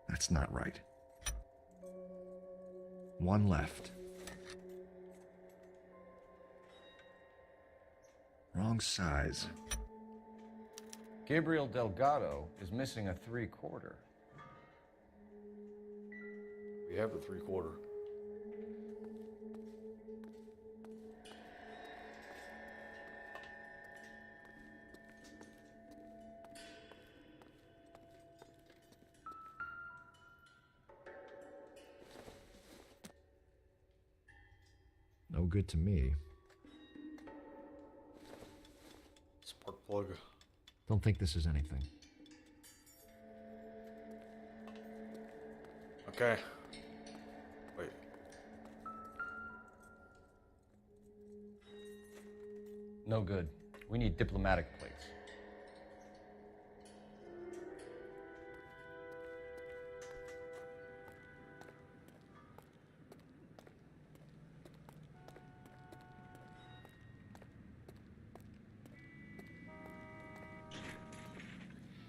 That's not right. One left. Wrong size. Gabriel Delgado is missing a 3/4. We have a 3/4. No good to me. Spark plug. Don't think this is anything. Okay. Wait. No good. We need diplomatic plates.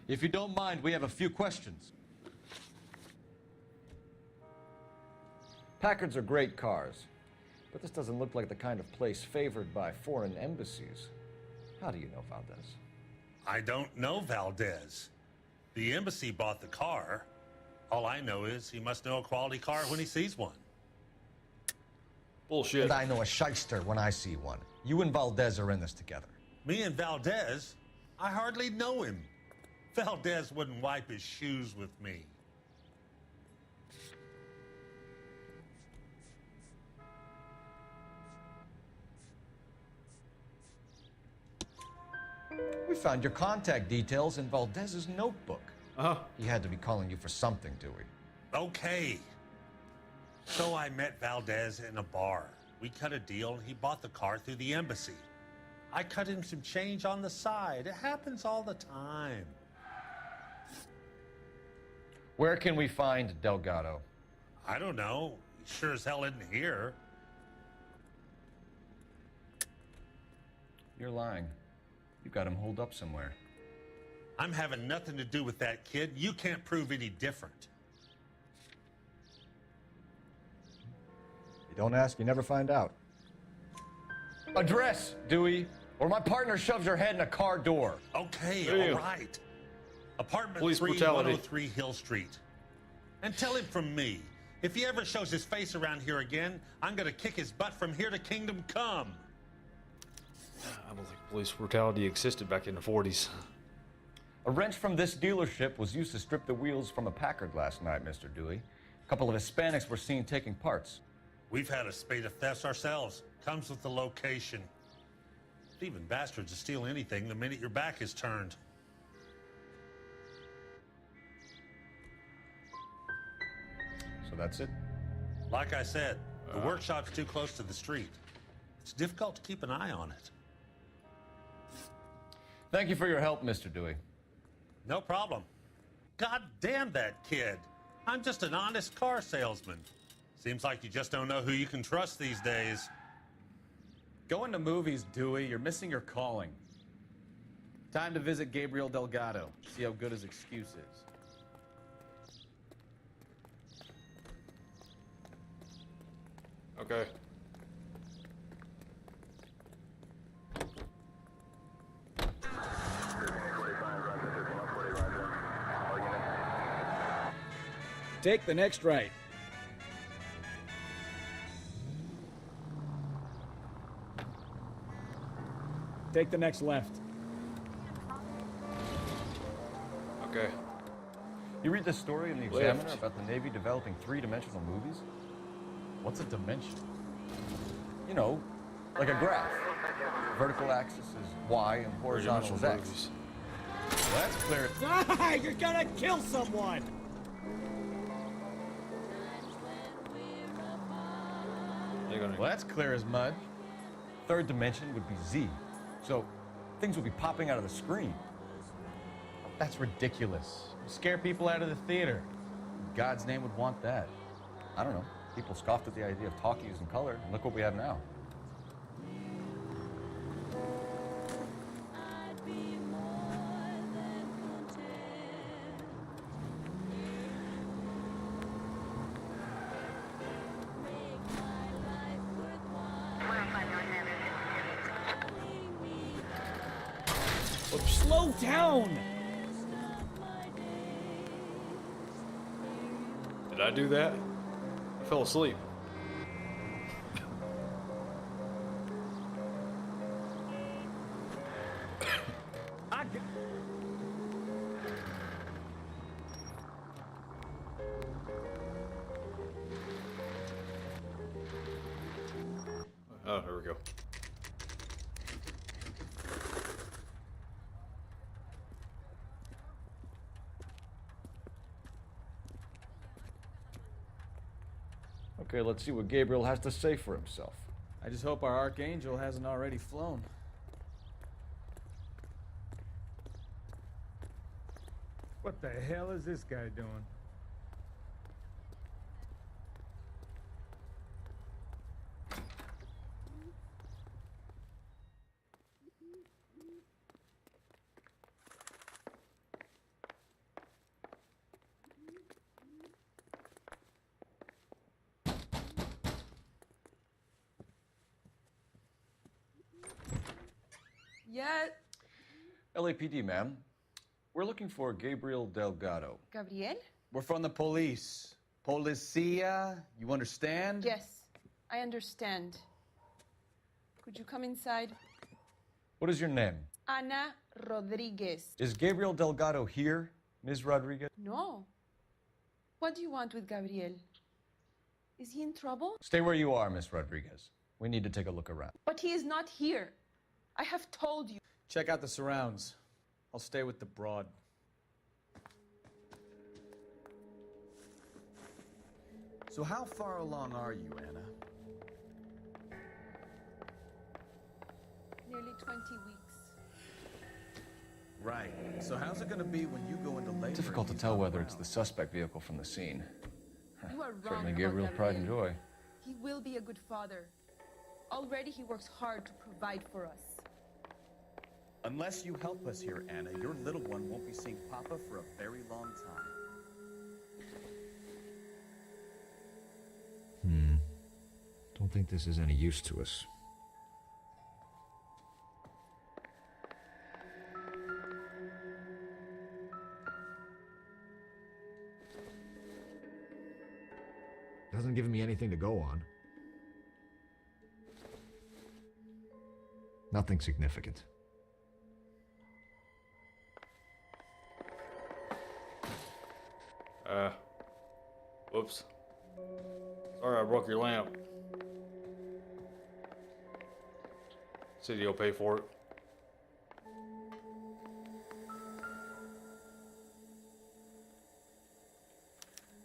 If you don't mind, we have a few questions. Packards are great cars, but this doesn't look like the kind of place favored by foreign embassies. How do you know Valdez? I don't know Valdez. The embassy bought the car. All I know is he must know a quality car when he sees one. Bullshit. And I know a shyster when I see one. You and Valdez are in this together. Me and Valdez? I hardly know him. Valdez wouldn't wipe his shoes with me. We found your contact details in Valdez's notebook. Uh-huh. He had to be calling you for something, Dewey. Okay. So I met Valdez in a bar. We cut a deal and he bought the car through the embassy. I cut him some change on the side. It happens all the time. Where can we find Delgado? I don't know. He sure as hell isn't here. You're lying. You've got him holed up somewhere. I'm having nothing to do with that kid. You can't prove any different. You don't ask, you never find out. Address, Dewey, or my partner shoves your head in a car door. Okay, Damn. all right. Apartment Police 3103 Hill Street. And tell him from me, if he ever shows his face around here again, I'm gonna kick his butt from here to Kingdom Come. I don't think police brutality existed back in the 40s. A wrench from this dealership was used to strip the wheels from a Packard last night, Mr. Dewey. A couple of Hispanics were seen taking parts. We've had a spate of thefts ourselves. Comes with the location. Thieving bastards to steal anything the minute your back is turned. So that's it? Like I said, the workshop's too close to the street. It's difficult to keep an eye on it. Thank you for your help, Mr. Dewey. No problem. God damn that kid. I'm just an honest car salesman. Seems like you just don't know who you can trust these days. Going to movies, Dewey. You're missing your calling. Time to visit Gabriel Delgado. See how good his excuse is. Okay. Take the next right. Take the next left. Okay. You read this story in the Examiner about the Navy developing three-dimensional movies? What's a dimension? You know, like a graph. Vertical axis is Y and horizontal is X. Well, that's clear. Ah, you're gonna kill someone! Well, that's clear as mud. Third dimension would be Z. So things would be popping out of the screen. That's ridiculous. Scare people out of the theater. God's name would want that. I don't know. People scoffed at the idea of talkies in color, and look what we have now. Slow down! Did I do that? I fell asleep. Oh, here we go. Okay, let's see what Gabriel has to say for himself. I just hope our Archangel hasn't already flown. What the hell is this guy doing? Yeah. LAPD, ma'am. We're looking for Gabriel Delgado. Gabriel? We're from the police. Policia, you understand? Yes, I understand. Could you come inside? What is your name? Ana Rodriguez. Is Gabriel Delgado here, Ms. Rodriguez? No. What do you want with Gabriel? Is he in trouble? Stay where you are, Ms. Rodriguez. We need to take a look around. But he is not here. I have told you. Check out the surrounds. I'll stay with the broad. So how far along are you, Anna? Nearly 20 weeks. Right. So how's it going to be when you go into labor? Difficult to tell whether it's the suspect vehicle from the scene. You are wrong Certainly about Gabriel's pride and Gabriel. joy. He will be a good father. Already he works hard to provide for us. Unless you help us here, Anna, your little one won't be seeing Papa for a very long time. Don't think this is any use to us. Hasn't given me anything to go on. Nothing significant. Whoops. Sorry I broke your lamp. City will pay for it.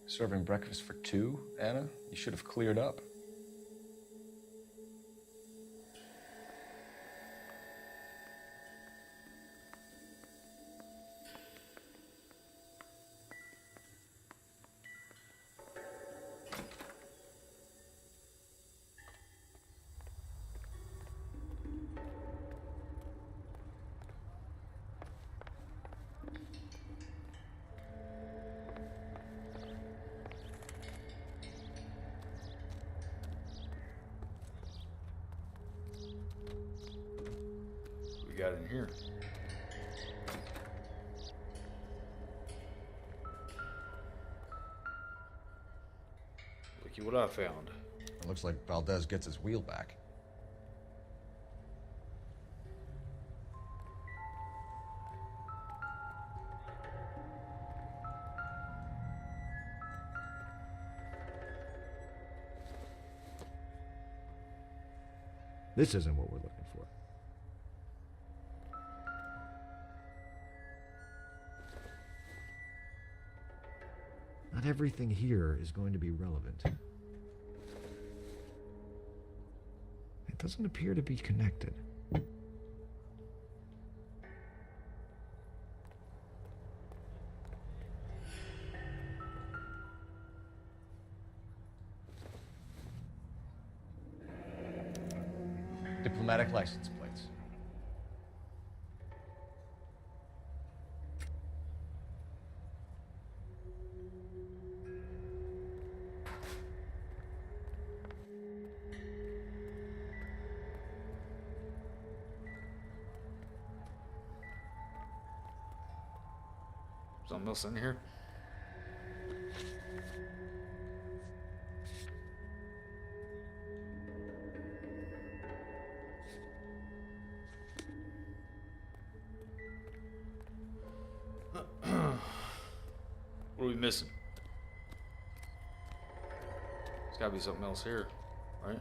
Serving breakfast for two, Anna? You should have cleared up. we got in here? Looky what I found. It looks like Valdez gets his wheel back. This isn't what we're looking for. Not everything here is going to be relevant. It doesn't appear to be connected. Diplomatic license plates. Something else in here? What are we missing? There's gotta be something else here, right?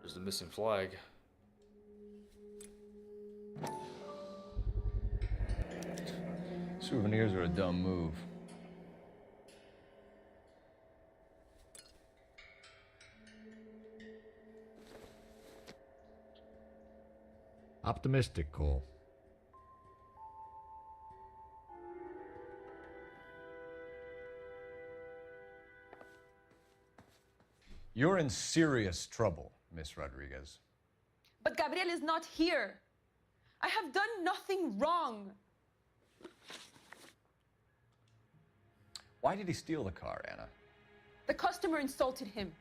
There's the missing flag. Souvenirs are a dumb move. Optimistic, Cole. You're in serious trouble, Miss Rodriguez. But Gabriel is not here. I have done nothing wrong. Why did he steal the car, Anna? The customer insulted him.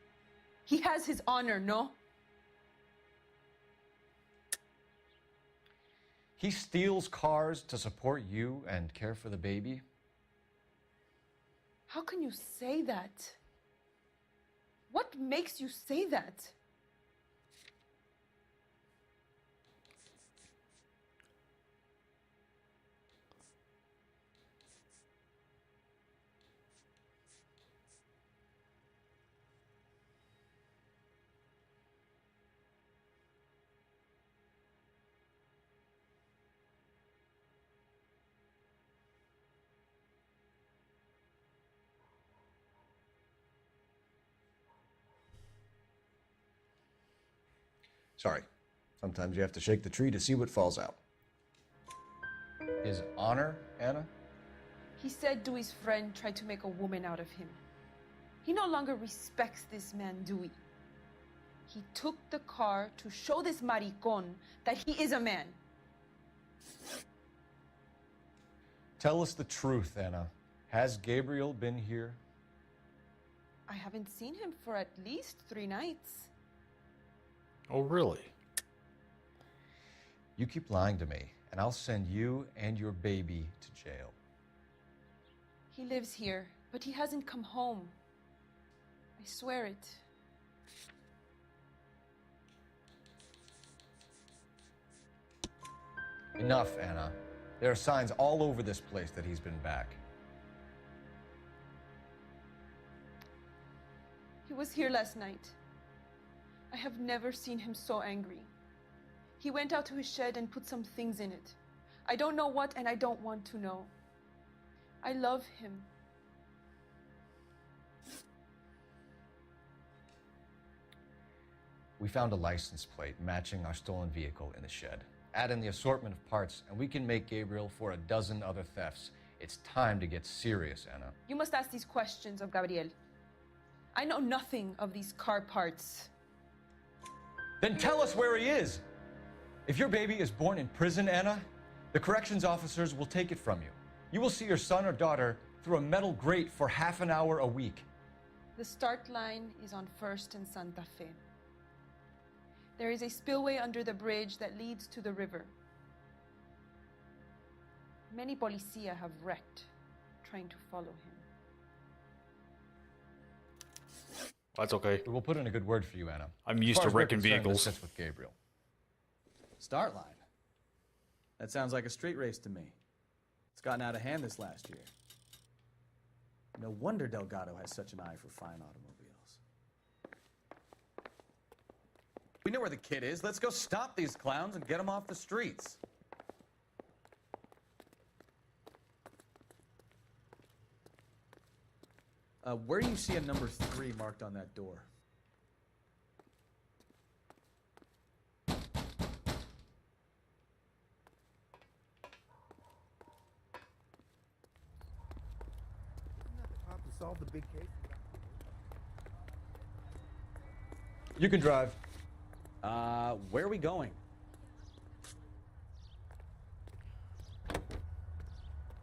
He has his honor, no? He steals cars to support you and care for the baby? How can you say that? What makes you say that? Sorry. Sometimes you have to shake the tree to see what falls out. His honor, Anna? He said Dewey's friend tried to make a woman out of him. He no longer respects this man, Dewey. He took the car to show this maricon that he is a man. Tell us the truth, Anna. Has Gabriel been here? I haven't seen him for at least 3 nights. Oh, really? You keep lying to me, and I'll send you and your baby to jail. He lives here, but he hasn't come home. I swear it. Enough, Anna. There are signs all over this place that he's been back. He was here last night. I have never seen him so angry. He went out to his shed and put some things in it. I don't know what, and I don't want to know. I love him. We found a license plate matching our stolen vehicle in the shed. Add in the assortment of parts, and we can make Gabriel for a dozen other thefts. It's time to get serious, Anna. You must ask these questions of Gabriel. I know nothing of these car parts. Then tell us where he is! If your baby is born in prison, Anna, the corrections officers will take it from you. You will see your son or daughter through a metal grate for half an hour a week. The start line is on 1st and Santa Fe. There is a spillway under the bridge that leads to the river. Many policia have wrecked trying to follow him. That's okay. We'll put in a good word for you, Anna. I'm used to wrecking vehicles. That's with Gabriel. Start line. That sounds like a street race to me. It's gotten out of hand this last year. No wonder Delgado has such an eye for fine automobiles. We know where the kid is. Let's go stop these clowns and get them off the streets. Where do you see a number 3 marked on that door? Solve the big case. You can drive. Where are we going?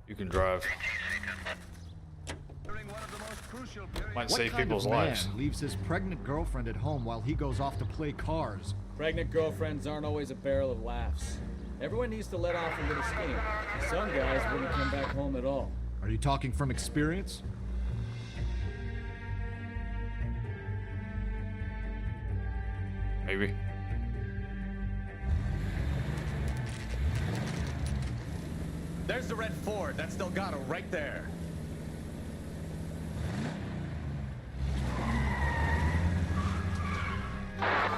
You can drive. Might What save kind people's of man lives. leaves his pregnant girlfriend at home while he goes off to play cars? Pregnant girlfriends aren't always a barrel of laughs. Everyone needs to let off a little steam. Some guys wouldn't come back home at all. Are you talking from experience? Maybe. There's the red Ford. That's Delgado right there.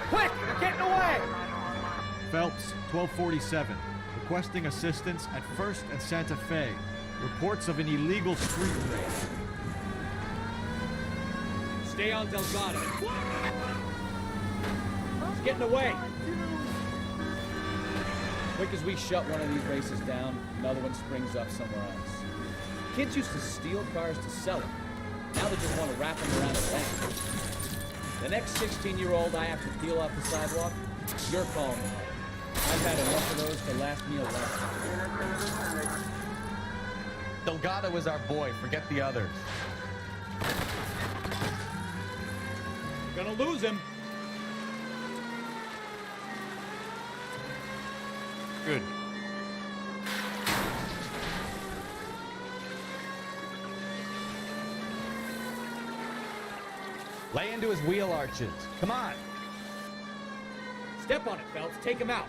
Quick! They're getting away! Phelps, 1247. Requesting assistance at 1st and Santa Fe. Reports of an illegal street race. Stay on Delgado. He's getting away. Quick as we shut one of these races down, another one springs up somewhere else. Kids used to steal cars to sell them. Now they just want to wrap them around a bank. The next 16-year-old I have to peel off the sidewalk, you're calling me. I've had enough of those to last me a lifetime. Delgado is our boy. Forget the others. Gonna lose him. Good. Lay into his wheel arches. Come on. Step on it, Phelps. Take him out.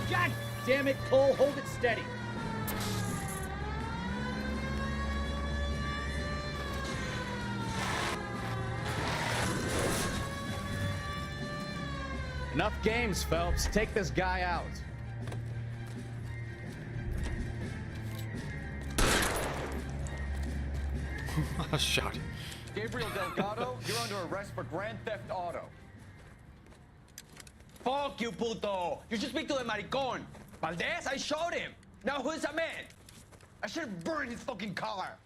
God damn it, Cole. Hold it steady. Enough games, Phelps. Take this guy out. Shot him. Gabriel Delgado, you're under arrest for Grand Theft Auto. Fuck you, puto! You should speak to the maricon. Valdez, I showed him. Now who's a man? I should have burned his fucking car.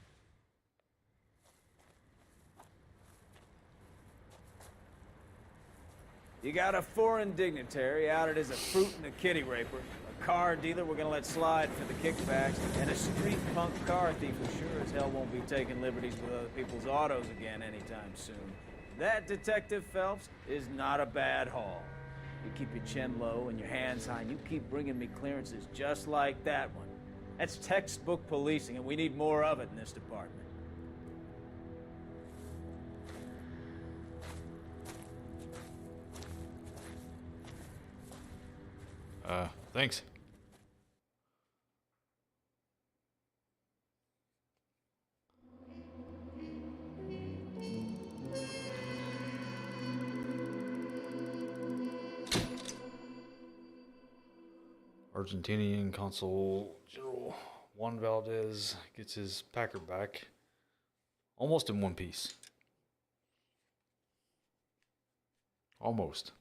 You got a foreign dignitary outed as a fruit and a kitty raper, a car dealer we're gonna let slide for the kickbacks, and a street punk car thief who sure as hell won't be taking liberties with other people's autos again anytime soon. That, Detective Phelps, is not a bad haul. You keep your chin low and your hands high, and you keep bringing me clearances just like that one. That's textbook policing, and we need more of it in this department. Thanks. Argentinian Consul General Juan Valdez gets his Packard back almost in one piece. Almost.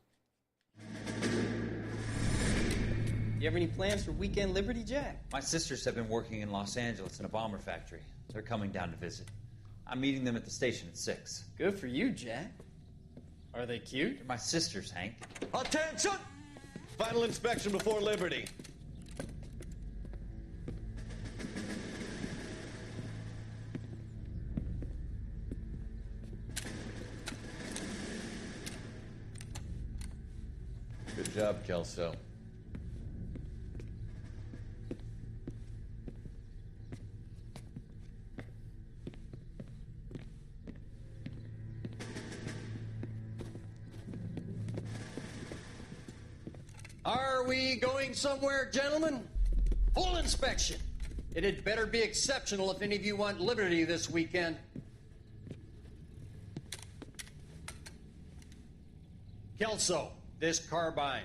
You have any plans for weekend Liberty, Jack? My sisters have been working in Los Angeles in a bomber factory. They're coming down to visit. I'm meeting them at the station at 6. Good for you, Jack. Are they cute? They're my sisters, Hank. Attention! Final inspection before Liberty. Good job, Kelso. Are we going somewhere, gentlemen? Full inspection. It had better be exceptional if any of you want Liberty this weekend. Kelso, this carbine.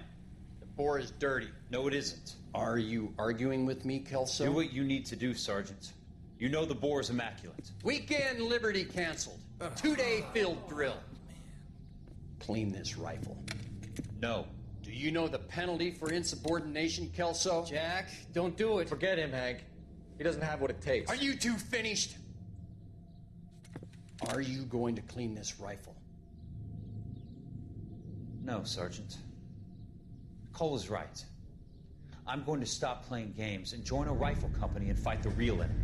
The bore is dirty. No, it isn't. Are you arguing with me, Kelso? Do what you need to do, Sergeant. You know the bore is immaculate. Weekend Liberty canceled. 2-day field drill. Clean this rifle. No. Do you know the penalty for insubordination, Kelso? Jack, don't do it. Forget him, Hank. He doesn't have what it takes. Are you two finished? Are you going to clean this rifle? No, Sergeant. Cole is right. I'm going to stop playing games and join a rifle company and fight the real enemy.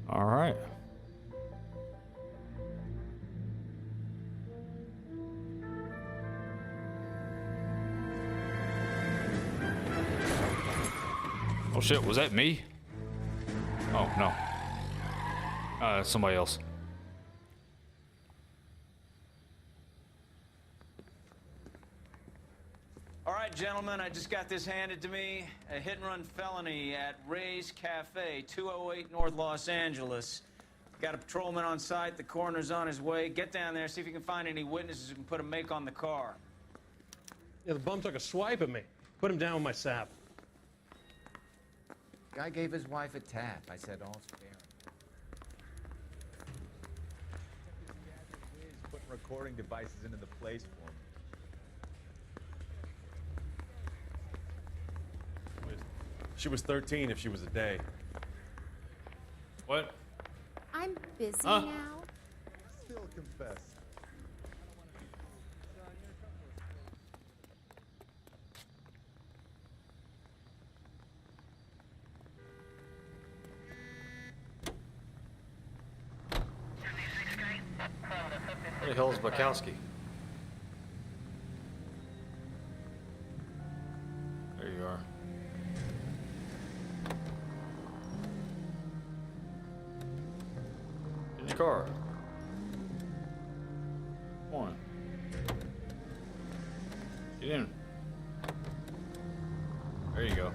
All right. Oh shit, was that me? Oh no. That's somebody else. All right, gentlemen, I just got this handed to me. A hit-and-run felony at Ray's Cafe, 208 North Los Angeles. Got a patrolman on site. The coroner's on his way. Get down there, see if you can find any witnesses who can put a make on the car. Yeah, the bum took a swipe at me. Put him down with my sap. Guy gave his wife a tap. I said, all's fair. Putting recording devices into the place for him. She was 13 if she was a day. What? I'm busy now. Still confess. Where the hell is Bukowski? There you are. In your car. Come on. Get in. There you go.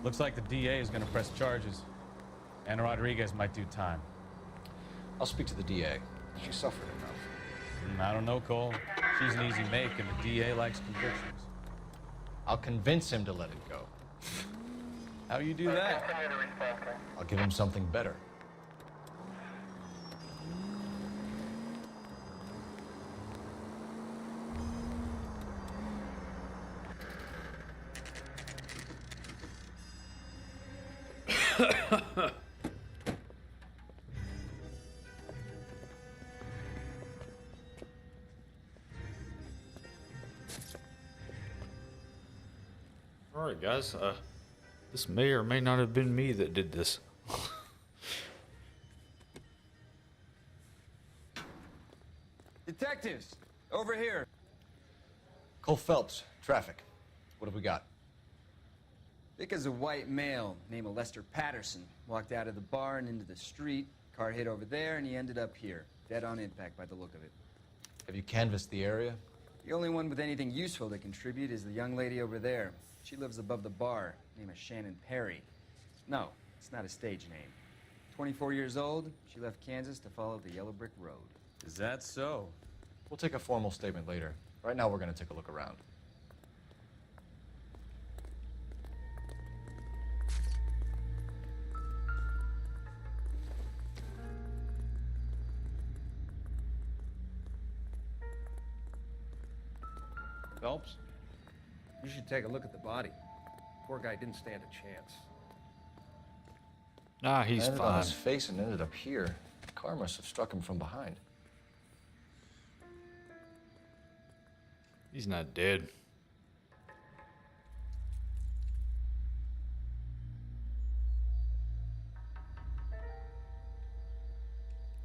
Looks like the DA is going to press charges. Anna Rodriguez might do time. I'll speak to the DA. She suffered enough. I don't know, Cole. She's an easy make, and the DA likes convictions. I'll convince him to let it go. How you do that? I'll give him something better. All right, guys. This may or may not have been me that did this. Detectives, over here. Cole Phelps, traffic. What have we got? Vic is a white male named Lester Patterson. Walked out of the bar and into the street. Car hit over there, and he ended up here. Dead on impact by the look of it. Have you canvassed the area? The only one with anything useful to contribute is the young lady over there. She lives above the bar. Name is Shannon Perry. No, it's not a stage name. 24 years old, she left Kansas to follow the Yellow Brick Road. Is that so? We'll take a formal statement later. Right now, we're going to take a look around. Phelps, you should take a look at the body. Poor guy didn't stand a chance. Nah, he's Landed fine. on his face and ended up here. The car must have struck him from behind. He's not dead.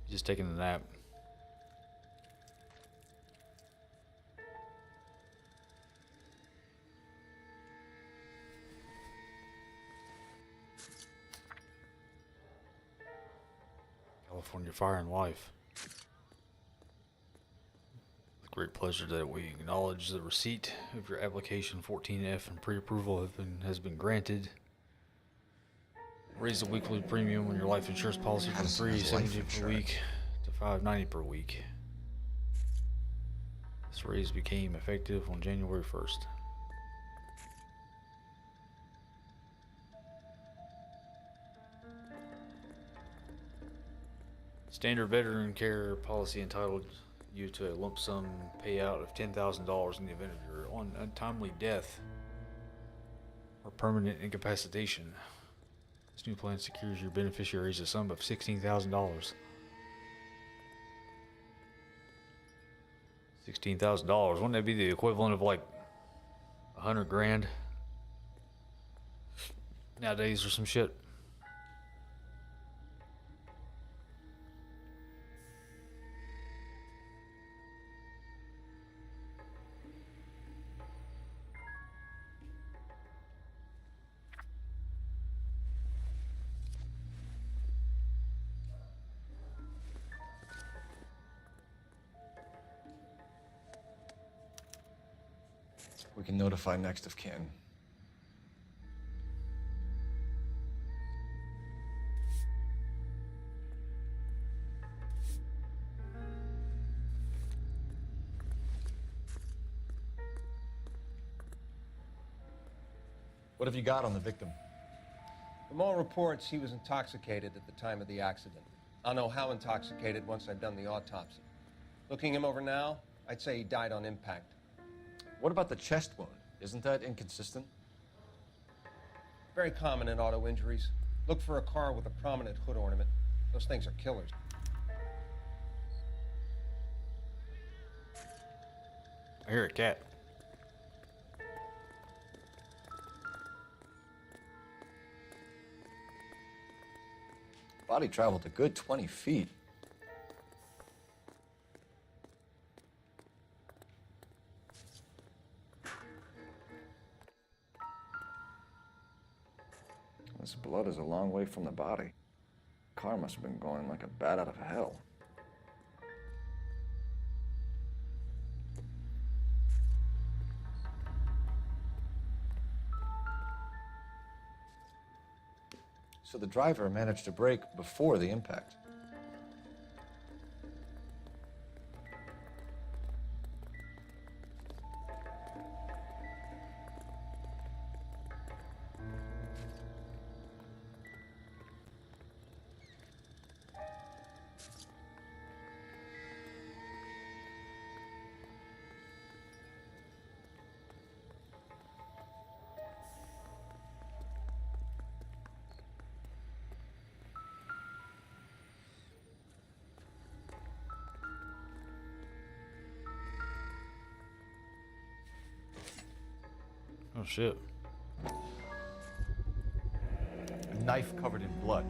He's just taking a nap. California Fire and Life. With great pleasure that we acknowledge the receipt of your application 14F and pre-approval has been granted. Raise the weekly premium on your life insurance policy from $370 per week to $590 per week. This raise became effective on January 1st. Standard veteran care policy entitled you to a lump sum payout of $10,000 in the event of your untimely death or permanent incapacitation. This new plan secures your beneficiaries a sum of $16,000. $16,000. Wouldn't that be the equivalent of like 100 grand nowadays or some shit? We can notify next of kin. What have you got on the victim? From all reports, he was intoxicated at the time of the accident. I'll know how intoxicated once I've done the autopsy. Looking him over now, I'd say he died on impact. What about the chest wound? Isn't that inconsistent? Very common in auto injuries. Look for a car with a prominent hood ornament. Those things are killers. I hear a cat. Body traveled a good 20 feet. This blood is a long way from the body. Car must have been going like a bat out of hell. So the driver managed to brake before the impact. Oh shit. knife covered in blood.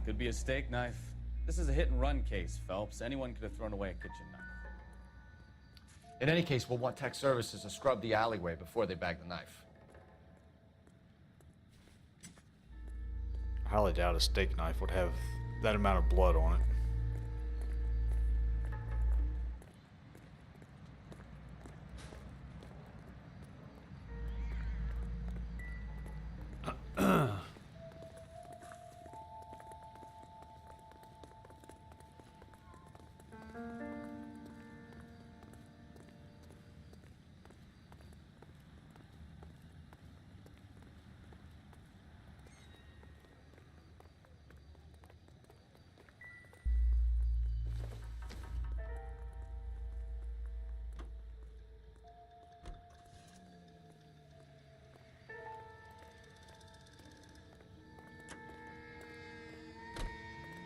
Could be a steak knife. This is a hit-and-run case, Phelps. Anyone could have thrown away a kitchen knife. In any case, we'll want tech services to scrub the alleyway before they bag the knife. I highly doubt a steak knife would have that amount of blood on it.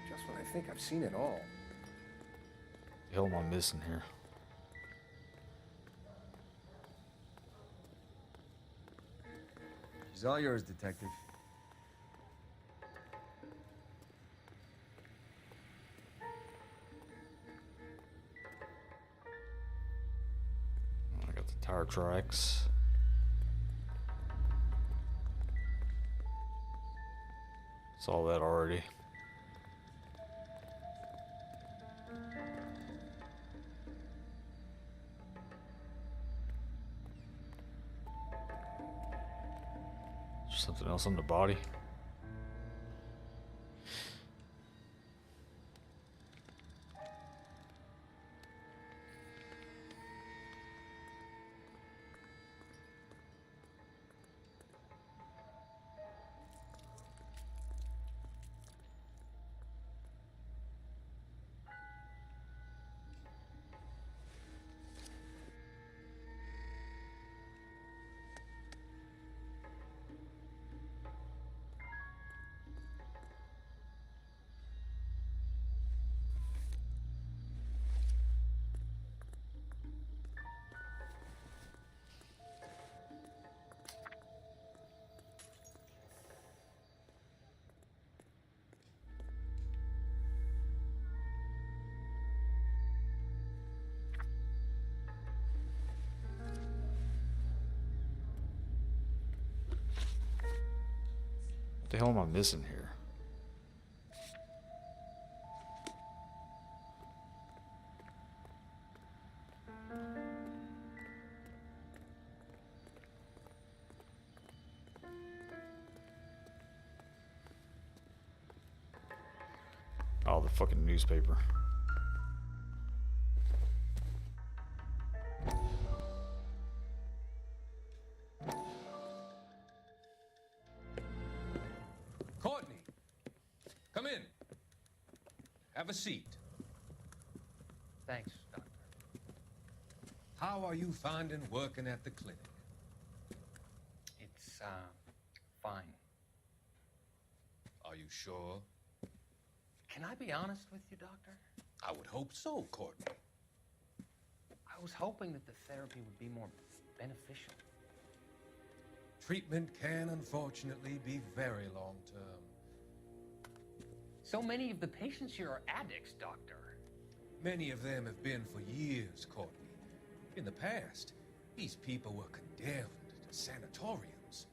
Just when I think I've seen it all. The hell am I missing here? She's all yours, Detective. I got the tire tracks. Saw that already. Something else on the body. What the hell am I missing here? Oh, the fucking newspaper. Courtney, come in. Have a seat. Thanks, Doctor. How are you finding working at the clinic? It's, fine. Are you sure? Can I be honest with you, Doctor? I would hope so, Courtney. I was hoping that the therapy would be more beneficial. Treatment can unfortunately be very long-term. So many of the patients here are addicts, Doctor. Many of them have been for years, Courtney. In the past, these people were condemned to sanatoriums.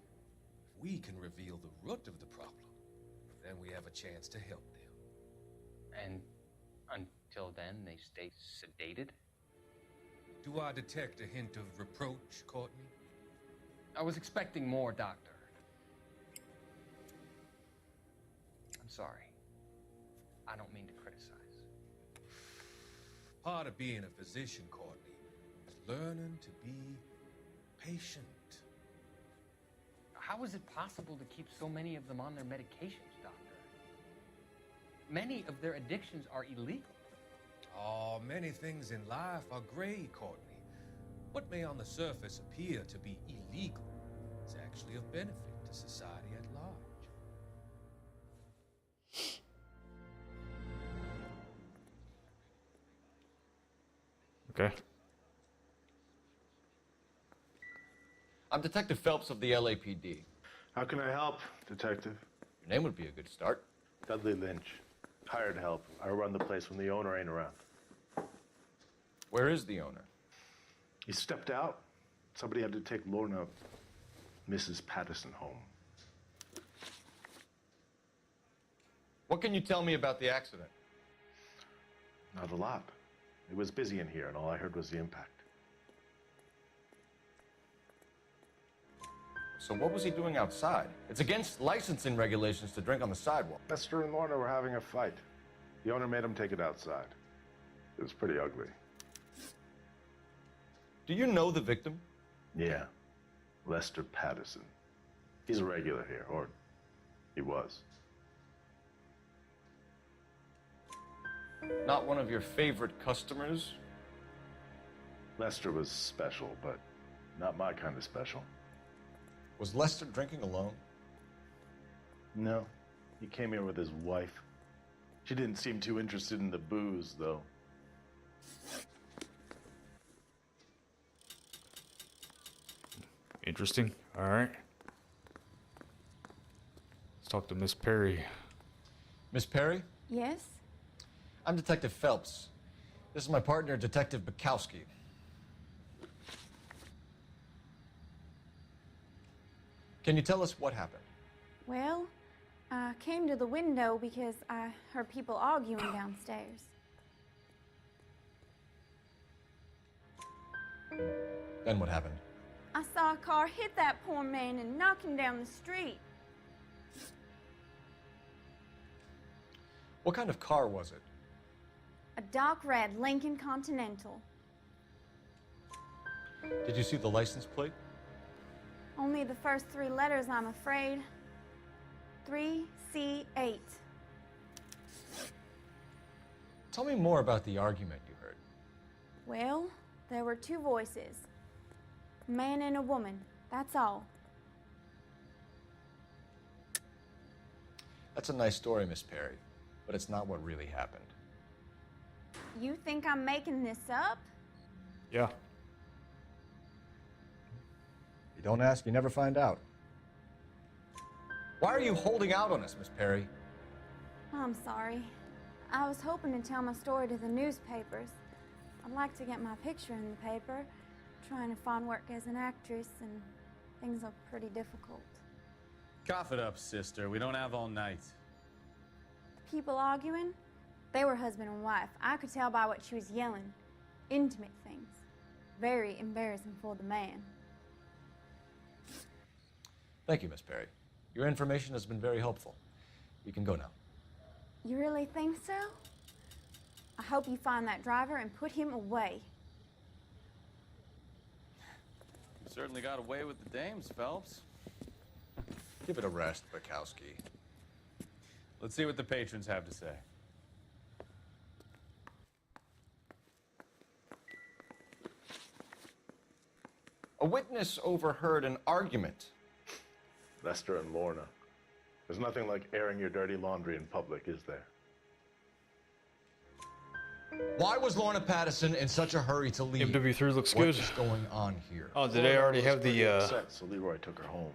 If we can reveal the root of the problem, then we have a chance to help them. And until then, they stay sedated? Do I detect a hint of reproach, Courtney? I was expecting more, Doctor. I'm sorry. I don't mean to criticize. Part of being a physician, Courtney, is learning to be patient. How is it possible to keep so many of them on their medications, Doctor? Many of their addictions are illegal. Oh, many things in life are gray, Courtney. What may on the surface appear to be illegal is actually of benefit to society at large. Okay. I'm Detective Phelps of the LAPD. How can I help, Detective? Your name would be a good start. Dudley Lynch. Hired help. I run the place when the owner ain't around. Where is the owner? He stepped out. Somebody had to take Lorna, Mrs. Patterson, home. What can you tell me about the accident? Not a lot. It was busy in here, and all I heard was the impact. So what was he doing outside? It's against licensing regulations to drink on the sidewalk. Lester and Lorna were having a fight. The owner made him take it outside. It was pretty ugly. Do you know the victim? Yeah. Lester Patterson. He's a regular here, or he was. Not one of your favorite customers? Lester was special, but not my kind of special. Was Lester drinking alone? No. He came here with his wife. She didn't seem too interested in the booze, though. Interesting. All right. Let's talk to Miss Perry. Miss Perry? Yes? I'm Detective Phelps. This is my partner, Detective Bukowski. Can you tell us what happened? Well, I came to the window because I heard people arguing downstairs. Then what happened? I saw a car hit that poor man and knock him down the street. What kind of car was it? A dark red Lincoln Continental. Did you see the license plate? Only the first three letters, I'm afraid. 3C8. Tell me more about the argument you heard. Well, there were two voices. A man and a woman, that's all. That's a nice story, Miss Perry, but it's not what really happened. You think I'm making this up? Yeah. You don't ask, you never find out. Why are you holding out on us, Miss Perry? I'm sorry. I was hoping to tell my story to the newspapers. I'd like to get my picture in the paper. Trying to find work as an actress, and things are pretty difficult. Cough it up, sister. We don't have all night. People arguing? They were husband and wife. I could tell by what she was yelling. Intimate things. Very embarrassing for the man. Thank you, Miss Perry. Your information has been very helpful. You can go now. You really think so? I hope you find that driver and put him away. You certainly got away with the dames, Phelps. Give it a rest, Bukowski. Let's see what the patrons have to say. A witness overheard an argument. Lester and Lorna. There's nothing like airing your dirty laundry in public, is there? Why was Lorna Patterson in such a hurry to leave? MW3 looks What good. is going on here? Oh, did they already have the Upset, so Leroy took her home.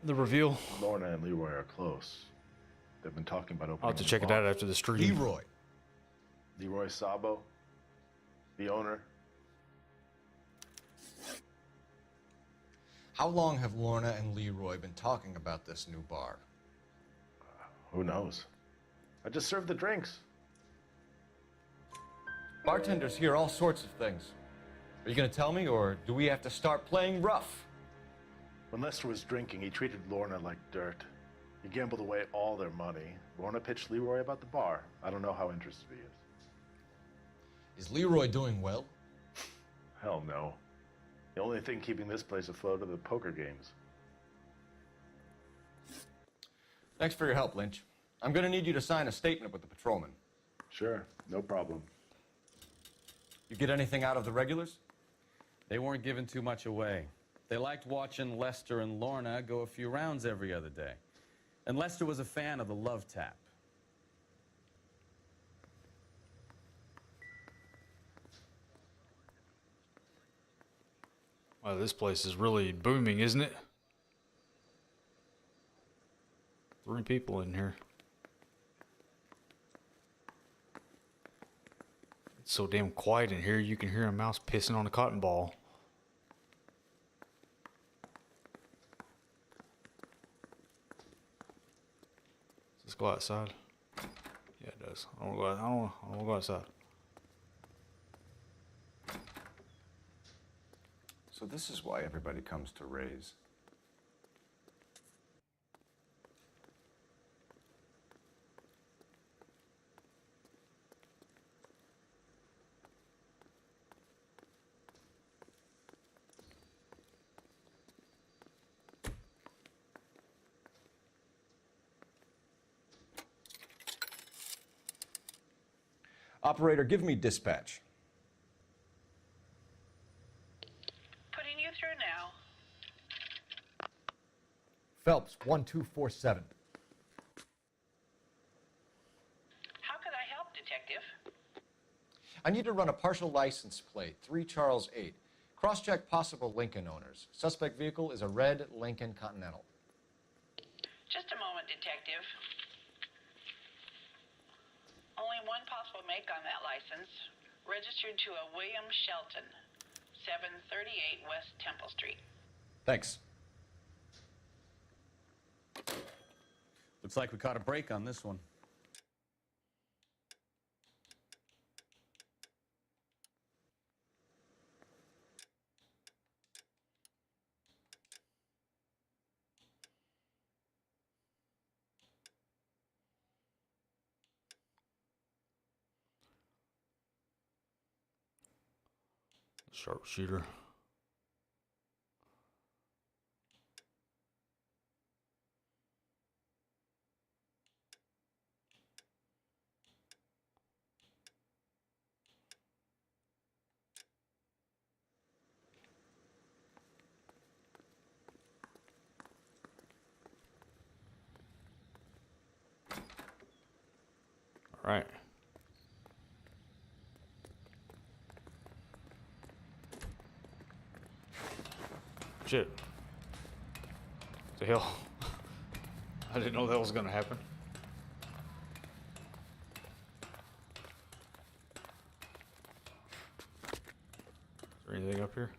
the reveal? Lorna and Leroy are close. They've been talking about opening. I'll have to a check it bar. out after the stream. Leroy. Leroy Sabo, the owner. How long have Lorna and Leroy been talking about this new bar? Who knows? I just served the drinks. Bartenders hear all sorts of things. Are you going to tell me, or do we have to start playing rough? When Lester was drinking, he treated Lorna like dirt. He gambled away all their money. Lorna pitched Leroy about the bar. I don't know how interested he is. Is Leroy doing well? Hell no. The only thing keeping this place afloat are the poker games. Thanks for your help, Lynch. I'm going to need you to sign a statement with the patrolman. Sure, no problem. You get anything out of the regulars? They weren't giving too much away. They liked watching Lester and Lorna go a few rounds every other day. And Lester was a fan of the love tap. Wow, this place is really booming, isn't it? 3 people in here. It's so damn quiet in here, you can hear a mouse pissing on a cotton ball. Let's go outside. Yeah, it does. I don't want to go outside. So this is why everybody comes to Raze. Operator, give me dispatch. Putting you through now. Phelps, 1247. How could I help, Detective? I need to run a partial license plate, 3 Charles 8. Cross-check possible Lincoln owners. Suspect vehicle is a red Lincoln Continental. Just a moment, Detective. Only one possible make on that license. Registered to a William Shelton, 738 West Temple Street. Thanks. Looks like we caught a break on this one. Sharpshooter. All right. Shit. The hell? I didn't know that was gonna happen. Is there anything up here?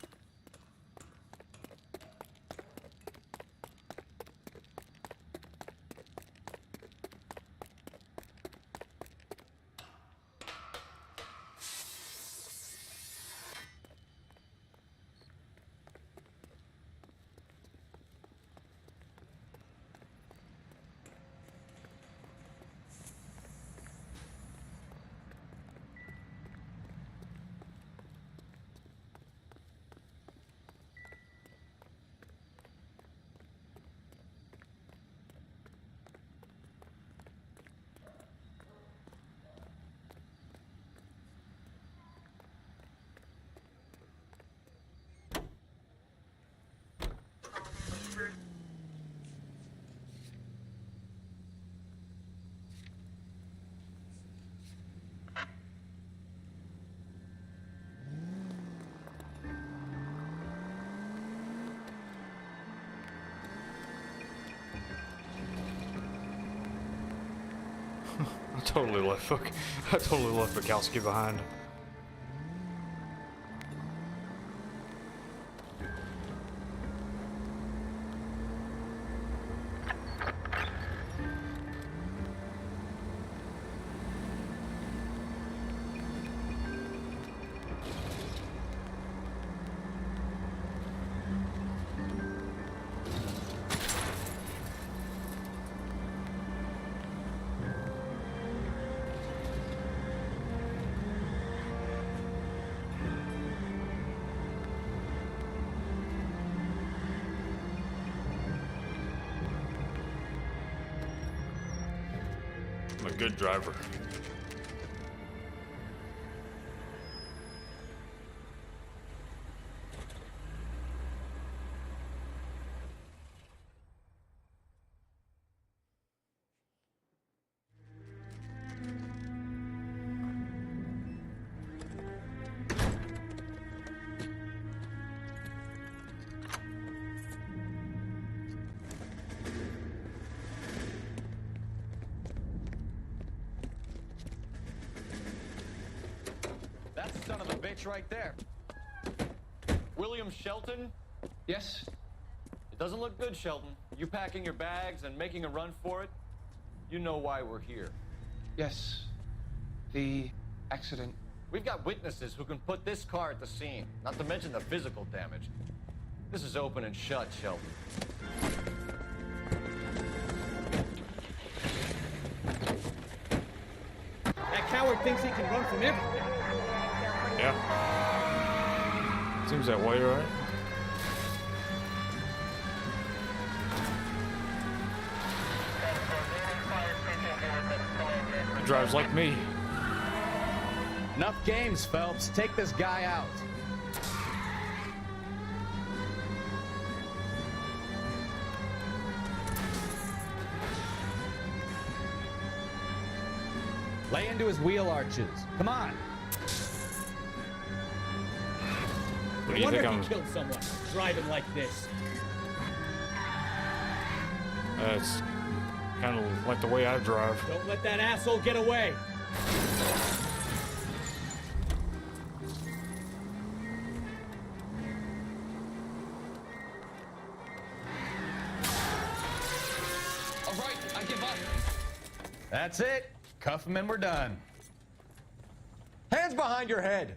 I totally left Bukowski behind. I'm a good driver. bitch right there. William Shelton? Yes? It doesn't look good, Shelton. You packing your bags and making a run for it? You know why we're here. Yes. The accident. We've got witnesses who can put this car at the scene, not to mention the physical damage. This is open and shut, Shelton. That coward thinks he can run from everything. Yeah. Seems that way, right? He drives like me. Enough games, Phelps. Take this guy out. Lay into his wheel arches. Come on. What do No you wonder think he I'm... killed someone driving like this. It's kind of like the way I drive. Don't let that asshole get away. All right, I give up. That's it. Cuff him and we're done. Hands behind your head!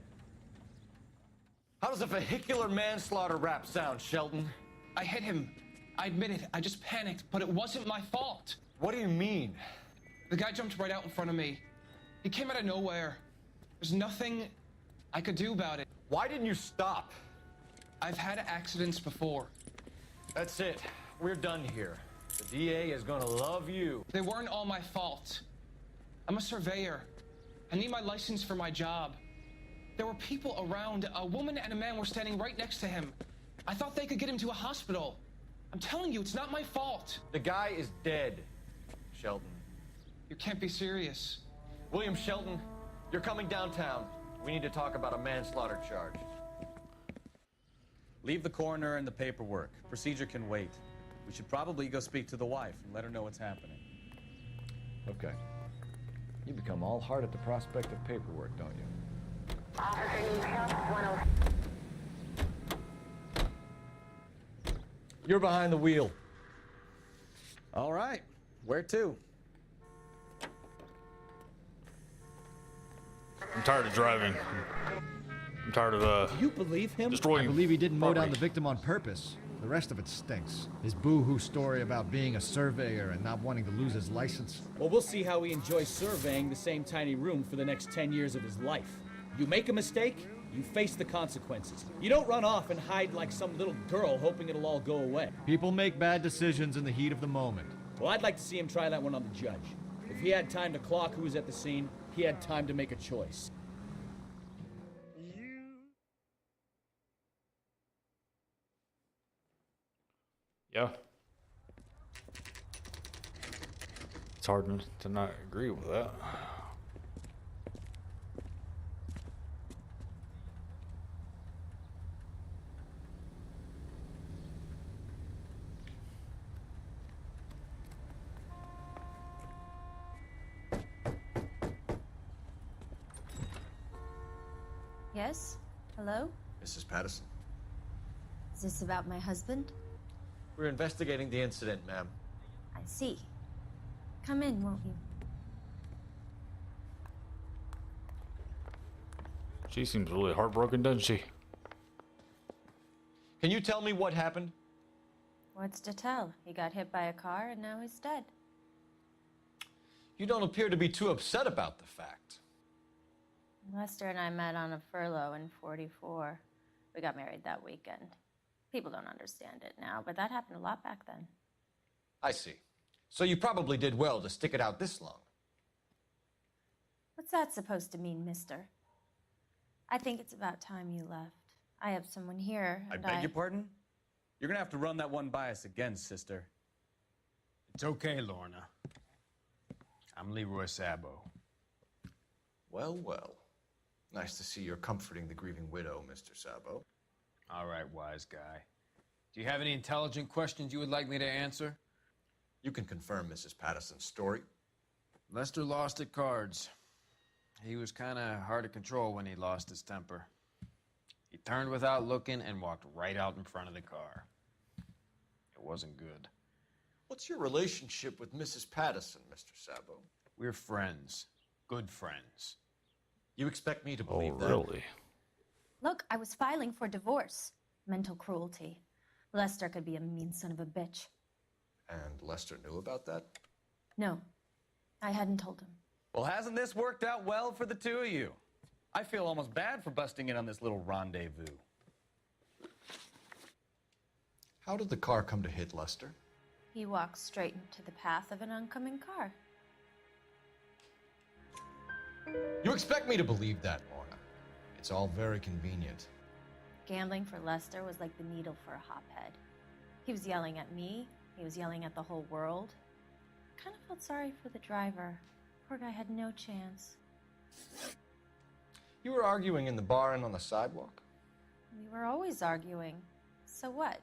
How does a vehicular manslaughter rap sound, Shelton? I hit him. I admit it. I just panicked, but it wasn't my fault. What do you mean? The guy jumped right out in front of me. He came out of nowhere. There's nothing I could do about it. Why didn't you stop? I've had accidents before. That's it. We're done here. The DA is gonna love you. They weren't all my fault. I'm a surveyor. I need my license for my job. There were people around. A woman and a man were standing right next to him. I thought they could get him to a hospital. I'm telling you, it's not my fault. The guy is dead, Shelton. You can't be serious. William Shelton, you're coming downtown. We need to talk about a manslaughter charge. Leave the coroner and the paperwork. Procedure can wait. We should probably go speak to the wife and let her know what's happening. Okay. You become all heart at the prospect of paperwork, don't you? You're behind the wheel. All right. Where to? I'm tired of driving. I'm tired of Do you believe him? I destroying. believe he didn't mow down property. the victim on purpose. The rest of it stinks. His boo-hoo story about being a surveyor and not wanting to lose his license. Well, we'll see how he enjoys surveying the same tiny room for the next 10 years of his life. You make a mistake, you face the consequences. You don't run off and hide like some little girl hoping it'll all go away. People make bad decisions in the heat of the moment. Well, I'd like to see him try that one on the judge. If he had time to clock who was at the scene, he had time to make a choice. Yeah. It's hard to not agree with that. Yes? Hello? Mrs. Patterson. Is this about my husband? We're investigating the incident, ma'am. I see. Come in, won't you? She seems really heartbroken, doesn't she? Can you tell me what happened? What's to tell? He got hit by a car and now he's dead. You don't appear to be too upset about the fact. Lester and I met on a furlough in '44. We got married that weekend. People don't understand it now, but that happened a lot back then. I see. So you probably did well to stick it out this long. What's that supposed to mean, mister? I think it's about time you left. I have someone here, I and beg your pardon? You're gonna have to run that one by us again, sister. It's okay, Lorna. I'm Leroy Sabo. Well, well. Nice to see you're comforting the grieving widow, Mr. Sabo. All right, wise guy. Do you have any intelligent questions you would like me to answer? You can confirm Mrs. Patterson's story. Lester lost at cards. He was kind of hard to control when he lost his temper. He turned without looking and walked right out in front of the car. It wasn't good. What's your relationship with Mrs. Patterson, Mr. Sabo? We're friends. Good friends. You expect me to believe that? Really? Look, I was filing for divorce. Mental cruelty. Lester could be a mean son of a bitch. And Lester knew about that? No, I hadn't told him. Well, hasn't this worked out well for the two of you? I feel almost bad for busting in on this little rendezvous. How did the car come to hit Lester? He walks straight into the path of an oncoming car. You expect me to believe that, Lorna? It's all very convenient. Gambling for Lester was like the needle for a hophead. He was yelling at me. He was yelling at the whole world. I kind of felt sorry for the driver. Poor guy had no chance. You were arguing in the bar and on the sidewalk? We were always arguing. So what?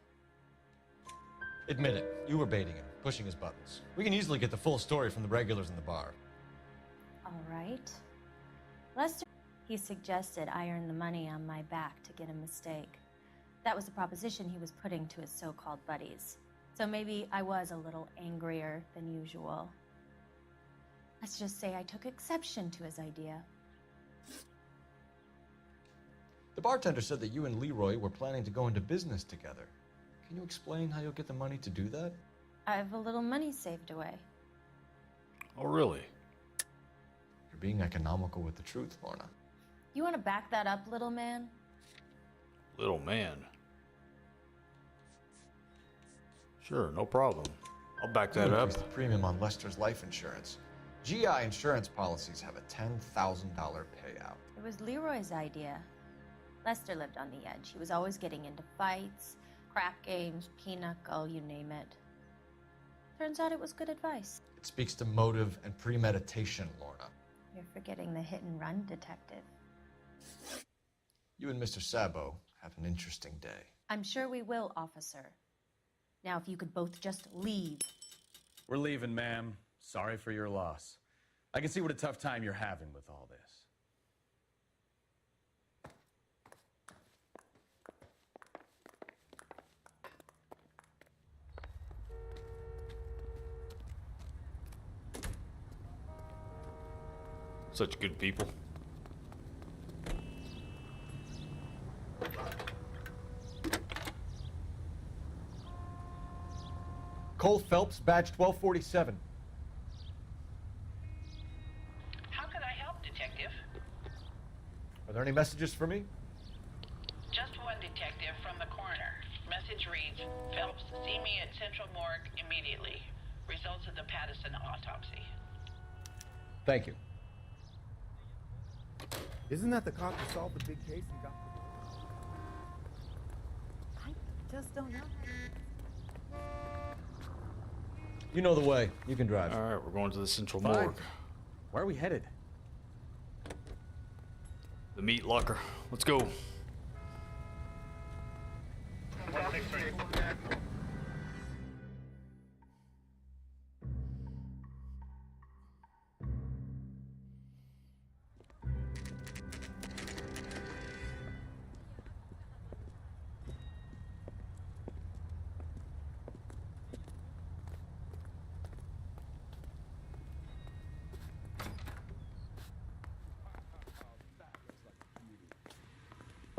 Admit it, you were baiting him, pushing his buttons. We can easily get the full story from the regulars in the bar. All right. Lester, he suggested I earn the money on my back to get a mistake. That was the proposition he was putting to his so-called buddies. So maybe I was a little angrier than usual. Let's just say I took exception to his idea. The bartender said that you and Leroy were planning to go into business together. Can you explain how you'll get the money to do that? I have a little money saved away. Oh, really? You're being economical with the truth, Lorna. You want to back that up, little man? Little man. Sure, no problem. I'll back that up. Increase the premium on Lester's life insurance. GI insurance policies have a $10,000 payout. It was Leroy's idea. Lester lived on the edge. He was always getting into fights, crap games, pinochle, you name it. Turns out it was good advice. It speaks to motive and premeditation, Lorna. You're forgetting the hit and run detective. You and Mr. Sabo have an interesting day. I'm sure we will, officer. Now, if you could both just leave. We're leaving, ma'am. Sorry for your loss. I can see what a tough time you're having with all this. Such good people. Cole Phelps, badge 1247. How can I help, Detective? Are there any messages for me? Just one detective from the coroner. Message reads, Phelps, see me at Central Morgue immediately. Results of the Patterson autopsy. Thank you. Isn't that the cop who solved the big case and got... I just don't know. You know the way. You can drive. All right, we're going to the Central Fine. Morgue. Where are we headed? The meat locker. Let's go.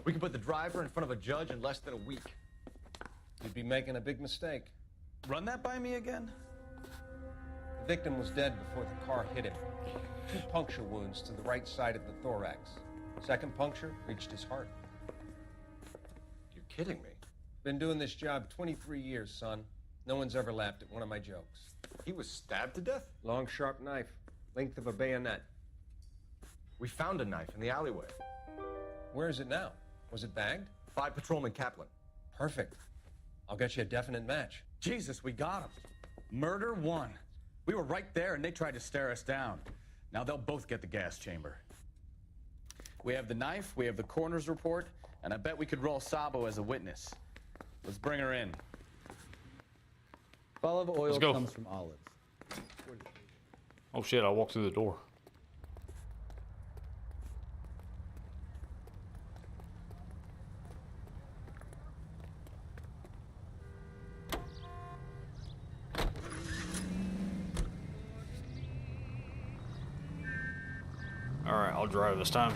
We can put the driver in front of a judge in less than a week. You'd be making a big mistake. Run that by me again? The victim was dead before the car hit him. 2 puncture wounds to the right side of the thorax. Second puncture reached his heart. You're kidding me. Been doing this job 23 years, son. No one's ever laughed at one of my jokes. He was stabbed to death? Long, sharp knife. Length of a bayonet. We found a knife in the alleyway. Where is it now? Was it bagged? 5 Patrolman Kaplan. Perfect. I'll get you a definite match. Jesus, we got him. Murder 1. We were right there and they tried to stare us down. Now they'll both get the gas chamber. We have the knife, we have the coroner's report, and I bet we could roll Sabo as a witness. Let's bring her in. Olive oil comes from olives. Oh shit, I walked through the door. I'll drive this time.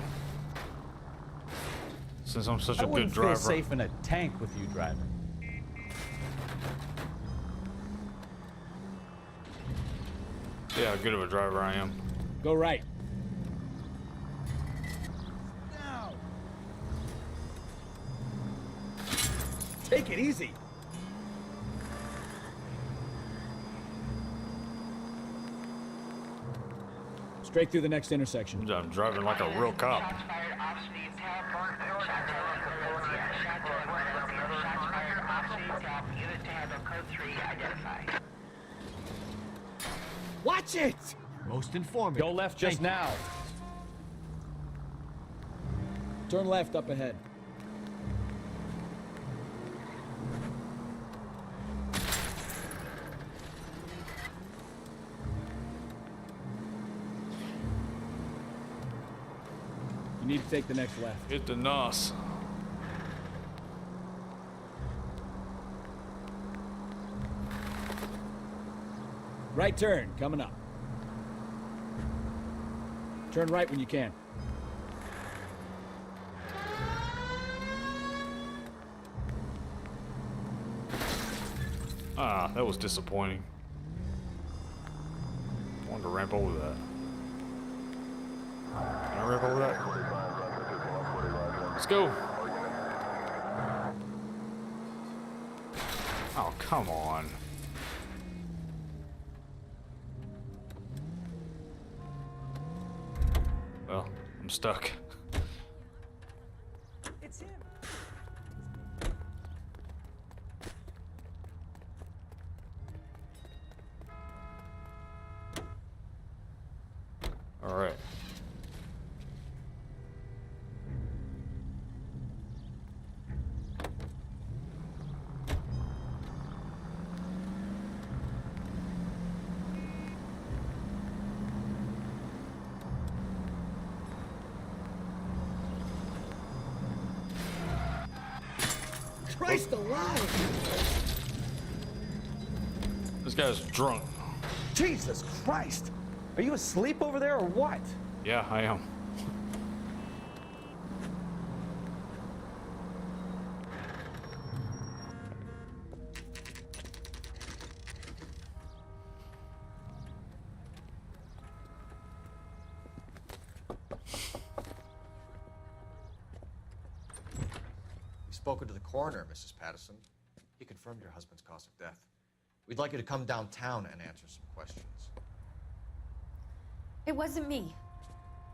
Since I'm such a I good wouldn't driver. feel safe in a tank with you driving. Yeah, how good of a driver I am. Go right. Take it easy. Straight through the next intersection. I'm driving like a real cop. Watch it! Most informative. Go left just now. Turn left up ahead. You need to take the next left. Hit the nos. Right turn, coming up. Turn right when you can. Ah, that was disappointing. I wanted to ramp over that. Can I ramp over that? Let's go. Oh, come on. Well, I'm stuck. It's him. All right. Christ alive! This guy's drunk. Jesus Christ! Are you asleep over there or what? Yeah, I am. We've spoken to the coroner, Mrs. Patterson. He confirmed your husband's cause of death. We'd like you to come downtown and answer some questions. It wasn't me.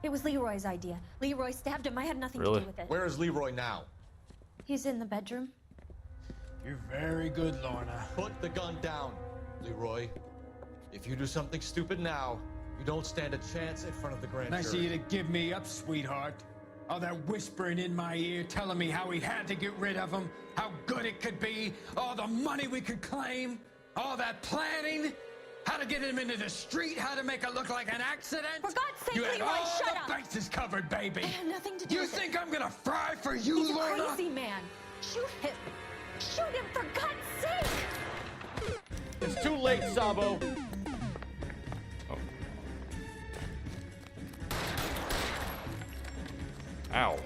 It was Leroy's idea. Leroy stabbed him. I had nothing to do with it. Where is Leroy now? He's in the bedroom. You're very good, Lorna. Put the gun down, Leroy. If you do something stupid now, you don't stand a chance in front of the grand Nice of jury. you to give me up, sweetheart. All that whispering in my ear, telling me how we had to get rid of him, how good it could be, all the money we could claim, all that planning, how to get him into the street, how to make it look like an accident. For God's sake, you had Leroy, all shut the up. bases covered, baby. I had nothing to do You with think it. I'm gonna fry for you, He's a Lorna? crazy man. Shoot him. Shoot him, for God's sake. It's too late, Sabo. Ow.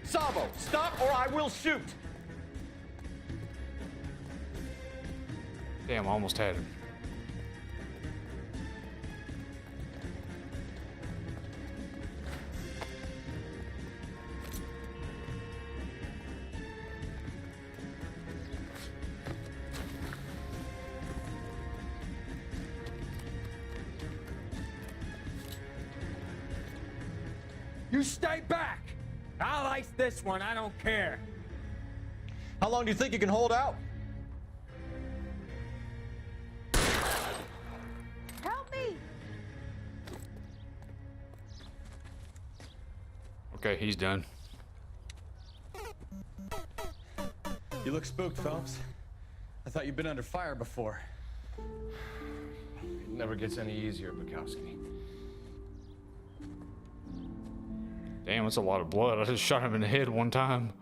Sabo, stop or I will shoot. Damn, I almost had him. You stay back. I'll ice this one. I don't care. How long do you think you can hold out? Help me! Okay, he's done. You look spooked, Phelps. I thought you'd been under fire before. It never gets any easier, Bukowski. Damn, that's a lot of blood. I just shot him in the head one time.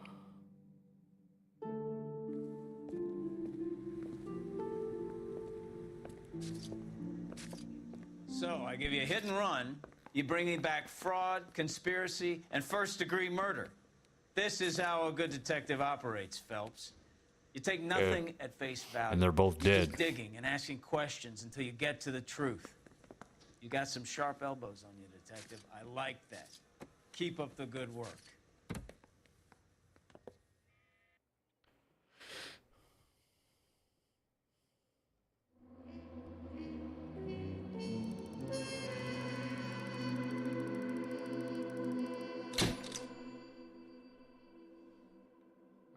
I give you a hit and run. You bring me back fraud, conspiracy, and first-degree murder. This is how a good detective operates, Phelps. You take nothing at face value. And they're both You're dead. just digging and asking questions until you get to the truth. You got some sharp elbows on you, detective. I like that. Keep up the good work.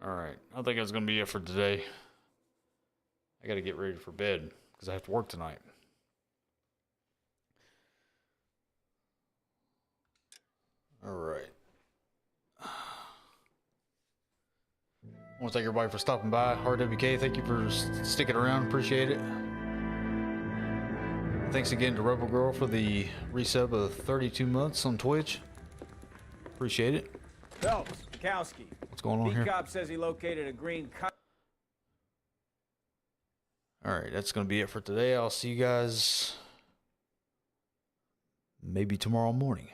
All right, I think that's gonna be it for today. I gotta get ready for bed because I have to work tonight. All right. I want to thank everybody for stopping by. RWK, thank you for sticking around. Appreciate it. Thanks again to Rebel Girl for the resub of 32 months on Twitch. Appreciate it. Phelps, Mikowski. What's going on here? Cop says he located a green cut. All right, that's going to be it for today. I'll see you guys maybe tomorrow morning.